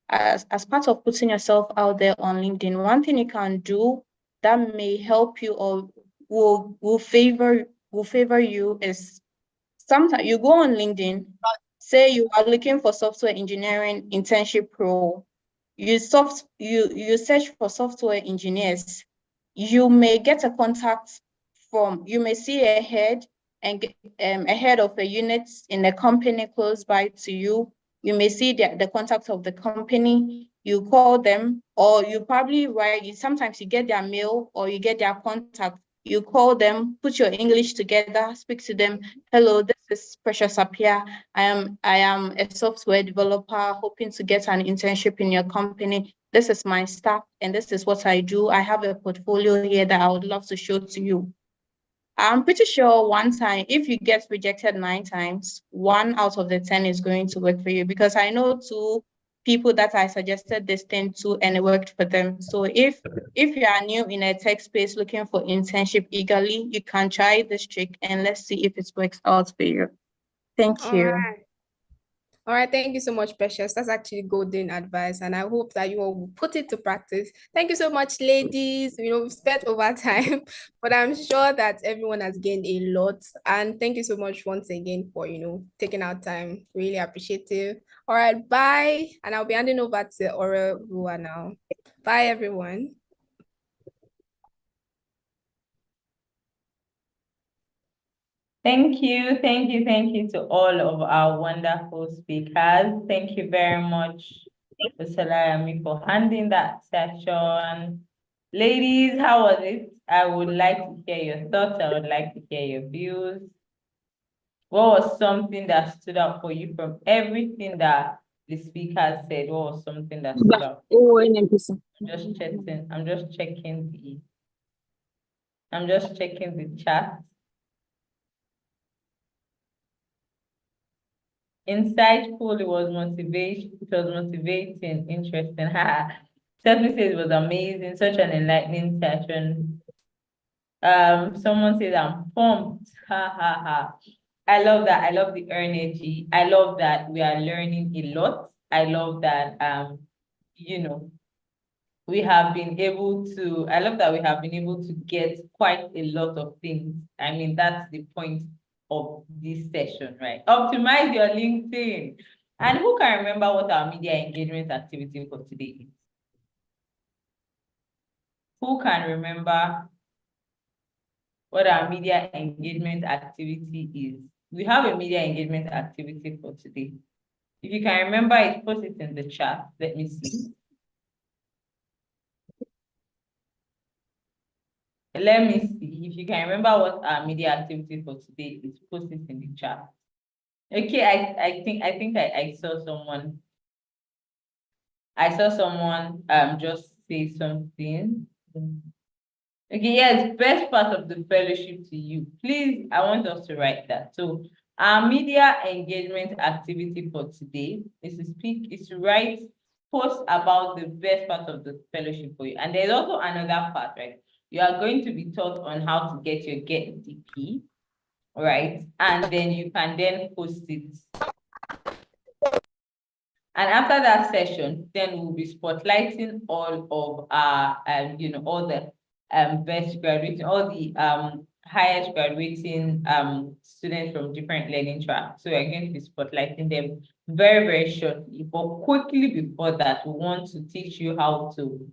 As part of putting yourself out there on LinkedIn, one thing you can do that may help you or will favor you is sometimes you go on LinkedIn, say you are looking for software engineering internship role. You search for software engineers. You may get a contact you may see a head of a unit in a company close by to you. You may see the contact of the company. You call them, or you probably sometimes you get their mail or you get their contact. You call them, put your English together, speak to them. Hello, this is Precious Apia. I am a software developer hoping to get an internship in your company. This is my staff and this is what I do. I have a portfolio here that I would love to show to you. I'm pretty sure one time, if you get rejected 9 times, 1 out of the 10 is going to work for you, because I know 2 people that I suggested this thing to and it worked for them. So if you are new in a tech space looking for internship eagerly, you can try this trick and let's see if it works out for you. Thank you. All right, thank you so much, Precious. That's actually golden advice, and I hope that you all will put it to practice. Thank you so much, ladies. We've spent over time, but I'm sure that everyone has gained a lot. And thank you so much once again for, taking our time. Really appreciative. All right, bye. And I'll be handing over to Ora Rua now. Bye, everyone. Thank you to all of our wonderful speakers. Thank you very much, Busolayemi, for handling that session. Ladies, how was it? I would like to hear your thoughts. I would like to hear your views. What was something that stood out for you from everything that the speakers said? What was something that stood out? I'm just checking the chat. Insightful, it was motivating, interesting. Stephanie says it was amazing, such an enlightening session. Someone says I'm pumped. Ha ha ha. I love that. I love the energy. I love that we are learning a lot. I love that you know, we have been able to, I love that we have been able to get quite a lot of things. I mean, that's the point of this session, right? Optimize your LinkedIn. And who can remember what our media engagement activity for today is? Who can remember what our media engagement activity is? We have a media engagement activity for today. If you can remember it, post it in the chat. Let me see. Let me see. If you can remember what our media activity for today is, post it in the chat. Okay, I think I saw someone. I saw someone just say something. Okay, yes, best part of the fellowship to you. Please, I want us to write that. So our media engagement activity for today is to write post about the best part of the fellowship for you. And there's also another part, right? You are going to be taught on how to get your Get DP, right? And then you can then post it. And after that session, then we'll be spotlighting all of our, all the best graduating, all the highest graduating students from different learning tracks. So we're going to be spotlighting them very, very shortly. But quickly before that, we want to teach you how to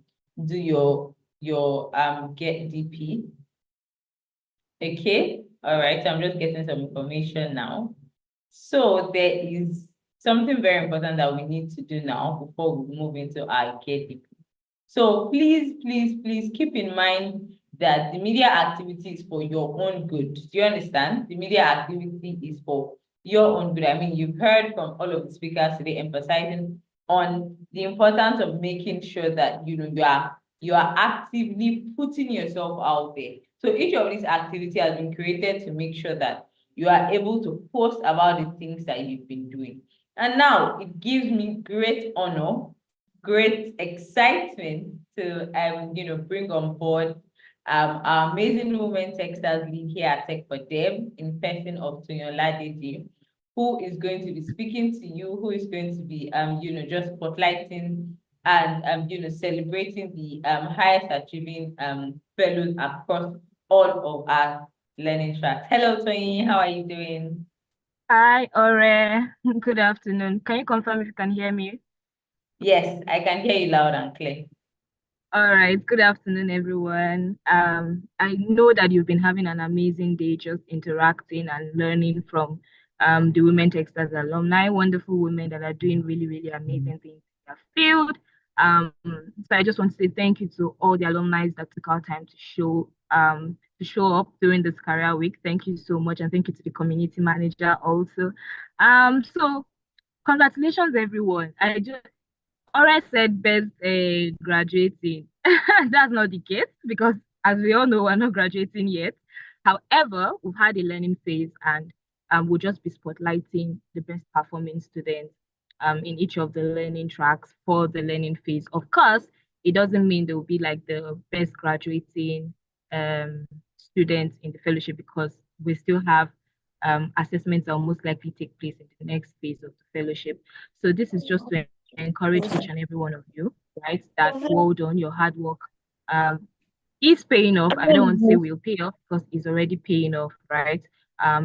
do your Get DP. Okay, all right, I'm just getting some information now. So there is something very important that we need to do now before we move into our KDP. So please, please, please keep in mind that the media activity is for your own good. Do you understand? The media activity is for your own good. I mean, you've heard from all of the speakers today emphasizing on the importance of making sure that you are actively putting yourself out there. So each of these activities has been created to make sure that you are able to post about the things that you've been doing. And now it gives me great honor, great excitement to bring on board our amazing women Techsters lead here at Tech for Them in person of Tunyola Deji, who is going to be speaking to you, who is going to be just spotlighting and celebrating the highest achieving fellows across all of our learning tracks. Hello, Tony, how are you doing? Hi, Ore. Good afternoon. Can you confirm if you can hear me? Yes, I can hear you loud and clear. All right. Good afternoon, everyone. I know that you've been having an amazing day just interacting and learning from the Women Techsters alumni, wonderful women that are doing really, really amazing things in their field. So I just want to say thank you to all the alumni that took our time to show up during this career week. Thank you so much, and thank you to the community manager also. So congratulations, everyone. Ora said best graduating. That's not the case because, as we all know, we're not graduating yet. However, we've had a learning phase, and we'll just be spotlighting the best performing students in each of the learning tracks for the learning phase. Of course, it doesn't mean there will be like the best graduating students in the fellowship because we still have assessments that will most likely take place in the next phase of the fellowship. So this is just to encourage each and every one of you, right? That well done, your hard work is paying off. I don't want to say will pay off because it's already paying off, right?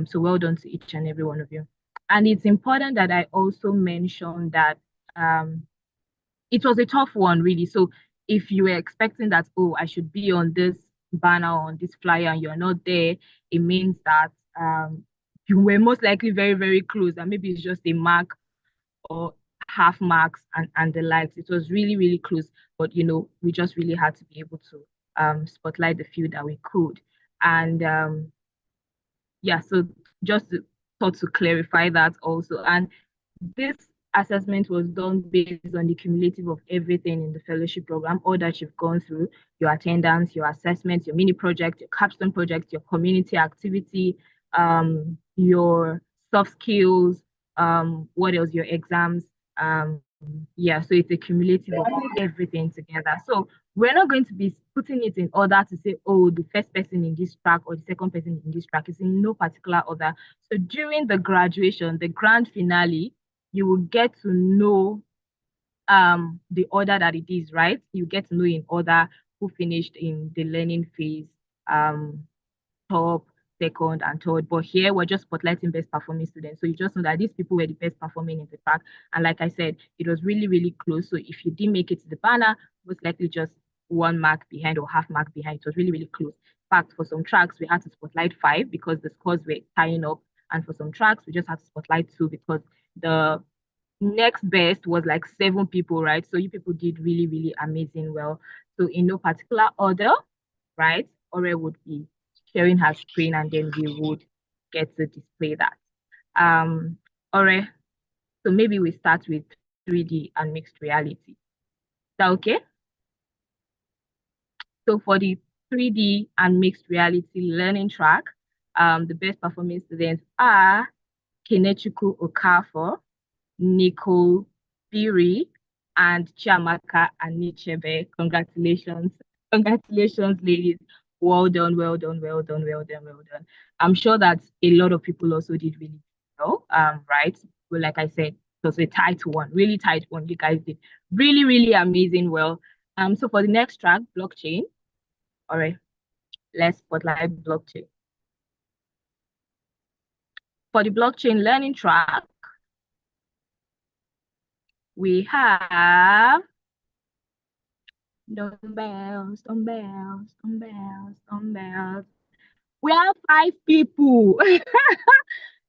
So well done to each and every one of you. And it's important that I also mention that it was a tough one, really. So if you were expecting that, oh, I should be on this banner, on this flyer, and you're not there, it means that you were most likely very, very close, and maybe it's just a mark or half marks and the likes. It was really, really close, but we just really had to be able to spotlight the few that we could. And yeah, so just thought to clarify that also. And this assessment was done based on the cumulative of everything in the fellowship program, all that you've gone through, your attendance, your assessments, your mini project, your capstone project, your community activity, your soft skills, what else, your exams. Yeah, so it's a cumulative of everything together. So we're not going to be putting it in order to say, oh, the first person in this track or the second person in this track. Is in no particular order. So during the graduation, the grand finale, you will get to know the order that it is, right? You get to know in order who finished in the learning phase, top, second, and third. But here we're just spotlighting best performing students. So you just know that these people were the best performing in the track. And like I said, it was really, really close. So if you didn't make it to the banner, most likely just 1 mark behind or half mark behind. It was really, really close. In fact, for some tracks, we had to spotlight 5 because the scores were tying up. And for some tracks, we just had to spotlight 2 because the next best was like 7 people, right? So you people did really, really amazing well. So in no particular order, right? Ore would be sharing her screen and then we would get to display that. Ore, so maybe we start with 3D and mixed reality. Is that okay? So for the 3D and mixed reality learning track, the best performing students are Kenechukwu Okafor, Nicole Biri, and Chiamaka Anichebe. Congratulations. Congratulations, ladies. Well done, well done, well done, well done, well done. I'm sure that a lot of people also did really well, right? Well, like I said, it was a tight one, really tight one. You guys did really, really amazing well. So for the next track, blockchain. All right, let's spotlight blockchain. For the blockchain learning track, we have dumbbells, dumbbells, dumbbells, dumbbells. We have 5 people.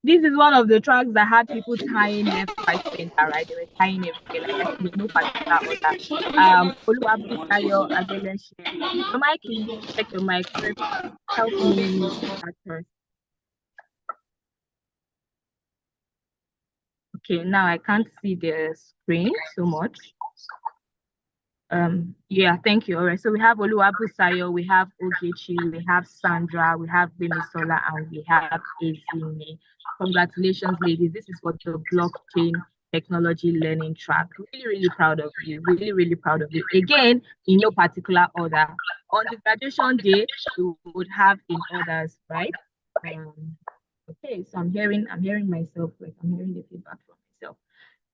This is one of the tracks that had people tying left, right, center, right? They were tying everywhere, like I said, in no particular order. Oluwabusayo Adeleshe. Your mic, please. Check your mic. Help me at first. Okay, now I can't see the screen so much. Yeah, thank you. All right, so we have Oluwabusayo, we have Ogechi, we have Sandra, we have Bimisola, and we have Ezine. Congratulations, ladies. This is for the blockchain technology learning track. Really, really proud of you. Really, really proud of you. Again, in no particular order. On the graduation day, we would have in orders, right? Okay, so I'm hearing myself, like I'm hearing the feedback from myself.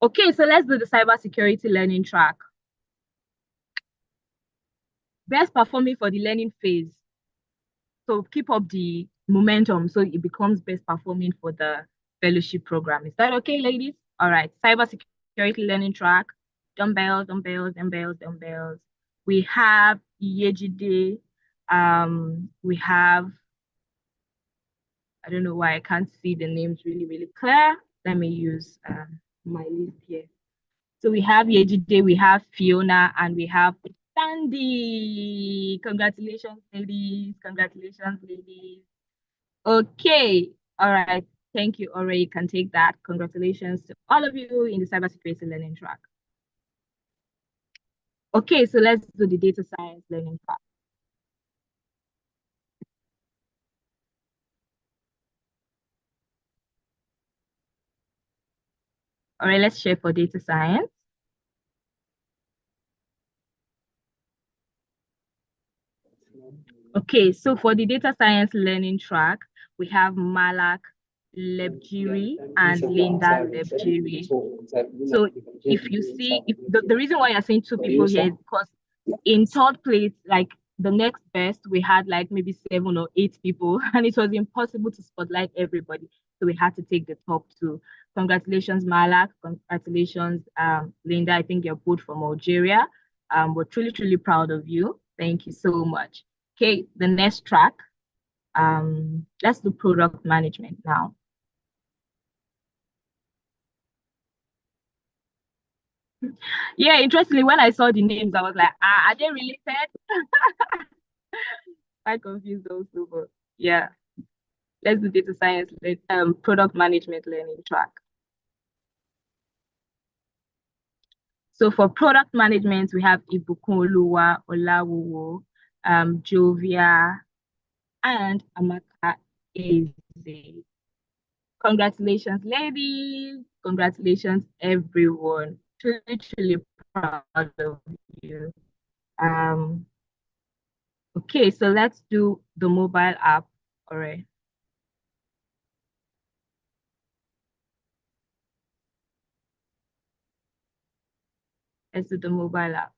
Okay, so let's do the cybersecurity learning track. Best performing for the learning phase. So keep up the momentum so it becomes best performing for the fellowship program. Is that okay, ladies? All right, cybersecurity learning track, dumbbells, dumbbells, dumbbells, dumbbells. We have Yejide. We have, I don't know why I can't see the names really, really clear. Let me use my list here. So we have Yejide, we have Fiona, and we have Sandy. Congratulations, ladies. Congratulations, ladies. Okay. All right. Thank you, Ore. You can take that. Congratulations to all of you in the cybersecurity learning track. Okay, so let's do the data science learning track. All right, let's share for data science. Okay, so for the data science learning track, we have Malak Lebjiri and Linda Lebjiri. So if you see, if the reason why you're seeing 2 people here is because in 3rd place, like the next best, we had like maybe 7 or 8 people, and it was impossible to spotlight everybody. So we had to take the top 2. Congratulations, Malak. Congratulations, Linda. I think you're both from Algeria. We're truly, truly proud of you. Thank you so much. Okay, the next track. Let's do product management now. Yeah, interestingly, when I saw the names, I was like, are they related? I confused those two, but yeah. Let's do data science, product management learning track. So for product management, we have Ibukunoluwa, Olawuwo, Jovia, and Amaka Eze. Congratulations, ladies. Congratulations, everyone. Truly, truly proud of you. Um, okay, so let's do the mobile app. All right. Let's do the mobile app.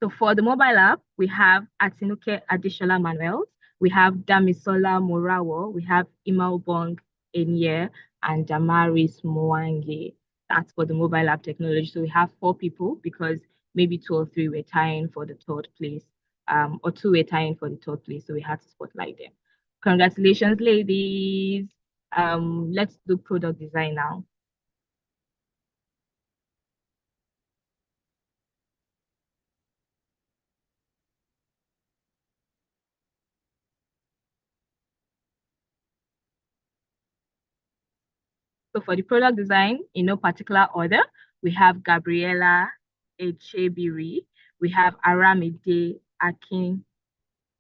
So for the mobile app, we have Atinuke Adishola Manuels, we have Damisola Morawo, we have Imalbong Enye, and Damaris Mwangi. That's for the mobile app technology. So we have 4 people because maybe 2 or 3 were tying for the third place, or 2 were tying for the third place. So we had to spotlight them. Congratulations, ladies. Let's do product design now. So for the product design, in no particular order, we have Gabriela Echebiri, we have Aramide Akin,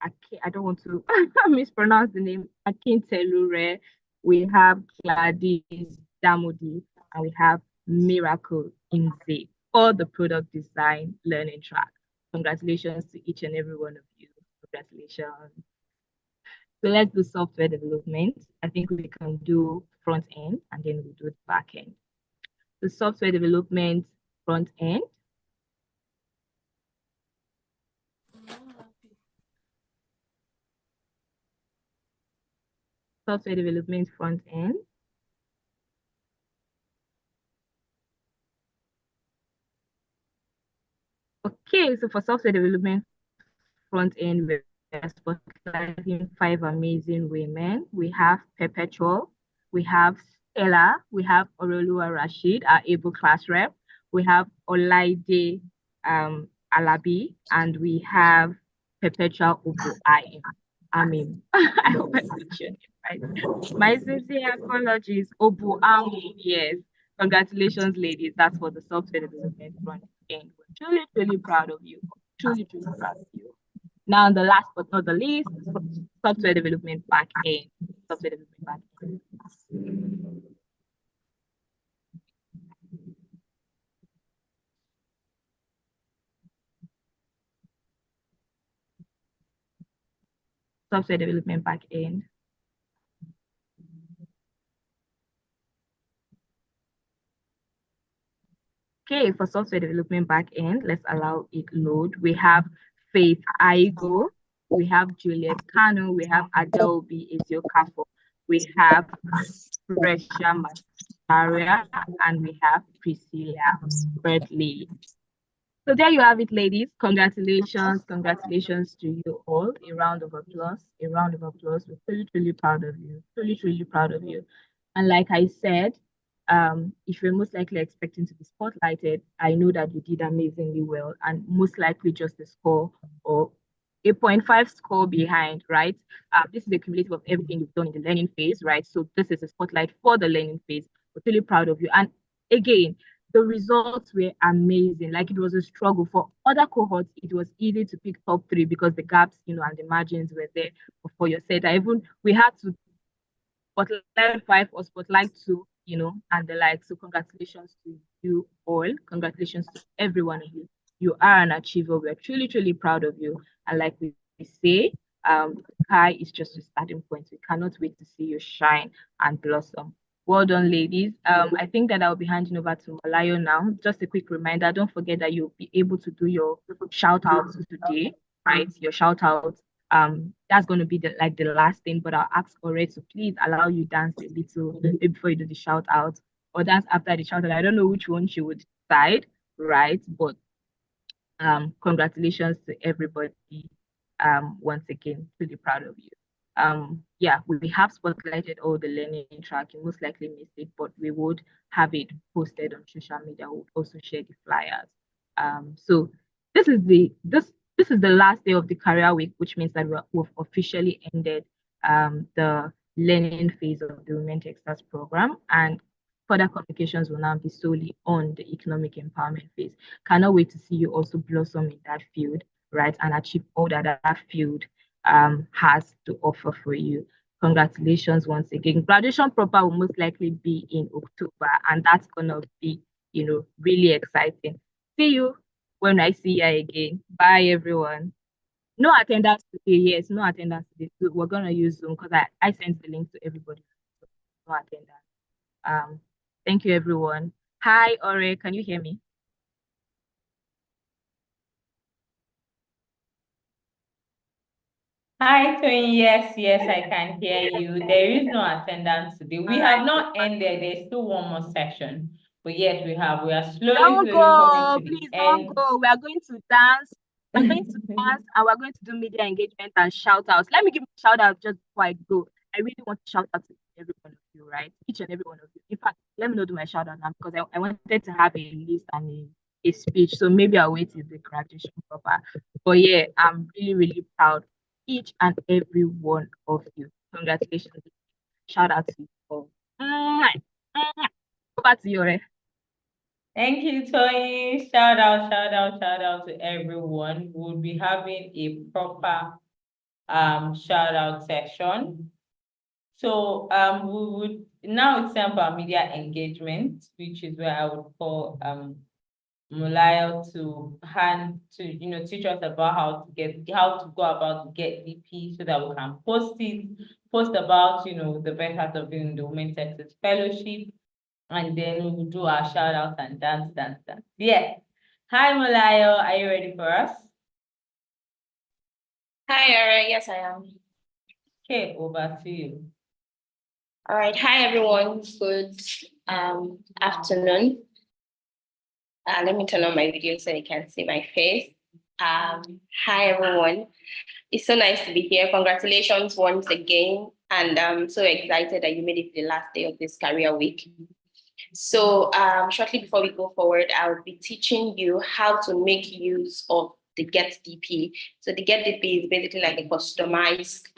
I don't want to mispronounce the name, Akin Telure, we have Gladys Damodi, and we have Miracle Inze for the product design learning track. Congratulations to each and every one of you. Congratulations. So let's do software development. I think we can do front end and then we do the back end. The software development front end. Software development front end. Okay, so for software development front end, we're spotlighting 5 amazing women. We have Perpetual, we have Stella, we have Orolua Rashid, our able class rep, we have Olaide Alabi, and we have Perpetual Ubu I mean, I hope I mentioned it right. My sincere apologies, Obu Amu, yes. Congratulations, ladies. That's for the software development front end. We're truly, truly proud of you. Truly, truly proud of you. Now, the last but not the least, software development back end. Software development back end. Software development back end. Okay, for software development back end, let's allow it load. We have Faith Aigo, we have Juliet Kanu, we have Adelbi Eziokafo, we have Fresha Masaria, and we have Priscilla Bradley. So there you have it, ladies. Congratulations, congratulations to you all. A round of applause, a round of applause. We're truly, truly proud of you. Truly, truly proud of you. And like I said, if you're most likely expecting to be spotlighted, I know that you did amazingly well and most likely just a score or 8.5 score behind, right? This is a cumulative of everything you've done in the learning phase, right? So this is a spotlight for the learning phase. We're really proud of you. And again, the results were amazing. Like it was a struggle for other cohorts. It was easy to pick top 3 because the gaps, and the margins were there for your set. Even we had to spotlight 5 or spotlight 2, and the like. So congratulations to you all. Congratulations to every one of you. You are an achiever. We're truly, truly proud of you. And like we say, Kai is just a starting point. We cannot wait to see you shine and blossom. Well done, ladies. I think that I'll be handing over to Malayo now. Just a quick reminder, don't forget that you'll be able to do your shout outs today, right? Your shout outs. That's going to be the last thing, but I'll ask Ore to please allow you dance a little before you do the shout out, or dance after the shout out. I don't know which one she would decide, right? But congratulations to everybody. Once again, really proud of you. Yeah, we have spotlighted all the learning track. You most likely missed it, but we would have it posted on social media. We'll also share the flyers. So this is the last day of the career week, which means that we've officially ended the learning phase of the Women Techsters program. And further communications will now be solely on the economic empowerment phase. Cannot wait to see you also blossom in that field, right, and achieve all that that field has to offer for you. Congratulations once again. Graduation proper will most likely be in October, and that's gonna be, really exciting. See you when I see you again. Bye, everyone. No attendance today. Yes, no attendance today. So we're gonna use Zoom because I sent the link to everybody. So no attendance. Thank you, everyone. Hi, Ore. Can you hear me? Hi, Twin. Yes, I can hear you. There is no attendance today. We have not ended. There's still one more section. But yes, we have. We are slowly Don't coming go, to the please don't end. go. We are going to dance. We're going to dance and we're going to do media engagement and shout outs. Let me give a shout out just before I go. I really want to shout out to every one of you, right? Each and every one of you. In fact, let me not do my shout out now because I wanted to have a list and a speech. So maybe I'll wait till the graduation proper. But yeah, I'm really, really proud. Each and every one of you. Congratulations. Shout out to you all. Mwah. Mwah. Over to you, right? Thank you, Tony. Shout out to everyone. We'll be having a proper shout out session. So we would now it's time for our media engagement, which is where I would call Mulayo to teach us about how to go about get DP so that we can post about the best part of being in the Women Texas Fellowship, and then we will do our shout out and dance. Yeah. Hi Mulayo, are you ready for us? Hi, Ara. Yes, I am. Okay, over to you. All right. Hi, everyone. Good afternoon. Let me turn on my video so you can see my face. Hi, everyone. It's so nice to be here. Congratulations once again. And I'm so excited that you made it to the last day of this career week. So shortly before we go forward, I will be teaching you how to make use of the Get DP. So the Get DP is basically like a customized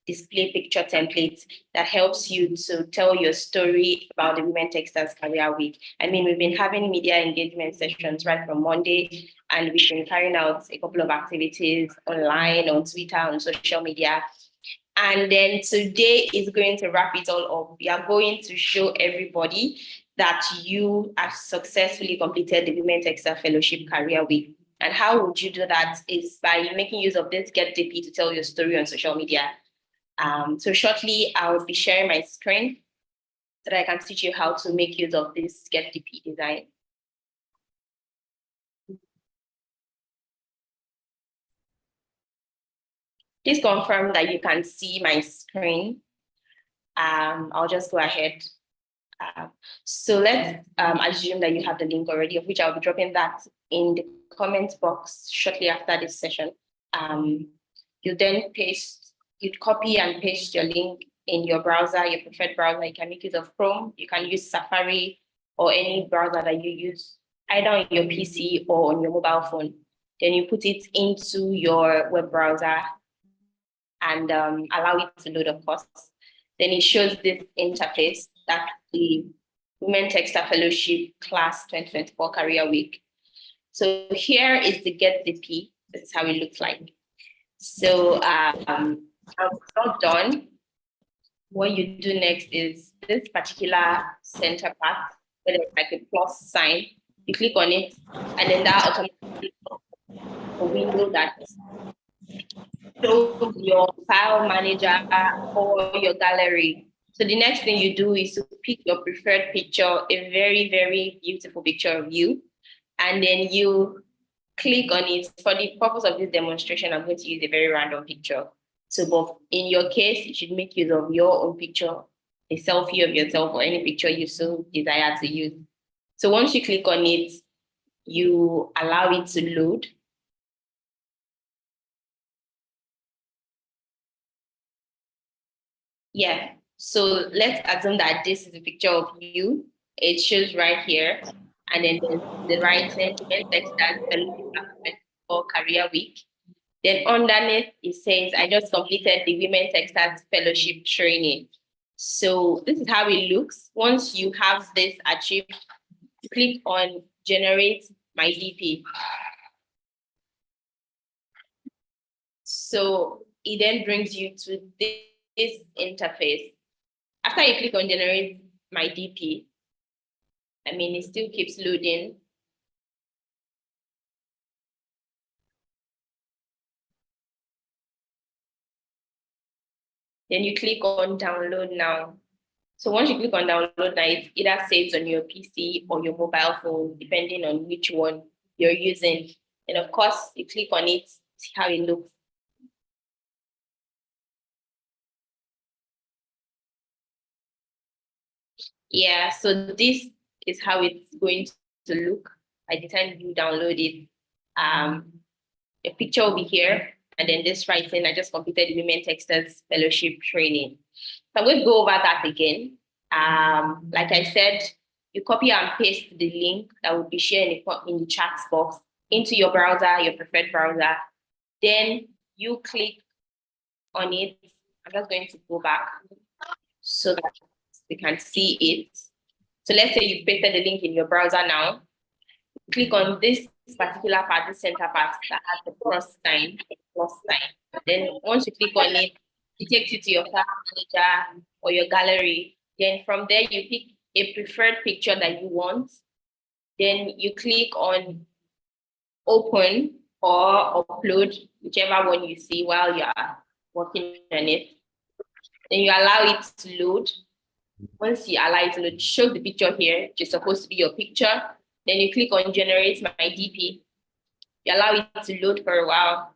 display picture template that helps you to tell your story about the Women Techsters Career Week. I mean, we've been having media engagement sessions right from Monday, and we've been carrying out a couple of activities online, on Twitter, on social media. And then today is going to wrap it all up. We are going to show everybody that you have successfully completed the Women Techsters Fellowship Career Week. And how would you do that is by making use of this Get DP to tell your story on social media. So shortly, I will be sharing my screen so that I can teach you how to make use of this Get DP design. Please confirm that you can see my screen. I'll just go ahead. So let's assume that you have the link already, of which I'll be dropping that in the comment box shortly after this session. You then you'd copy and paste your link in your browser, your preferred browser. You can make use of Chrome, you can use Safari or any browser that you use, either on your PC or on your mobile phone. Then you put it into your web browser and allow it to load, of course. Then it shows this interface, that the Women Techsters Fellowship Class 2024 Career Week. So here is the Get DP. This is how it looks like. So I'm not done. What you do next is this particular center part, where there's like a plus sign. You click on it, and then that automatically a window that shows your file manager or your gallery. So the next thing you do is to pick your preferred picture, a very, very beautiful picture of you, and then you click on it. For the purpose of this demonstration, I'm going to use a very random picture. So, but in your case, you should make use of your own picture, a selfie of yourself or any picture you so desire to use. So once you click on it, you allow it to load. Yeah, so let's assume that this is a picture of you. It shows right here. And then the right side, Women Techsters Fellowship for Career Week. Then underneath, it says, I just completed the Women Techsters Fellowship training. So this is how it looks. Once you have this achieved, click on generate my DP. So it then brings you to this interface. After you click on generate my DP, it still keeps loading. Then you click on download now. So once you click on download now, it either saves on your PC or your mobile phone, depending on which one you're using. And of course, you click on it, see how it looks. Yeah, so this is how it's going to look by the time you download it. Your picture will be here, and then this writing, I just completed the Women Techsters Fellowship training. So I'm going to go over that again. Like I said, you copy and paste the link that will be shared in the chat box into your browser, your preferred browser. Then you click on it. I'm just going to go back so that we can see it. So let's say you've pasted the link in your browser now. Click on this particular part, the center part that has the plus sign. Then once you click on it, it takes you to your file manager or your gallery. Then from there, you pick a preferred picture that you want. Then you click on open or upload, whichever one you see while you are working on it. Then you allow it to load. Once you allow it to load, show the picture here, which is supposed to be your picture. Then you click on generate my DP. You allow it to load for a while.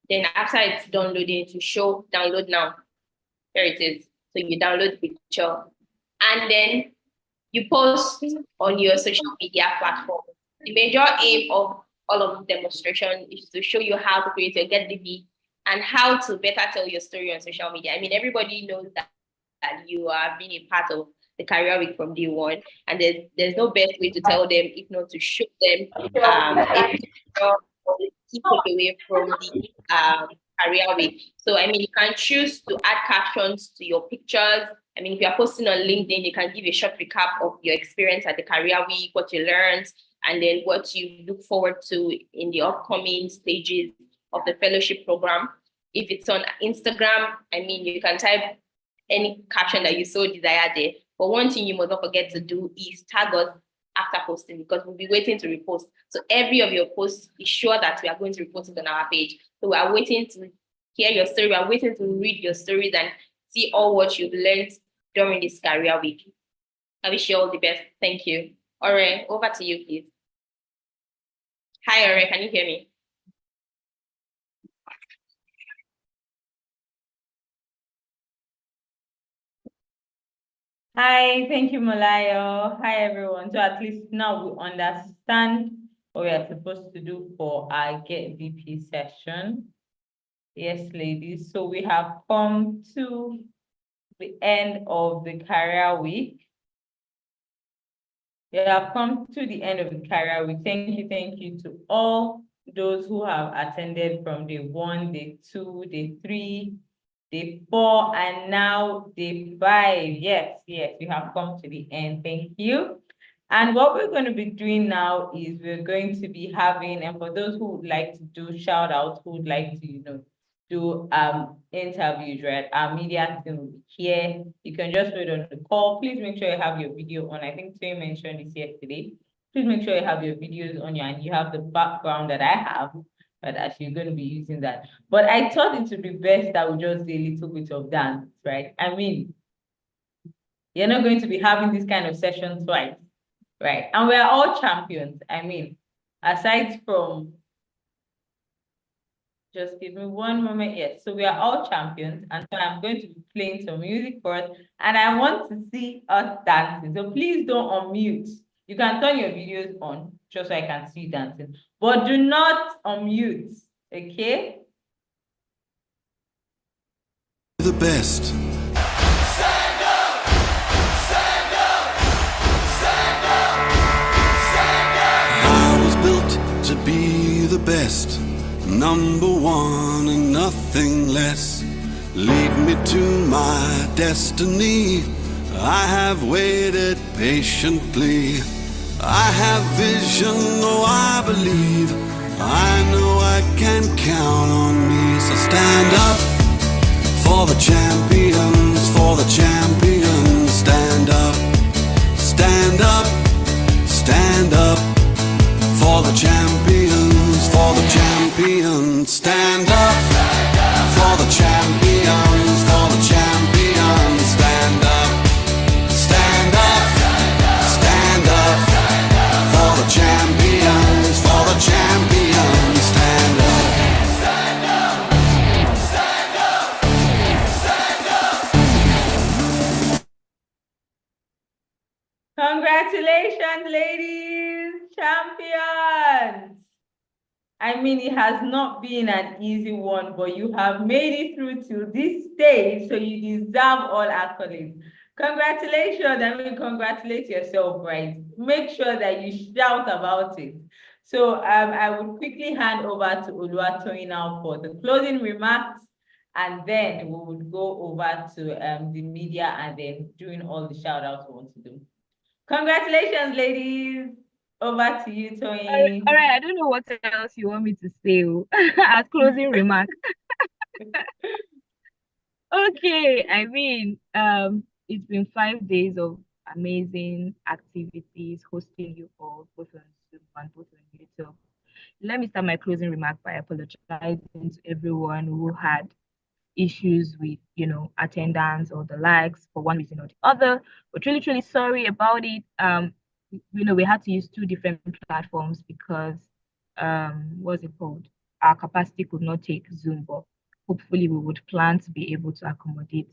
Then after it's done loading, it will show download now. Here it is. So you download the picture. And then you post on your social media platform. The major aim of all of the demonstration is to show you how to create your GetDB and how to better tell your story on social media. Everybody knows that you are being a part of the career week from day one, and there's no best way to tell them if not to show them a picture or the key takeaway from the career week. So you can choose to add captions to your pictures. If you're posting on LinkedIn, you can give a short recap of your experience at the career week, what you learned, and then what you look forward to in the upcoming stages of the fellowship program. If it's on Instagram, you can type any caption that you so desire there. But one thing you must not forget to do is tag us after posting, because we'll be waiting to repost. So every of your posts, is sure that we are going to repost it on our page. So we are waiting to hear your story. We are waiting to read your stories and see all what you've learned during this career week. I wish you all the best. Thank you. Ore, over to you, please. Hi, Ore, can you hear me? Hi, thank you, Molayo. Hi, everyone. So at least now we understand what we are supposed to do for our Get VP session. Yes, ladies. So we have come to the end of the career week. We have come to the end of the career week. Thank you to all those who have attended from day 1, day 2, day 3, day 4, and now day 5. Yes, we have come to the end. Thank you. And what we're going to be doing now is we're going to be having, and for those who would like to do shout outs, who would like to, do interviews, right? Our media team will be here. You can just wait on the call. Please make sure you have your video on. I think Tay mentioned this yesterday. Please make sure you have your videos on and you have the background that I have, but actually you're going to be using that. But I thought it would be best that we just do a little bit of dance, right? You're not going to be having this kind of session twice, right? And we're all champions. Aside from, just give me one moment. Yes, so we are all champions. And so I'm going to be playing some music for us. And I want to see us dancing. So please don't unmute. You can turn your videos on just so I can see you dancing. But do not unmute, okay? The best. Stand up! Stand up! Stand up! Stand up! I was built to be the best. Number one and nothing less. lead me to my destiny. I have waited patiently. I have vision, oh I believe. I know I can count on me. So stand up for the champions, for the champions. Stand up, stand up, stand up for the champions, for the champions. Stand up for the champions, for the champions. Stand up, stand up, stand up for the champions, for the champions. Stand up. Congratulations, ladies, champions. I mean, it has not been an easy one, but you have made it through to this stage, so you deserve all accolades. Congratulations. I mean, congratulate yourself, right? Make sure that you shout about it. So I would quickly hand over to Oluwatoyin now for the closing remarks, and then we would go over to the media and then doing all the shout outs we want to do. Congratulations, ladies. Over to you, Toyin. All right, I don't know what else you want me to say as closing remark. Okay, I mean, it's been 5 days of amazing activities, hosting you all, both on Zoom and both on YouTube. Let me start my closing remark by apologizing to everyone who had issues with, attendance or the likes for one reason or the other. We're truly, truly sorry about it. We had to use two different platforms because, what's it called? Our capacity could not take Zoom, but hopefully we would plan to be able to accommodate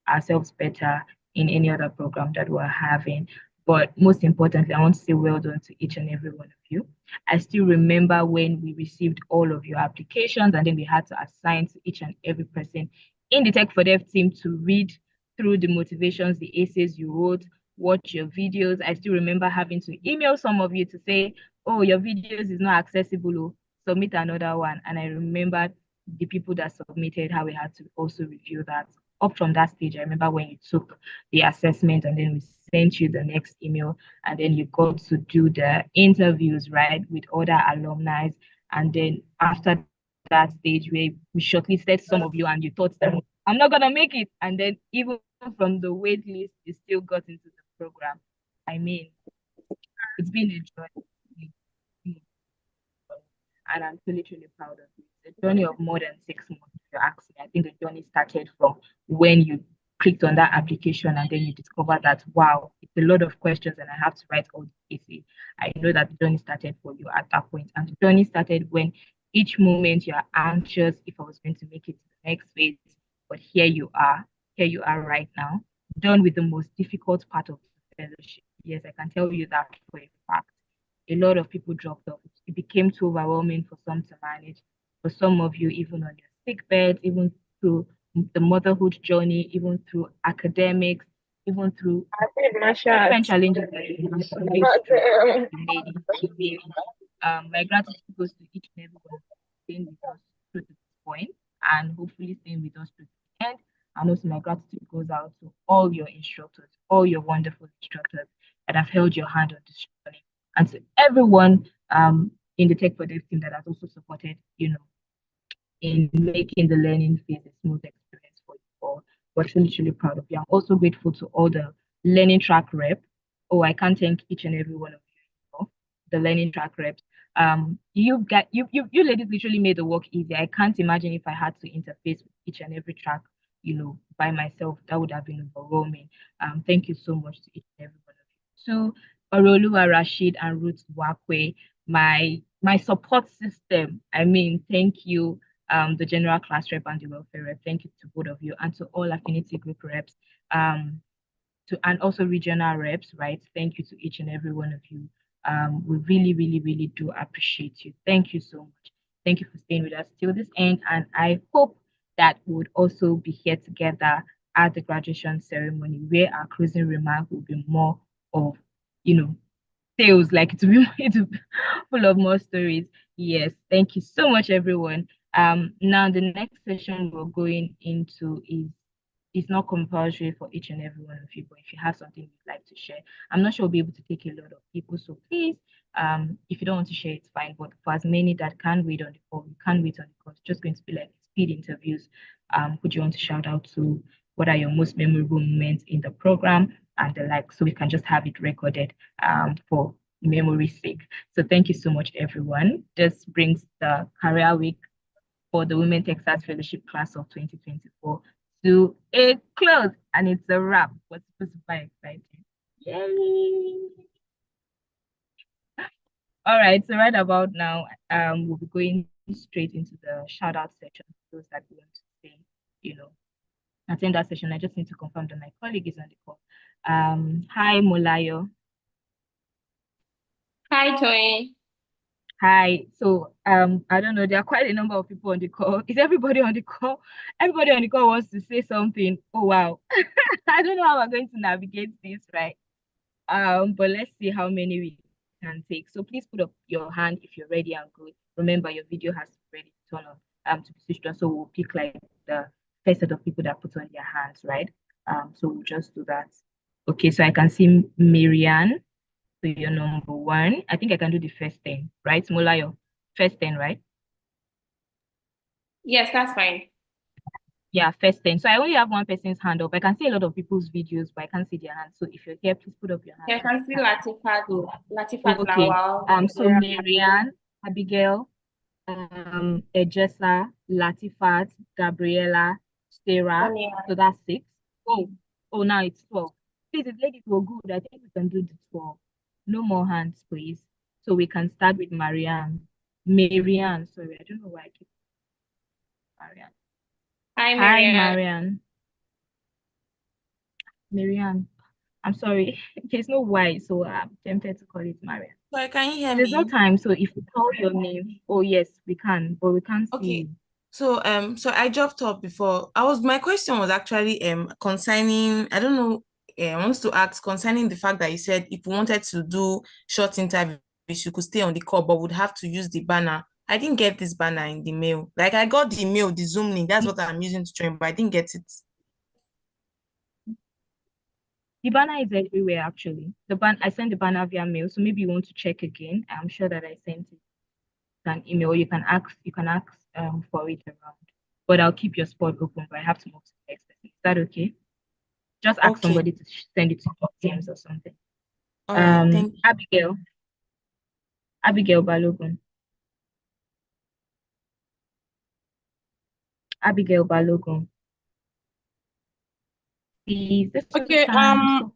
ourselves better in any other program that we're having. But most importantly, I want to say well done to each and every one of you. I still remember when we received all of your applications and then we had to assign to each and every person in the Tech for Dev team to read through the motivations, the essays you wrote, watch your videos. I still remember having to email some of you to say, oh, your videos is not accessible, oh, submit another one. And I remember the people that submitted, how we had to also review that. Up from that stage, I remember when you took the assessment and then we sent you the next email and then you got to do the interviews, right, with other alumni. And then after that stage where we shortlisted some of you and you thought that I'm not going to make it. And then even from the wait list, you still got into the program. I mean, it's been a journey. And I'm truly, truly proud of you. It's a journey of more than 6 months, if you ask me. I think the journey started from when you clicked on that application and then you discover that, wow, it's a lot of questions and I have to write all the essay. I know that the journey started for you at that point. And the journey started when each moment you're anxious if I was going to make it to the next phase. But here you are right now, done with the most difficult part of the fellowship. Yes, I can tell you that for a fact. A lot of people dropped off. It became too overwhelming for some to manage. For some of you, even on your sick bed, even through the motherhood journey, even through academics, even through different challenges that you made. My gratitude goes to each and every one of you staying with us through to this point and hopefully staying with us through to the end. And also my gratitude goes out to all your instructors, all your wonderful instructors that have held your hand on this journey, and to everyone in the Tech for Dev team that has also supported, in making the learning phase a smooth experience for you all. We're truly, truly proud of you. I'm also grateful to all the learning track rep. Oh, I can't thank each and every one of you, the learning track reps. You ladies literally made the work easy. I can't imagine if I had to interface with each and every track, by myself. That would have been overwhelming. Thank you so much to each and every one of you. So Orolua Rashid and Ruth Wakwe, my support system. I mean, thank you, the general class rep and the welfare rep. Thank you to both of you and to all affinity group reps, and also regional reps, right? Thank you to each and every one of you. We really, really, really do appreciate you. Thank you so much. Thank you for staying with us till this end. And I hope that we would also be here together at the graduation ceremony where our closing remark will be more of, tales, like it will be full of more stories. Yes, thank you so much, everyone. Now the next session we're going into is it's not compulsory for each and every one of you, but if you have something you'd like to share, I'm not sure we'll be able to take a lot of people. So please, if you don't want to share, it's fine. But for as many that can't wait on the call, we can't wait on the call. It's just going to be like speed interviews. Who do you want to shout out to? What are your most memorable moments in the program and the like? So we can just have it recorded for memory's sake. So thank you so much, everyone. This brings the career week for the Women Texas Fellowship class of 2024 to a close, and it's a wrap. What's super exciting. Yay! All right, so right about now, we'll be going straight into the shout out section. Those that want to say, attend that session. I just need to confirm that my colleague is on the call. Hi, Molayo. Hi, Toy. Hi. So I don't know, there are quite a number of people on the call. Is everybody on the call? Everybody on the call wants to say something. Oh wow. I don't know how we're going to navigate this, right? But let's see how many we can take. So please put up your hand if you're ready and good. Remember your video has to be ready to turn on to be switched on. So we'll pick like the first set of people that put on their hands, right? So we'll just do that. Okay, so I can see Marianne. So you're number one. I think I can do the first 10, right? Molayo, first 10, right? Yes, that's fine. Yeah, first 10. So I only have one person's hand up. I can see a lot of people's videos, but I can't see their hands. So if you're here, please put up your hand. Yeah, I can see Latifat, So, Latifat okay. Lawal. So Marianne, Abigail, Ejesa, Latifat, Gabriela, Sarah. Sonia. So that's 6. Oh, now it's 12. Please, if ladies were good, I think we can do the 12. No more hands, please. So we can start with Marianne. Marianne, sorry, I don't know why I keep Marianne. Hi, Hi, Marianne. Marianne. Marianne, I'm sorry. There's no why, so I'm tempted to call it Marianne. Sorry, can you hear There's no me? time, so if we call your name, oh yes, we can, but we can't see Okay. you. So I dropped off before. My question was actually concerning, I don't know, I want to ask concerning the fact that you said if we wanted to do short interviews, you could stay on the call, but would have to use the banner. I didn't get this banner in the mail. Like I got the mail, the Zoom link, that's what I'm using to join, but I didn't get it. The banner is everywhere actually. I sent the banner via mail, so maybe you want to check again. I'm sure that I sent it an email. You can ask for it around. But I'll keep your spot open, but I have to move to the next person. Is that okay? Just ask Okay. somebody to send it to your Teams or something. All right, thank you. Abigail Balogun. Abigail Balogun. Please, this is Okay, the time.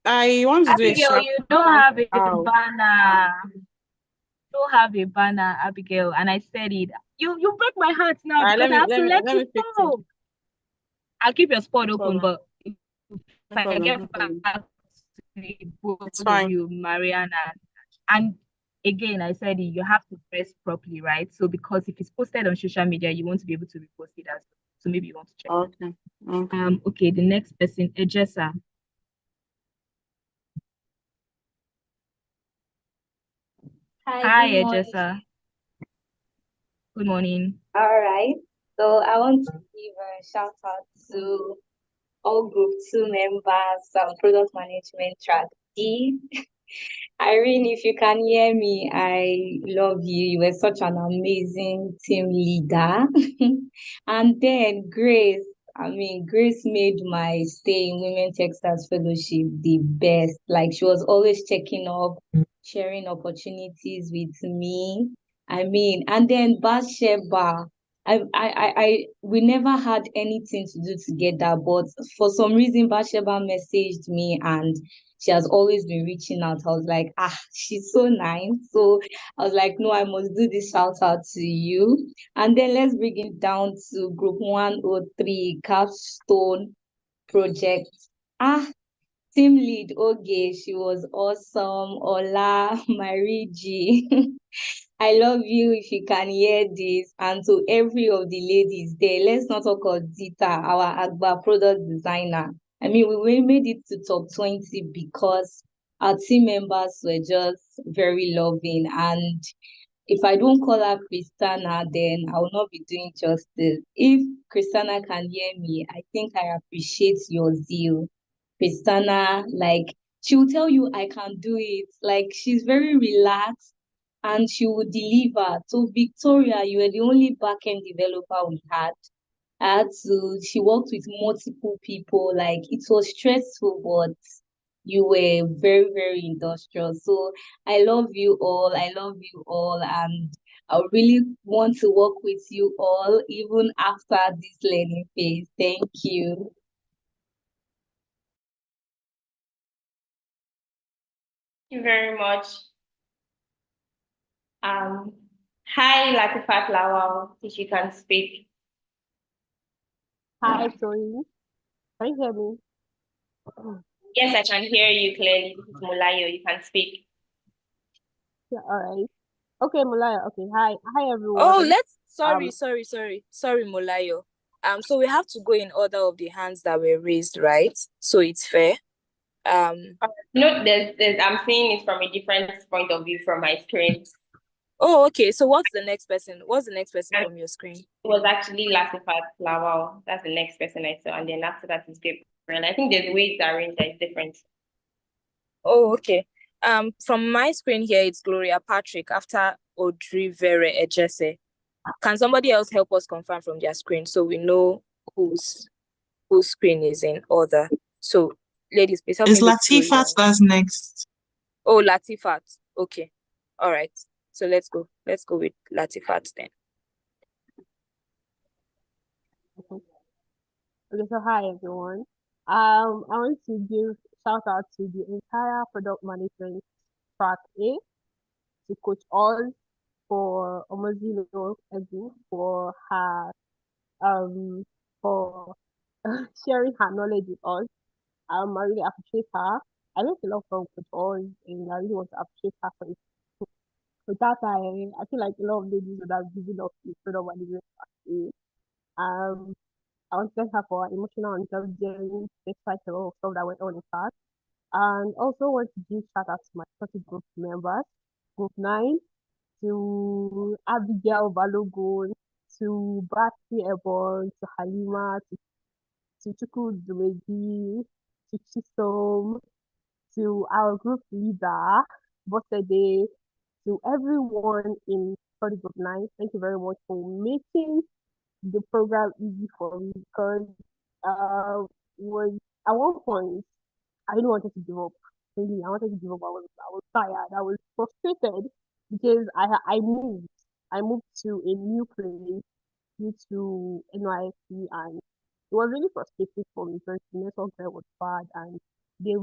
I want to do a Abigail, shout you don't have a out. banner. You don't have a banner, Abigail, and I said it. You break my heart now because I have to let let me you fix it. go. I'll keep your spot No open, problem. but if No I problem. get No back problem. to both It's of fine. you, Mariana, and again, I said it, you have to press properly, right? So because if it's posted on social media, you want to be able to repost it as well. So maybe you want to check. Okay. Okay, the next person, Ejesa. Hi, Good morning. Ejesa. Good morning. All right. So I want to give a shout out to all Group 2 members, product management track D. Irene, if you can hear me, I love you. You were such an amazing team leader. And then Grace, Grace made my stay in Women Techsters Fellowship the best. Like she was always checking up, sharing opportunities with me. And then Bathsheba, we never had anything to do together, but for some reason, Bathsheba messaged me and she has always been reaching out. I was like, she's so nice. So I was like, no, I must do this shout out to you. And then let's bring it down to Group 103 Capstone Project. Team lead, okay, she was awesome. Ola, Mariji. I love you if you can hear this. And to every of the ladies there, let's not talk of Zita, our Agba product designer. We made it to top 20 because our team members were just very loving. And if I don't call her Christiana, then I will not be doing justice. If Christiana can hear me, I think I appreciate your zeal. Christiana, like, she will tell you I can do it. Like, she's very relaxed and she will deliver. So, Victoria, you were the only backend developer we had. She worked with multiple people. Like, it was stressful, but you were very, very industrious. So I love you all. I love you all. And I really want to work with you all, even after this learning phase. Thank you. Thank you very much. Hi, Latifat Lawal, if you can speak. Hi, Tony. Can you hear me? Yes, I can hear you clearly. This is Mulayo. You can speak. Yeah, all right. Okay, Mulaya. Okay, hi. Hi, everyone. Oh, sorry, Molayo. So we have to go in order of the hands that were raised, right? So it's fair. No, I'm seeing it from a different point of view from my screen. Oh, okay. So what's the next person? What's the next person from your screen? It was actually Latifat Lawal. That's the next person I saw, and then after that is Gabriel. I think there's ways that arranged that is different. Oh, okay. From my screen here, it's Gloria Patrick after Audrey Vere Ejese. Can somebody else help us confirm from their screen so we know whose screen is in order? So, ladies, please help me It's with Latifat that's next. Oh, Latifat. Okay. All right. So let's go. Let's go with Latifat then. Okay, so hi, everyone. I want to give shout out to the entire product management track A, to Coach All for Omozilo Edu for her for sharing her knowledge with us. I really appreciate her. I learned a lot from Coach All, and I really want to appreciate her for it. Without her, I feel like a lot of ladies would have given up the product management track A. I want to thank her for her emotional intelligence despite a lot of stuff that went on in class. And also want to give shout out to my 30 group members, group 9, to Abigail Balogun, to Basti Ebon, to Halima, to Chuku Dumeji, to Chisom, to our group leader, Bosede, to everyone in study group 9. Thank you very much for making the program easy for me, because was at one point I really wanted to give up. Really, I wanted to give up. I was tired. I was frustrated because I moved. I moved to a new place due to NYSC, and it was really frustrating for me because the network there was bad, and they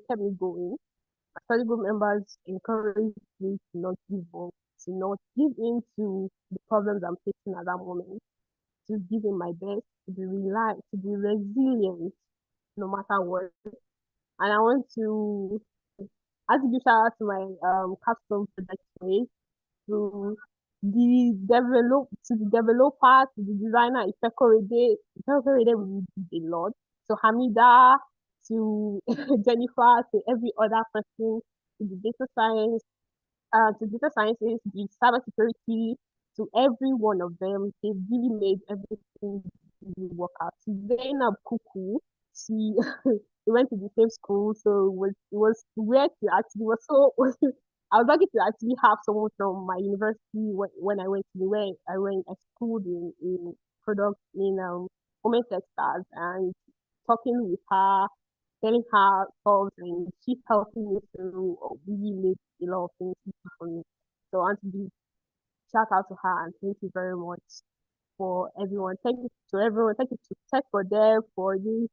kept me going. My study group members encouraged me to not give up, to not give in to the problems I'm facing at that moment, to give in my best, to be resilient no matter what. And I want to give shout out to my capstone project mate, to the developer, to the designer, Ifekorede. Ifekorede really did a lot. So Hamida, to Jennifer, to every other person, to the data science, to data scientists, the cybersecurity, to every one of them. They really made everything really work out. To Zainab Kuku, she we went to the same school, so it was weird to actually was so I was lucky to actually have someone from my university when I went to the way I schooled in product in women Techsters, and talking with her, telling her thoughts, and she helping me to really make a lot of things easy for me. So I want to give shout out to her, and thank you very much for everyone. Thank you to everyone. Thank you to Tech for them for this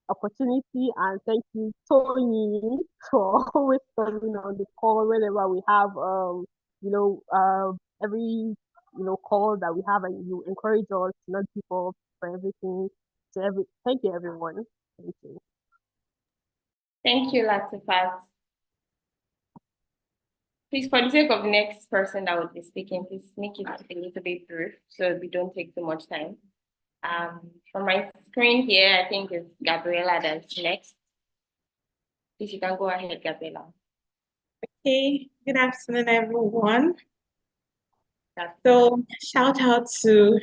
opportunity, and thank you Tony for always coming on the call whenever we have every call that we have, and you encourage us to not give up for everything. Thank you everyone. Thank you. Thank you, Latifat. Please, for the sake of the next person that will be speaking, please make it a little bit brief so we don't take too much time. From my screen here, I think it's Gabriela that's next. Please, you can go ahead, Gabriela. Okay, good afternoon, everyone. So shout out to,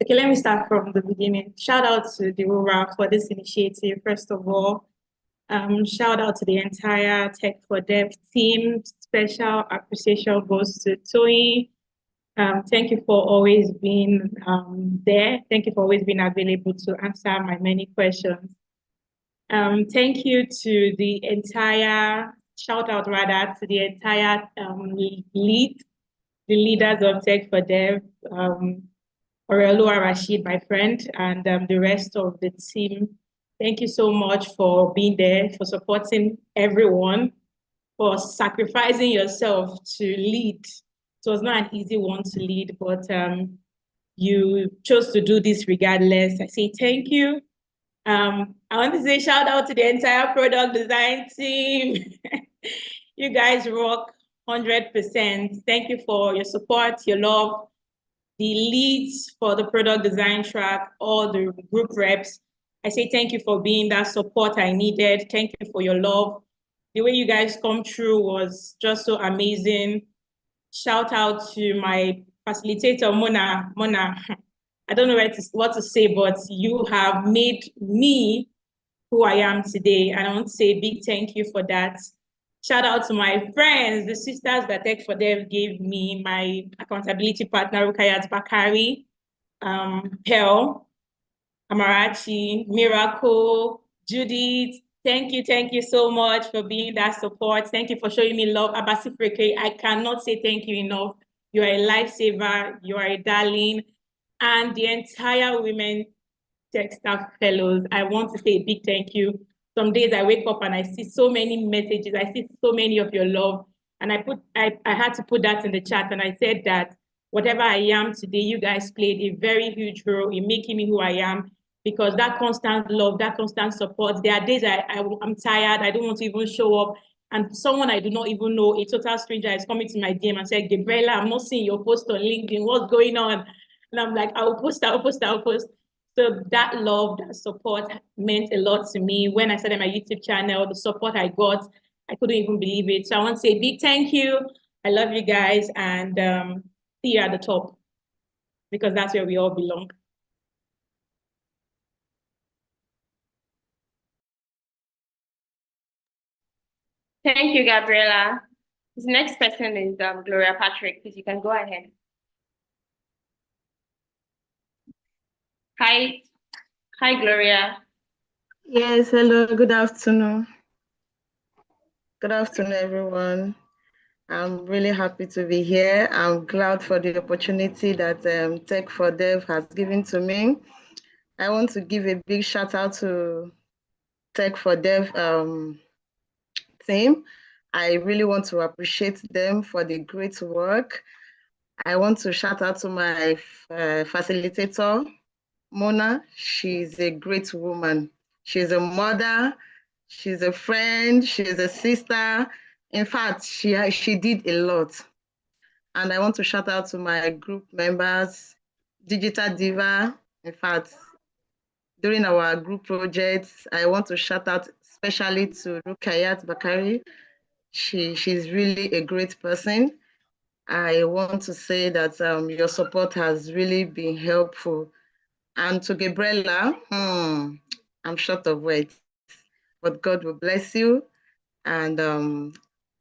okay, let me start from the beginning. Shout out to the Deborah for this initiative, first of all. Shout out to the entire Tech for Dev team. Special appreciation goes to Toyi. Thank you for always being there. Thank you for always being available to answer my many questions. Thank you to the entire, shout out rather, to the entire the leaders of Tech for Dev, Orelua Rashid, my friend, and the rest of the team. Thank you so much for being there, for supporting everyone, for sacrificing yourself to lead. It was not an easy one to lead, but you chose to do this regardless. I say thank you. I want to say shout out to the entire product design team. You guys rock 100%. Thank you for your support, your love, the leads for the product design track, all the group reps. I say thank you for being that support I needed. Thank you for your love. The way you guys come through was just so amazing. Shout out to my facilitator, Mona. Mona, I don't know what to say, but you have made me who I am today. And I want to say a big thank you for that. Shout out to my friends, the sisters that Tech for Dev gave me, my accountability partner, Rukayat Bakari, Pearl, Amarachi, Miracle, Judith. Thank you so much for being that support. Thank you for showing me love. Abasi Freke, I cannot say thank you enough. You are a lifesaver, you are a darling. And the entire women Tech staff fellows, I want to say a big thank you. Some days I wake up and I see so many messages, I see so many of your love. And I had to put that in the chat, and I said that whatever I am today, you guys played a very huge role in making me who I am, because that constant love, that constant support, there are days I'm tired, I don't want to even show up. And someone I do not even know, a total stranger, is coming to my DM and said, Gabriela, I'm not seeing your post on LinkedIn, what's going on? And I'm like, I'll post. So that love, that support meant a lot to me. When I started my YouTube channel, the support I got, I couldn't even believe it. So I want to say a big thank you. I love you guys, and see you at the top, because that's where we all belong. Thank you, Gabriela. This next person is Gloria Patrick. Please, you can go ahead. Hi, Gloria. Yes, hello, good afternoon. Good afternoon, everyone. I'm really happy to be here. I'm glad for the opportunity that Tech for Dev has given to me. I want to give a big shout out to Tech for Dev team. I really want to appreciate them for the great work. I want to shout out to my facilitator, Mona. She's a great woman. She's a mother, she's a friend, she's a sister. In fact, she did a lot. And I want to shout out to my group members, Digital Diva. In fact, during our group projects, I want to shout out especially to Rukayat Bakari. She's really a great person. I want to say that your support has really been helpful. And to Gabriela, I'm short of words, but God will bless you. And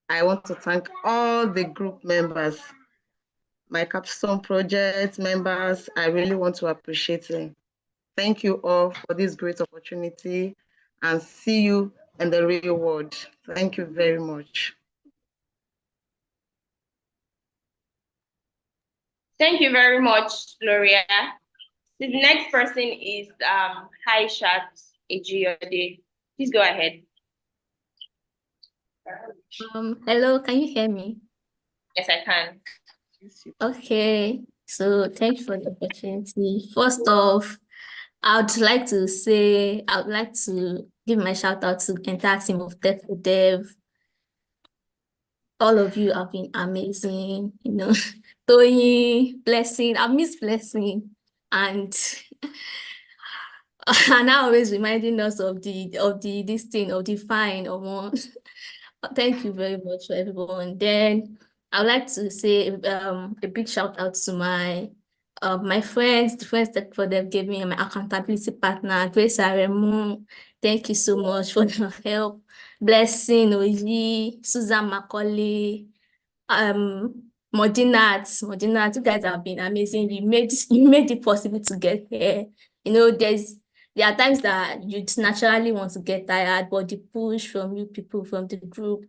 I want to thank all the group members, my capstone project members. I really want to appreciate them. Thank you all for this great opportunity, and see you in the real world. Thank you very much. Thank you very much, Gloria. The next person is Haishat Ejiyode. Please go ahead. Hello, can you hear me? Yes, I can. Okay, so thanks for the opportunity. First off, I would like to give my shout out to the entire team of Tech for Dev. All of you have been amazing, Toyi, Blessing, I miss Blessing, and now always reminding us of the fine or more. Thank you very much for everyone. Then I would like to say a big shout out to my friends, the friends that for them gave me my accountability partner, Grace Aremu. Thank you so much for your help. Blessing Oyi, Susan Macaulay, Modinat, you guys have been amazing. You made it possible to get here. You know, there are times that you naturally want to get tired, but the push from you people from the group,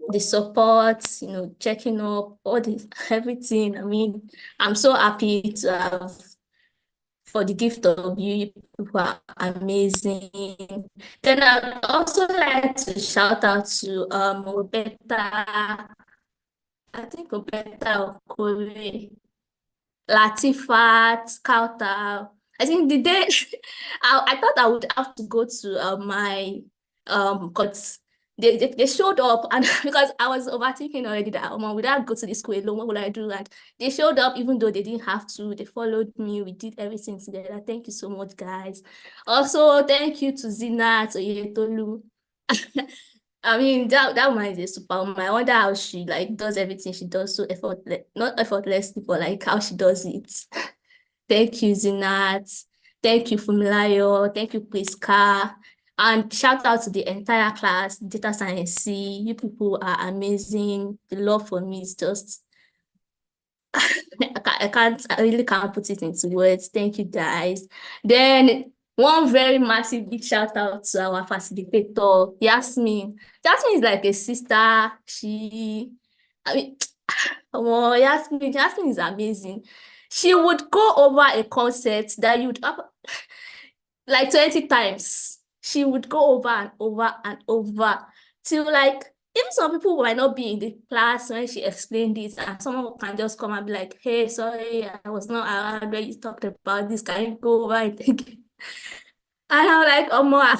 the support, you know, checking up, all this, everything. I mean, I'm so happy to have for the gift of you. You people are amazing. Then I'd also like to shout out to Roberta, I think Roberta Okole, Latifat, Kauta. I think the day I thought I would have to go to my because they showed up and because I was overthinking already that would I go to the school alone? What would I do? And they showed up even though they didn't have to. They followed me. We did everything together. Thank you so much, guys. Also, thank you to Zina, to Yetolu. I mean, that woman is a superwoman. I wonder how she like does everything she does so effortless, not effortlessly, but like how she does it. Thank you, Zinat. Thank you, Fumilayo. Thank you, Priska. And shout out to the entire class, Data Science C. You people are amazing. The love for me is just I really can't put it into words. Thank you, guys. Then one very massive big shout out to our facilitator, Yasmin. Yasmin is like a sister. I mean, oh, Yasmin is amazing. She would go over a concept that you'd like 20 times. She would go over and over and over till like even some people might not be in the class when she explained it, and someone can just come and be like, hey, sorry, I was not around when you talked about this. Can you go over it again? And I'm like, oh, more.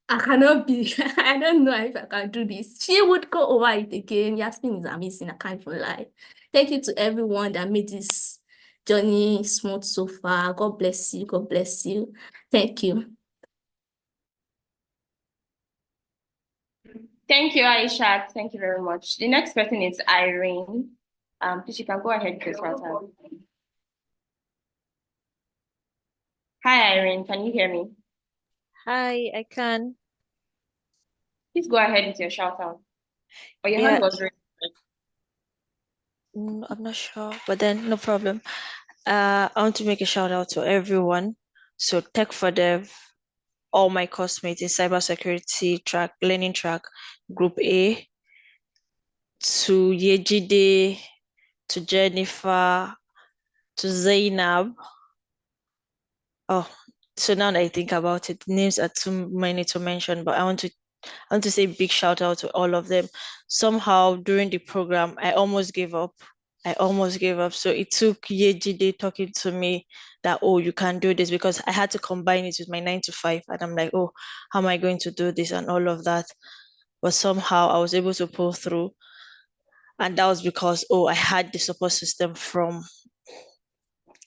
I cannot be, I don't know if I can do this. She would go over it again. Yasmin is amazing. I can't even lie. Thank you to everyone that made this journey smooth so far. God bless you. God bless you. Thank you. Thank you, Aisha. Thank you very much. The next person is Irene. Please, you can go ahead, Chris. Hi, Irene. Can you hear me? Hi, I can. Please go ahead with your shout out. Oh, your hand was raised. I'm not sure, but then no problem. I want to make a shout out to everyone. So Tech for Dev, all my classmates in cybersecurity track, learning track, group A, to Yejide, to Jennifer, to Zainab. Oh, so now that I think about it, names are too many to mention, but I want to say big shout out to all of them. Somehow during the program, I almost gave up. So it took Yejide talking to me that, oh, you can do this, because I had to combine it with my 9 to 5. And I'm like, oh, how am I going to do this and all of that? But somehow I was able to pull through. And that was because, oh, I had the support system from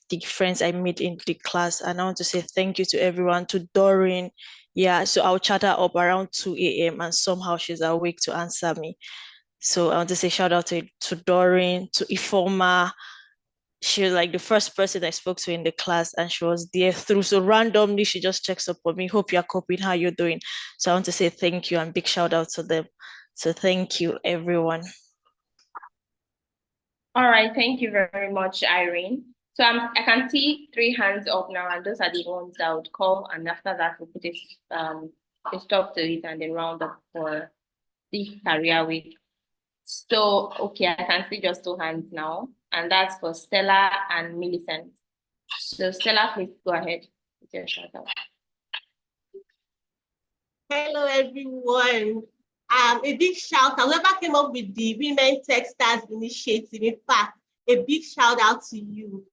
the friends I made in the class. And I want to say thank you to everyone, to Doreen. Yeah, so I'll chat her up around 2 a.m. and somehow she's awake to answer me. So I want to say shout out to Doreen, to Ifoma. She was like the first person I spoke to in the class, and she was there through. So randomly, she just checks up on me. Hope you're coping, how you're doing. So I want to say thank you and big shout out to them. So thank you, everyone. All right, thank you very much, Irene. So I can see 3 hands up now, and those are the ones that I would call, and after that we'll put a stop to it and then round up for the career week. So okay, I can see just 2 hands now, and that's for Stella and Millicent. So Stella, please go ahead with your shout out. Hello, everyone. A big shout out. Whoever came up with the Women Techsters initiative, in fact, a big shout out to you.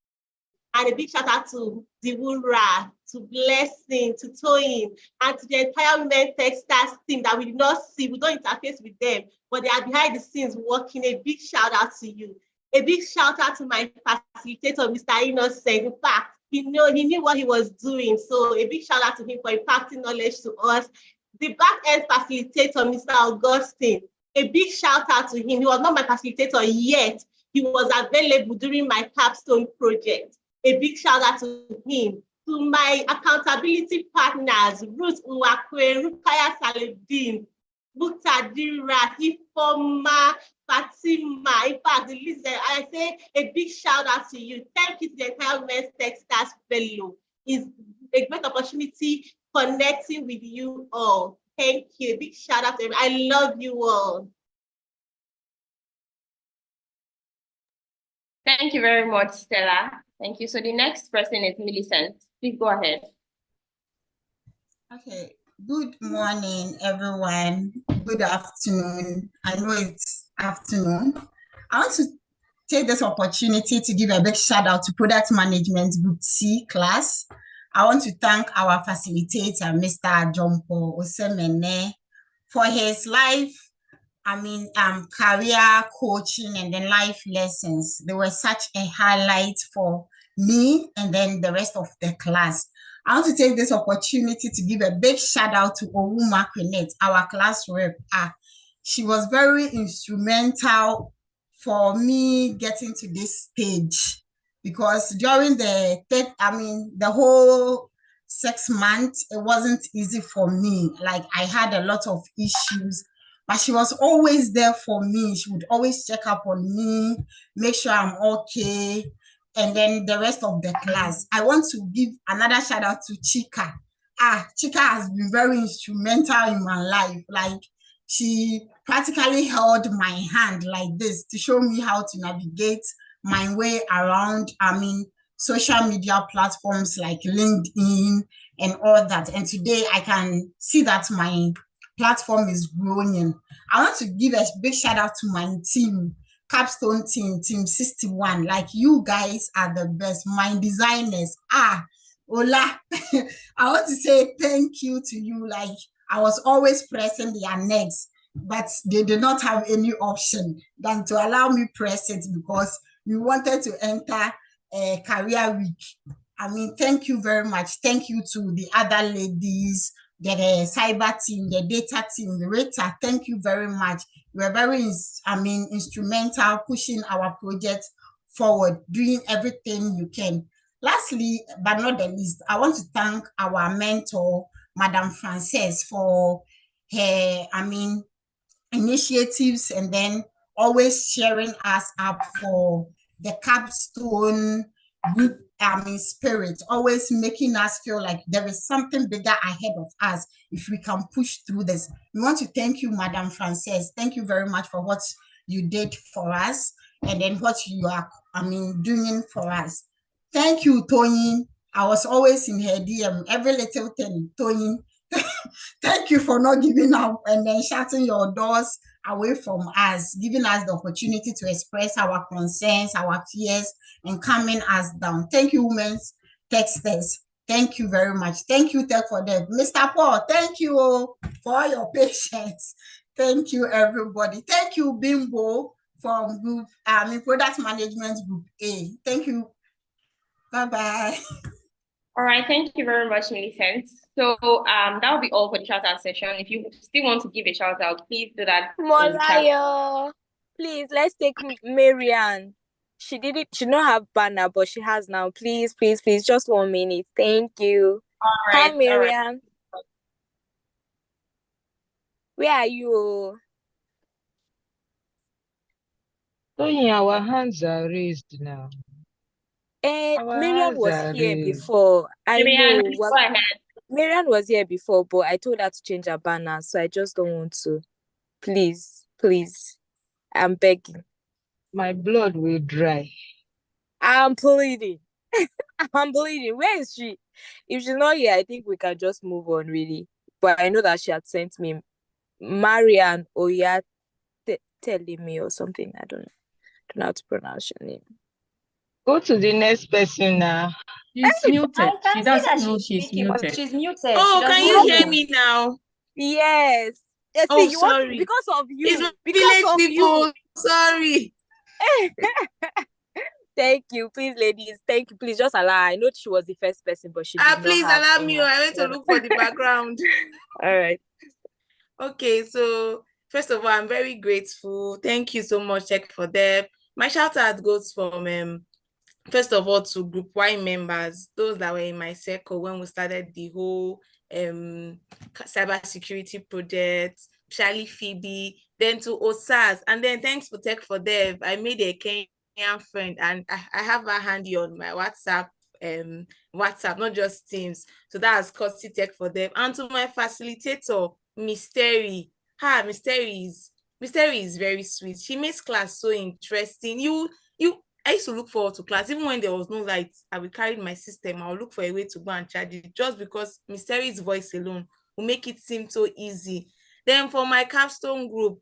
And a big shout out to Diwura, to Blessing, to Toyin, and to the entire Women Techsters team that we did not see. We don't interface with them, but they are behind the scenes working. A big shout out to you. A big shout out to my facilitator, Mr. Innocent. In fact, he knew what he was doing. So a big shout out to him for imparting knowledge to us. The back-end facilitator, Mr. Augustine. A big shout out to him. He was not my facilitator yet. He was available during my capstone project. A big shout out to him. To my accountability partners, Ruth Nwakwe, Rukaya Saladin, Muktadira, Ifoma, Fatima. In fact, I say a big shout out to you. Thank you to the entire Women's Techsters Fellow. It's a great opportunity connecting with you all. Thank you. A big shout out to everyone. I love you all. Thank you very much, Stella. Thank you. So the next person is Millicent. Please go ahead. Okay. Good morning, everyone. Good afternoon. I know it's afternoon. I want to take this opportunity to give a big shout out to Product Management Group C class. I want to thank our facilitator, Mr. Jompo Osemene, for his career coaching and then life lessons. They were such a highlight for me and then the rest of the class. I want to take this opportunity to give a big shout out to Owuma Kwenet, our class rep. She was very instrumental for me getting to this stage, because during the whole 6 months, it wasn't easy for me. Like, I had a lot of issues, but she was always there for me. She would always check up on me, make sure I'm okay, and then the rest of the class. I want to give another shout out to Chika. Chika has been very instrumental in my life. Like, she practically held my hand like this to show me how to navigate my way around, social media platforms like LinkedIn and all that. And today I can see that my platform is growing. I want to give a big shout out to my team, Capstone team, Team 61. Like, you guys are the best. My designers, Ola, I want to say thank you to you. Like, I was always pressing their necks, but they did not have any option than to allow me press it, because we wanted to enter a career week. Thank you very much. Thank you to the other ladies, the cyber team, the data team, the Rita. Thank you very much. You were very, instrumental pushing our project forward, doing everything you can. Lastly, but not the least, I want to thank our mentor, Madam Frances, for her, initiatives, and then always cheering us up for the capstone group, spirit, always making us feel like there is something bigger ahead of us if we can push through this. We want to thank you, Madam Frances. Thank you very much for what you did for us, and then what you are, doing for us. Thank you, Tony. I was always in her DM, every little thing, Tony. Thank you for not giving up and then shutting your doors away from us, giving us the opportunity to express our concerns, our fears, and calming us down. Thank you, Women's Techsters. Thank you very much. Thank you, Tech for them. Mr. Paul, thank you for all your patience. Thank you, everybody. Thank you, Bimbo, from Group Product Management Group A. Thank you. Bye-bye. All right, thank you very much, Millicent. So that will be all for the shout out session. If you still want to give a shout out, please do that. Molayo, please, let's take Marianne. She did it. She don't have banner, but she has now. Please, please, please, just 1 minute. Thank you. All right, hi, Marianne. Where are you? Tony, our hands are raised now. Marianne was here before. I know. Go ahead. Marianne was here before, but I told her to change her banner, so I just don't want to. Please, please, I'm begging. My blood will dry. I'm pleading. I'm bleeding. Where is she? If she's not here, I think we can just move on, really. But I know that she had sent me Marianne Oya telling me or something. I don't know how to pronounce your name. Go to the next person now. She's muted. She doesn't know she's muted. She's muted. Oh, can you hear me now? Yes. Oh, See, sorry. Because of you. It's Because of people. you. Sorry. Thank you. Please, ladies. Thank you. Please just allow. I know she was the first person, but she did not please have allow me. I went to look for the background. All right. Okay, so First of all, I'm very grateful. Thank you so much, Tech for Dev. My shout out goes from first of all to Group Y members, those that were in my circle when we started the whole cybersecurity project, Charlie Phoebe, then to OSAS, and then thanks for Tech for Dev. I made a Kenyan friend, and I have her handy on my WhatsApp, not just Teams. So that's Costi Tech for Dev. And to my facilitator, Mystery. Mystery is very sweet. She makes class so interesting. I used to look forward to class. Even when there was no light, I would carry my system. I would look for a way to go and charge it just because Mystery's voice alone will make it seem so easy. Then for my capstone group,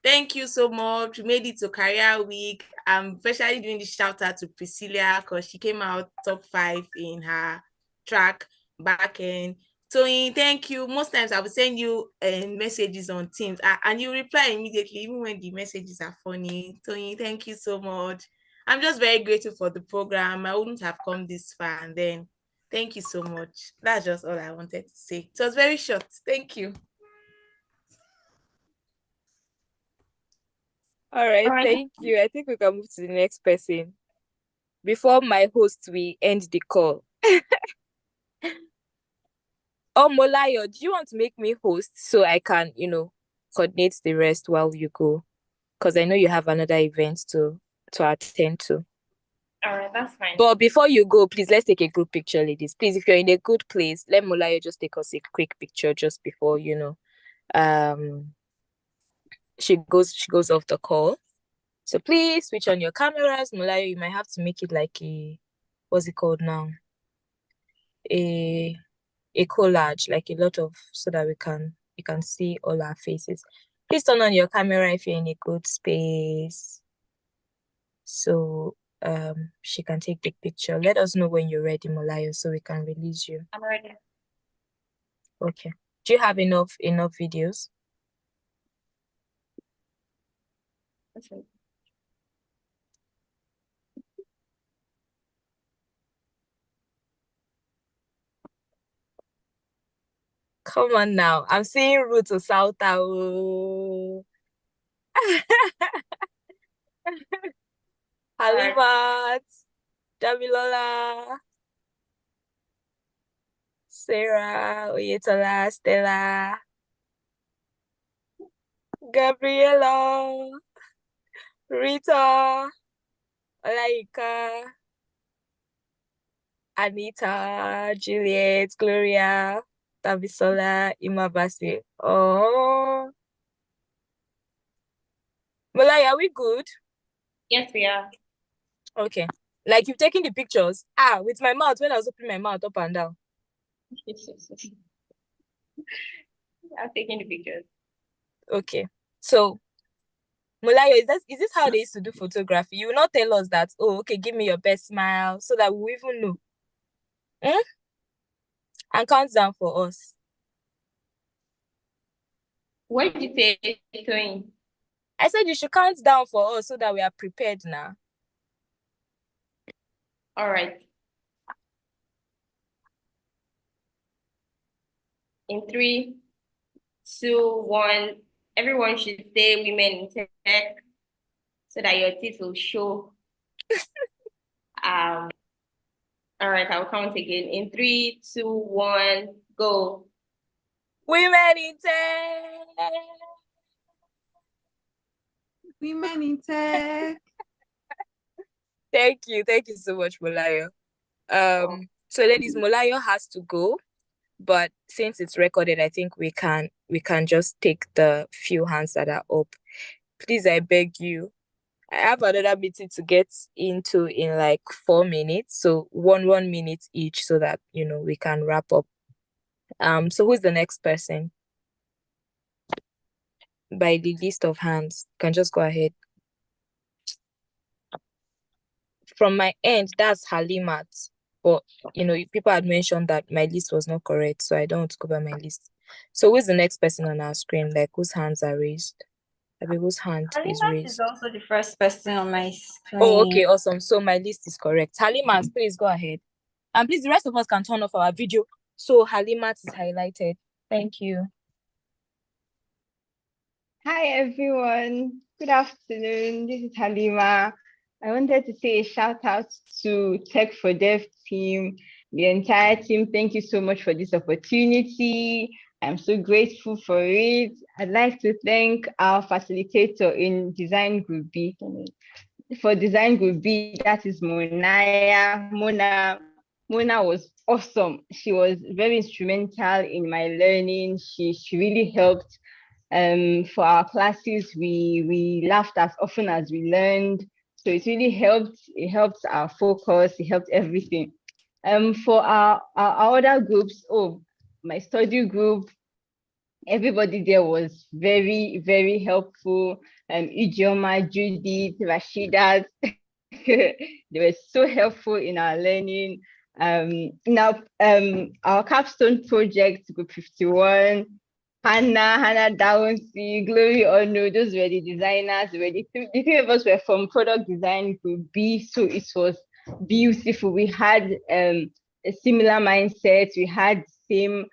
thank you so much. We made it to Career Week. I'm especially doing the shout out to Priscilla because she came out top 5 in her track back end. So thank you. Most times I will send you messages on Teams and you reply immediately, even when the messages are funny. Tony, thank you so much. I'm just very grateful for the program. I wouldn't have come this far. And then thank you so much. That's just all I wanted to say. It was very short. Thank you. All right, thank you. I think we can move to the next person before my host we end the call. Oh, Molayo, do you want to make me host so I can, coordinate the rest while you go? Because I know you have another event to attend to. All right, that's fine. But before you go, please, let's take a group picture, ladies. Please, if you're in a good place, let Molayo just take us a quick picture just before, she goes off the call. So please switch on your cameras. Molayo, you might have to make it like what's it called now? A collage, like a lot of, so that we can see all our faces. Please turn on your camera if you're in a good space. So she can take the picture. Let us know when you're ready, Molayo, so we can release you. I'm ready. Okay. Do you have enough videos? That's right. Come on now. I'm seeing Route to South. Oh. Halimat, Damilola, Sarah, Oyetola, Stella, Gabriela, Rita, Olaika, Anita, Juliet, Gloria, Tabisola, Imabasi. Oh. Malaya, are we good? Yes, we are. Okay. Like you've taken the pictures. With my mouth, when I was opening my mouth up and down. I'm taking the pictures. Okay. So, Molayo, is this how they used to do photography? You will not tell us that, oh, okay, give me your best smile so that we even know. And count down for us. What did you say, Tony? I said you should count down for us so that we are prepared now. All right. In 3, 2, 1, everyone should say women in tech so that your teeth will show. All right, I'll count again. In 3, 2, 1, go. Women in tech. Women in tech. Thank you so much, Molayo. So ladies, Molayo has to go, but since it's recorded, I think we can just take the few hands that are up. Please, I beg you. I have another meeting to get into in like 4 minutes, so one minute each, so that we can wrap up. So who's the next person? By the list of hands, you can just go ahead. From my end, that's Halimat. But people had mentioned that my list was not correct, so I don't want to go by my list. So who's the next person on our screen? Like whose hands are raised? I mean, whose hand is Halimat raised? is also the first person on my screen. Oh, okay, awesome. So my list is correct. Halimat, please go ahead. And please, the rest of us can turn off our video. So Halimat is highlighted. Thank you. Hi everyone. Good afternoon. This is Halima. I wanted to say a shout out to Tech for Dev team, the entire team. Thank you so much for this opportunity. I'm so grateful for it. I'd like to thank our facilitator in Design Group B. For Design Group B, that is Monaya. Mona was awesome. She was very instrumental in my learning. She really helped. For our classes, we laughed as often as we learned. So it really helped. It helped our focus. It helped everything. For our other groups, my study group, everybody there was very, very helpful. Ijeoma, Judith, Rashida, they were so helpful in our learning. Now, our capstone project, Group 51, Hannah Downsy, Glory Ono, those were the designers. The three of us were from product design group B, so it was beautiful. We had a similar mindset. We had the same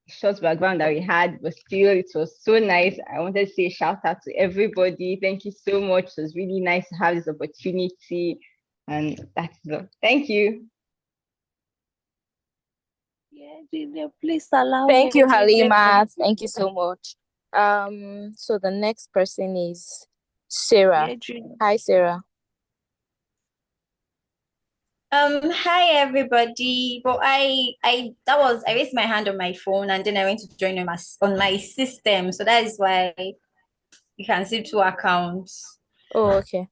short background that we had, but still, it was so nice. I wanted to say shout out to everybody. Thank you so much. It was really nice to have this opportunity, and that's all. Thank you. Yeah, Junior, please allow Thank me you, to Halima. Thank you so much. So the next person is Sarah. Yeah, Junior. Hi, Sarah. Hi everybody. But I raised my hand on my phone and then I went to join on my system. So that is why you can see two accounts. Oh, okay.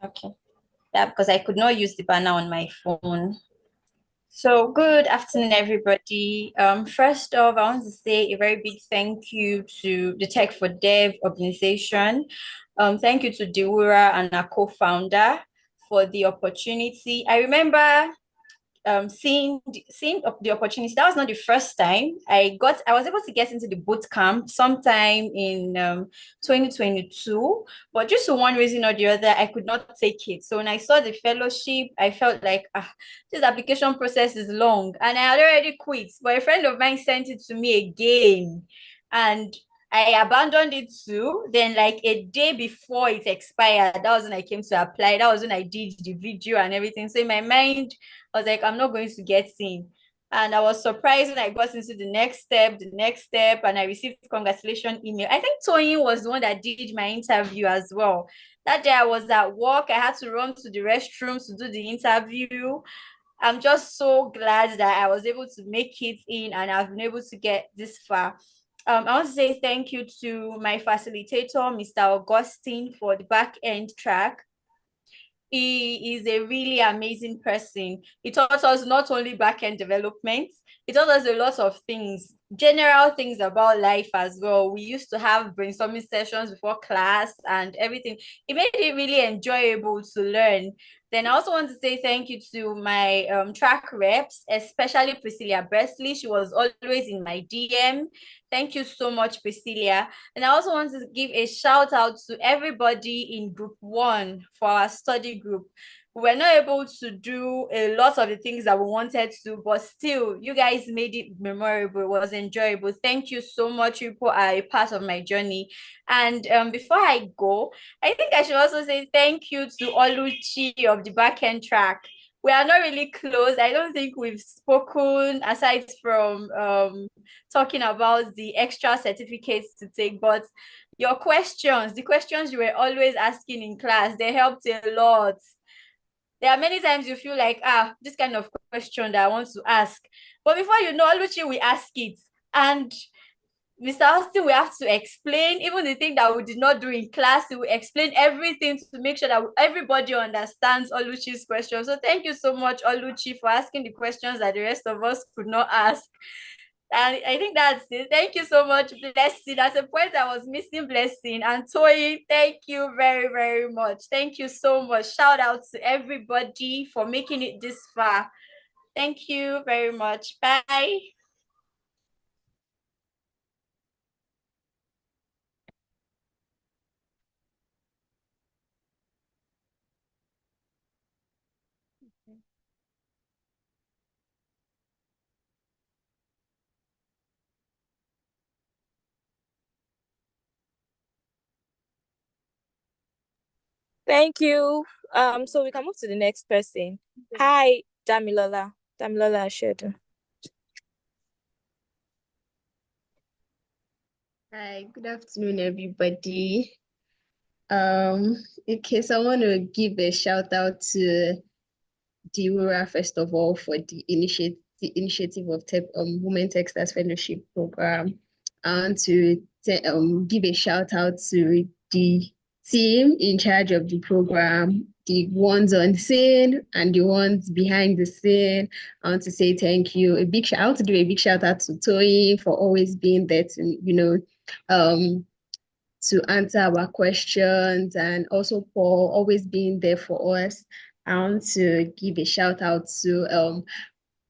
Okay. Yeah, because I could not use the banner on my phone. So good afternoon, everybody. First off, I want to say a very big thank you to the Tech for Dev organization. Thank you to Deura and our co-founder for the opportunity. I remember seeing the opportunity. That was not the first time I was able to get into the boot camp sometime in 2022, but just for one reason or the other I could not take it. So when I saw the fellowship, I felt like this application process is long and I had already quit, but a friend of mine sent it to me again and I abandoned it too. Then, like a day before it expired, that was when I came to apply. That was when I did the video and everything. So in my mind, I was like, I'm not going to get in. And I was surprised when I got into the next step, and I received congratulation email. I think Toyin was the one that did my interview as well. That day I was at work. I had to run to the restroom to do the interview. I'm just so glad that I was able to make it in and I've been able to get this far. I want to say thank you to my facilitator, Mr. Augustine, for the back end track. He is a really amazing person. He taught us not only back-end development, he taught us a lot of things, general things about life as well. We used to have brainstorming sessions before class and everything. It made it really enjoyable to learn. Then I also want to say thank you to my track reps, especially Priscilla Bresley. She was always in my DM. Thank you so much, Priscilla. And I also want to give a shout out to everybody in group 1 for our study group. We were not able to do a lot of the things that we wanted to, but still, you guys made it memorable. It was enjoyable. Thank you so much. You are a part of my journey. And before I go, I think I should also say thank you to Oluchi of the backend track. We are not really close. I don't think we've spoken aside from talking about the extra certificates to take, but your questions, the questions you were always asking in class, they helped a lot. There are many times you feel like, this kind of question that I want to ask. But before you know, Oluchi will ask it. And Mr. Austin will have to explain even the thing that we did not do in class. He will explain everything to make sure that everybody understands Oluchi's question. So thank you so much, Oluchi, for asking the questions that the rest of us could not ask. And I think that's it. Thank you so much, Blessing. At a point I was missing Blessing. And Toyi, thank you very, very much. Thank you so much. Shout out to everybody for making it this far. Thank you very much. Bye. Thank you. So we can move to the next person. Hi, Damilola. Damilola Ashedu. Hi, good afternoon, everybody. Okay, so I want to give a shout out to Diura, first of all, for the initiative of Women Techsters Fellowship Program, and to give a shout out to the team in charge of the program, the ones on scene and the ones behind the scene. I want to say thank you. I want to give a big shout out to Toyi for always being there to, to answer our questions, and also for always being there for us. I want to give a shout out to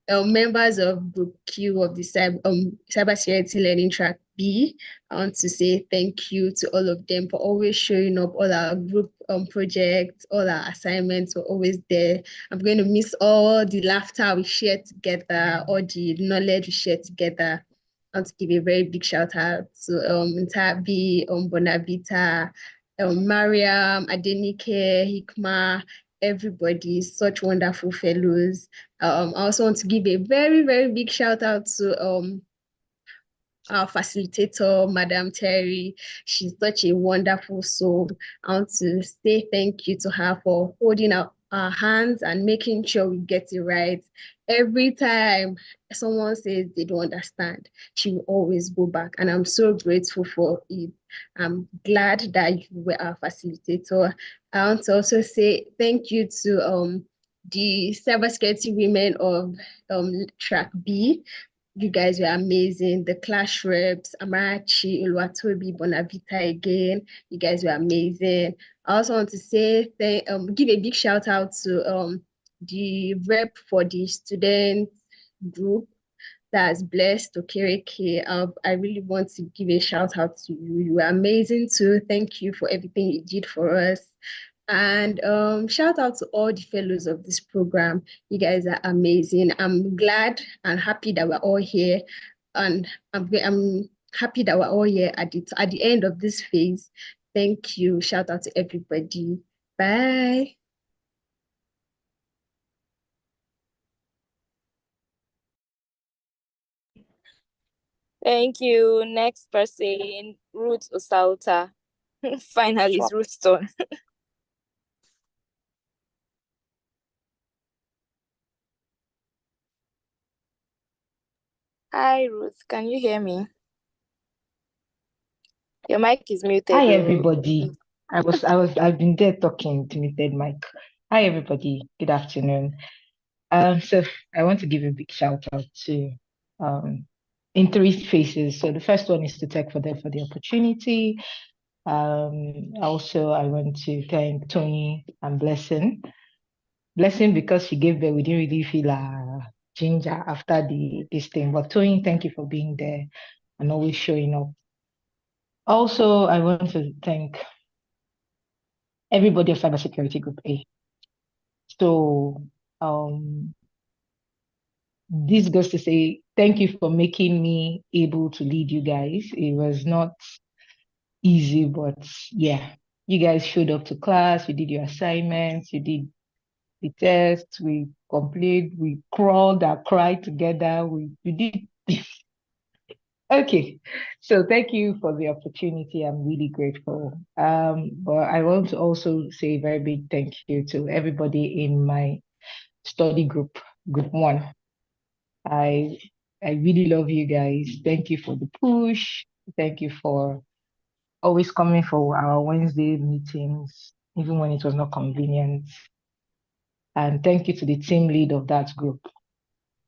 members of Group Q of the Cybersecurity Learning Track B. I want to say thank you to all of them for always showing up. All our group projects, all our assignments were always there. I'm going to miss all the laughter we shared together, all the knowledge we shared together. I want to give a very big shout out to Ntabi, Bonavita, Mariam, Adenike, Hikma, everybody, such wonderful fellows. I also want to give a very, very big shout out to our facilitator, Madam Terry. She's such a wonderful soul. I want to say thank you to her for holding our hands and making sure we get it right. Every time someone says they don't understand, she will always go back. And I'm so grateful for it. I'm glad that you were our facilitator. I want to also say thank you to the cybersecurity women of track B. You guys were amazing. The Clash reps, Amarachi, Oluwatobi, Bonavita again. You guys were amazing. I also want to say give a big shout out to the rep for the student group, that's blessed Okereke. I really want to give a shout out to you. You were amazing too. Thank you for everything you did for us. And shout out to all the fellows of this program. You guys are amazing. I'm glad and happy that we're all here. And I'm happy that we're all here at the end of this phase. Thank you. Shout out to everybody. Bye. Thank you. Next person, Ruth Osauta. Finally, it's Ruth's turn. Hi, Ruth. Can you hear me? Your mic is muted. Hi, though. everybody. I've been there talking to muted mic. Hi, everybody. Good afternoon. So I want to give a big shout out to in three phases. So the first one is to Tech for the opportunity. Also, I want to thank Tony and Blessing. Blessing because she gave birth, we didn't really feel ginger after this thing. But Tony, thank you for being there and always showing up. Also, I want to thank everybody of Cybersecurity Group A. So this goes to say thank you for making me able to lead you guys. It was not easy, but yeah, you guys showed up to class, you did your assignments, you did the test, we completed, we crawled and cried together, we did. Okay, so thank you for the opportunity. I'm really grateful. But I want to also say a very big thank you to everybody in my study group, Group 1. I really love you guys. Thank you for the push. Thank you for always coming for our Wednesday meetings, even when it was not convenient. And thank you to the team lead of that group.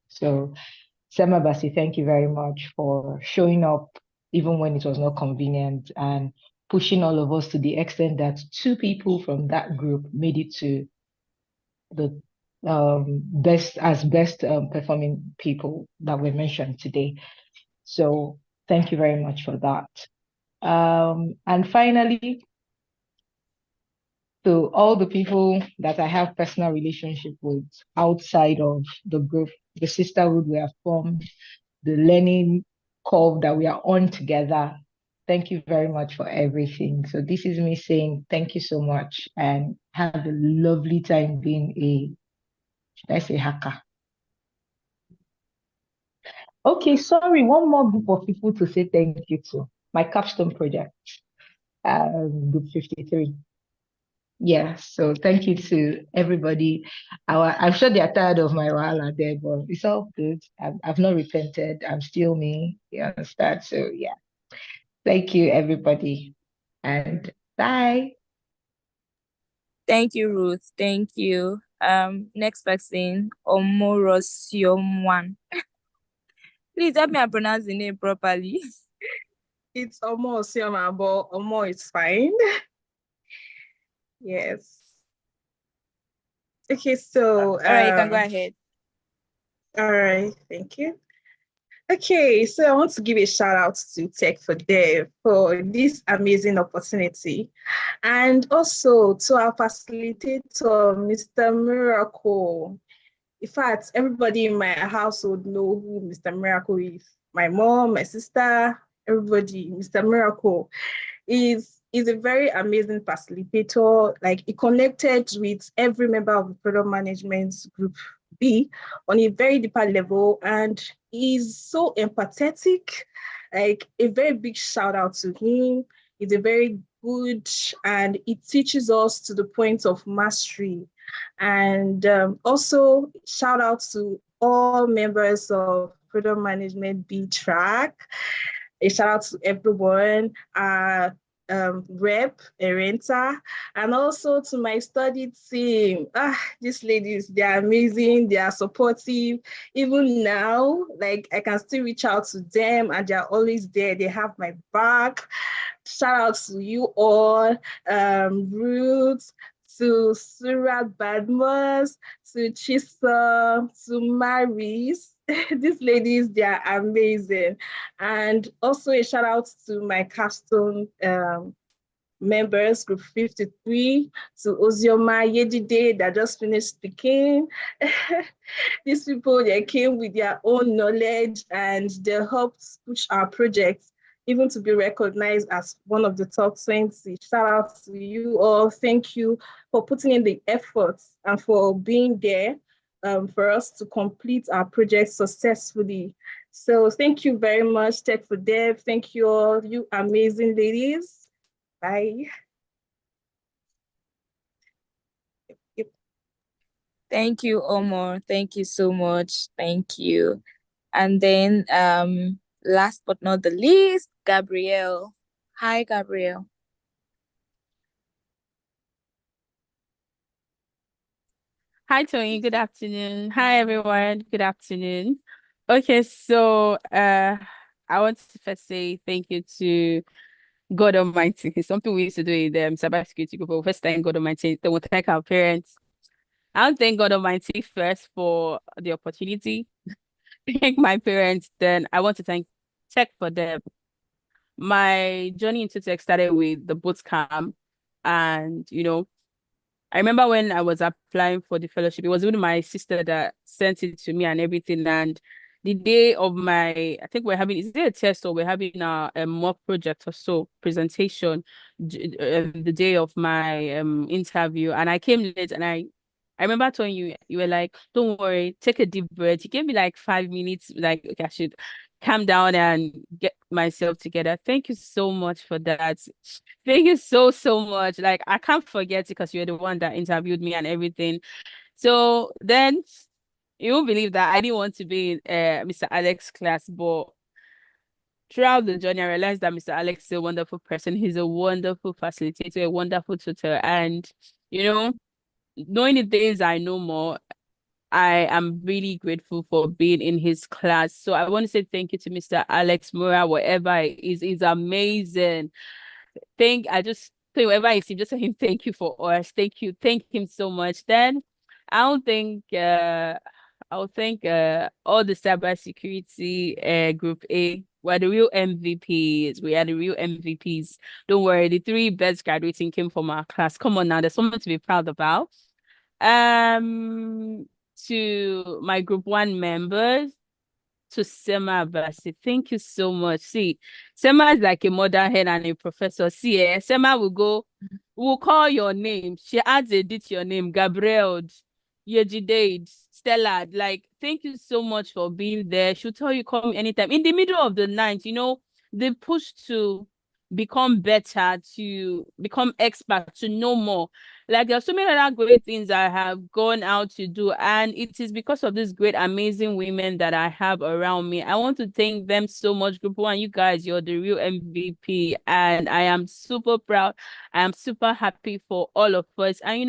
So, Sema Basi, thank you very much for showing up even when it was not convenient and pushing all of us to the extent that 2 people from that group made it to the best performing people that were mentioned today. So thank you very much for that. And finally, to all the people that I have personal relationship with outside of the group, the sisterhood we have formed, the learning curve that we are on together, thank you very much for everything. So this is me saying thank you so much and have a lovely time being should I say hacker? Okay, sorry, one more group of people to say thank you to. My capstone project, group 53. Yeah, so thank you to everybody. I'm sure they are tired of my wahala there, but it's all good. I've not repented. I'm still me. You understand? So yeah, thank you everybody, and bye. Thank you, Ruth. Thank you. Next person, Omorosiomwan. Please help me and pronounce the name properly. It's almost Sioma, but Omo is fine. Yes. Okay, so All right, you can go ahead. All right, thank you. Okay, so I want to give a shout out to Tech for Dev for this amazing opportunity, and also to our facilitator, Mr. Miracle. In fact, everybody in my household know who Mr. Miracle is. My mom, my sister, everybody. Mr. Miracle is a very amazing facilitator. Like, he connected with every member of the product management group B on a very deeper level, and he's so empathetic. Like, a very big shout out to him. He's a very good, and it teaches us to the point of mastery. And also shout out to all members of product management B track. A shout out to everyone, Rep, Erenta, and also to my study team. These ladies, they are amazing, they are supportive. Even now, like, I can still reach out to them and they're always there. They have my back. Shout out to you all, Ruth, to Surat Badmus, to Chisa, to Maris. These ladies, they are amazing. And also a shout out to my capstone members, group 53, to Ozioma Yedide that just finished speaking. These people, they came with their own knowledge and they helped push our projects even to be recognized as one of the top 20. Shout out to you all. Thank you for putting in the efforts and for being there for us to complete our project successfully. So thank you very much, Tech for Dev. Thank you all, you amazing ladies. Bye. Thank you, Omar. Thank you so much. Thank you. And then last but not the least, Gabrielle. Hi, Gabrielle. Hi, Tony. Good afternoon. Hi, everyone. Good afternoon. Okay, so I want to first say thank you to God Almighty. It's something we used to do in the cybersecurity group. But first, thank God Almighty. Then we'll thank our parents. I want to thank God Almighty first for the opportunity. Thank my parents. Then I want to thank Tech for them. My journey into tech started with the boot camp, and I remember when I was applying for the fellowship, it was even my sister that sent it to me and everything. And the day of I think is it a test or we're having a mock project or so presentation, the day of my interview. And I came late and I remember telling you, you were like, don't worry, take a deep breath. You gave me like 5 minutes, like, okay, I should calm down and get myself together. Thank you so much for that. Thank you so, so much. Like, I can't forget it because you're the one that interviewed me and everything. So then you won't believe that I didn't want to be in Mr. Alex's class, but throughout the journey, I realized that Mr. Alex is a wonderful person. He's a wonderful facilitator, a wonderful tutor. And, knowing the things I know more, I am really grateful for being in his class. So I want to say thank you to Mr. Alex Mura, whatever it is. He's amazing. I just think wherever I see him, just say him thank you for us. Thank you. Thank him so much. Then I'll think I'll thank all the cybersecurity group A. We're the real MVPs. We are the real MVPs. Don't worry, the 3 best graduating came from our class. Come on now, there's something to be proud about. To my group 1 members, to Sema Abasi. Thank you so much. See, Sema is like a mother hen and a professor. See, Sema will call your name. She adds edit your name, Gabriel, Yejidade, Stella. Like, thank you so much for being there. She'll tell you come anytime. In the middle of the night, the push to become better, to become expert, to know more. Like, there are so many other great things I have gone out to do, and it is because of these great, amazing women that I have around me. I want to thank them so much, Group One. You guys, you're the real MVP, and I am super proud. I am super happy for all of us. And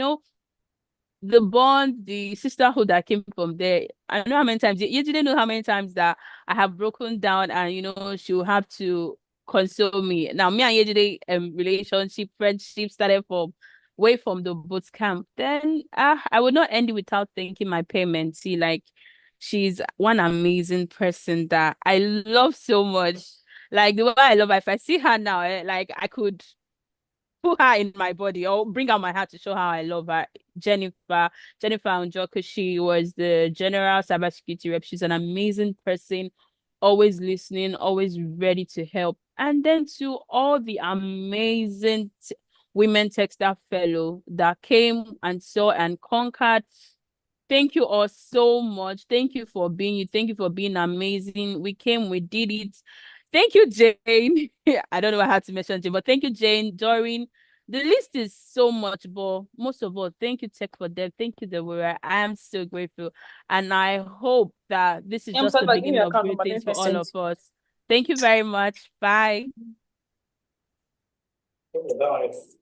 the bond, the sisterhood that came from there. I know how many times you didn't know how many times that I have broken down, and she'll have to console me. Now, me and Yejide relationship, friendship started from way from the boot camp. Then I would not end it without thanking my parents. See, like, she's one amazing person that I love so much. Like, the way I love her, if I see her now, like, I could put her in my body or bring out my heart to show how I love her. Jennifer Unjoku, she was the general cybersecurity rep. She's an amazing person, always listening, always ready to help. And then to all the amazing women Techsters fellow that came and saw and conquered. Thank you all so much. Thank you for being you. Thank you for being amazing. We came, we did it. Thank you, Jane. I don't know how to mention Jane, but thank you, Jane, Doreen. The list is so much, but most of all, thank you, Tech for them. Thank you, Deborah. I am so grateful. And I hope that this is just the Sorry, give me beginning your of account great number. things Let me for all send. of us. Thank you very much. Bye.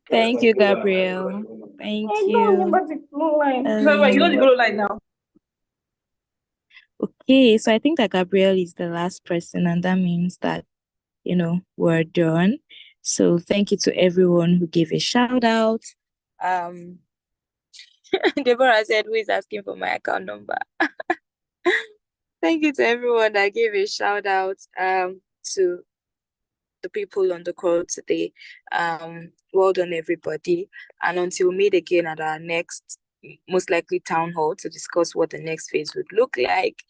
Thank you, Gabriel. Thank Oh, no, you. remember the blue line. You know the blue line now. Okay, so I think that Gabriel is the last person, and that means that, we're done. So thank you to everyone who gave a shout out. Deborah said, who is asking for my account number? Thank you to everyone that gave a shout out to the people on the call today. Well done, everybody. And until we meet again at our next, most likely, town hall to discuss what the next phase would look like,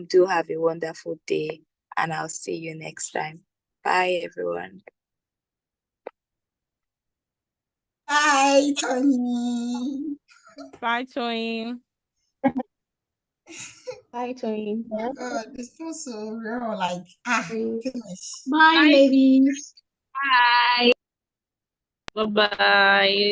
do have a wonderful day, and I'll see you next time. Bye, everyone. Bye, Tony. Bye, Tony. Bye, Tony. Oh God, this feels so real. Like, finish. Bye, ladies. Bye. Bye-bye.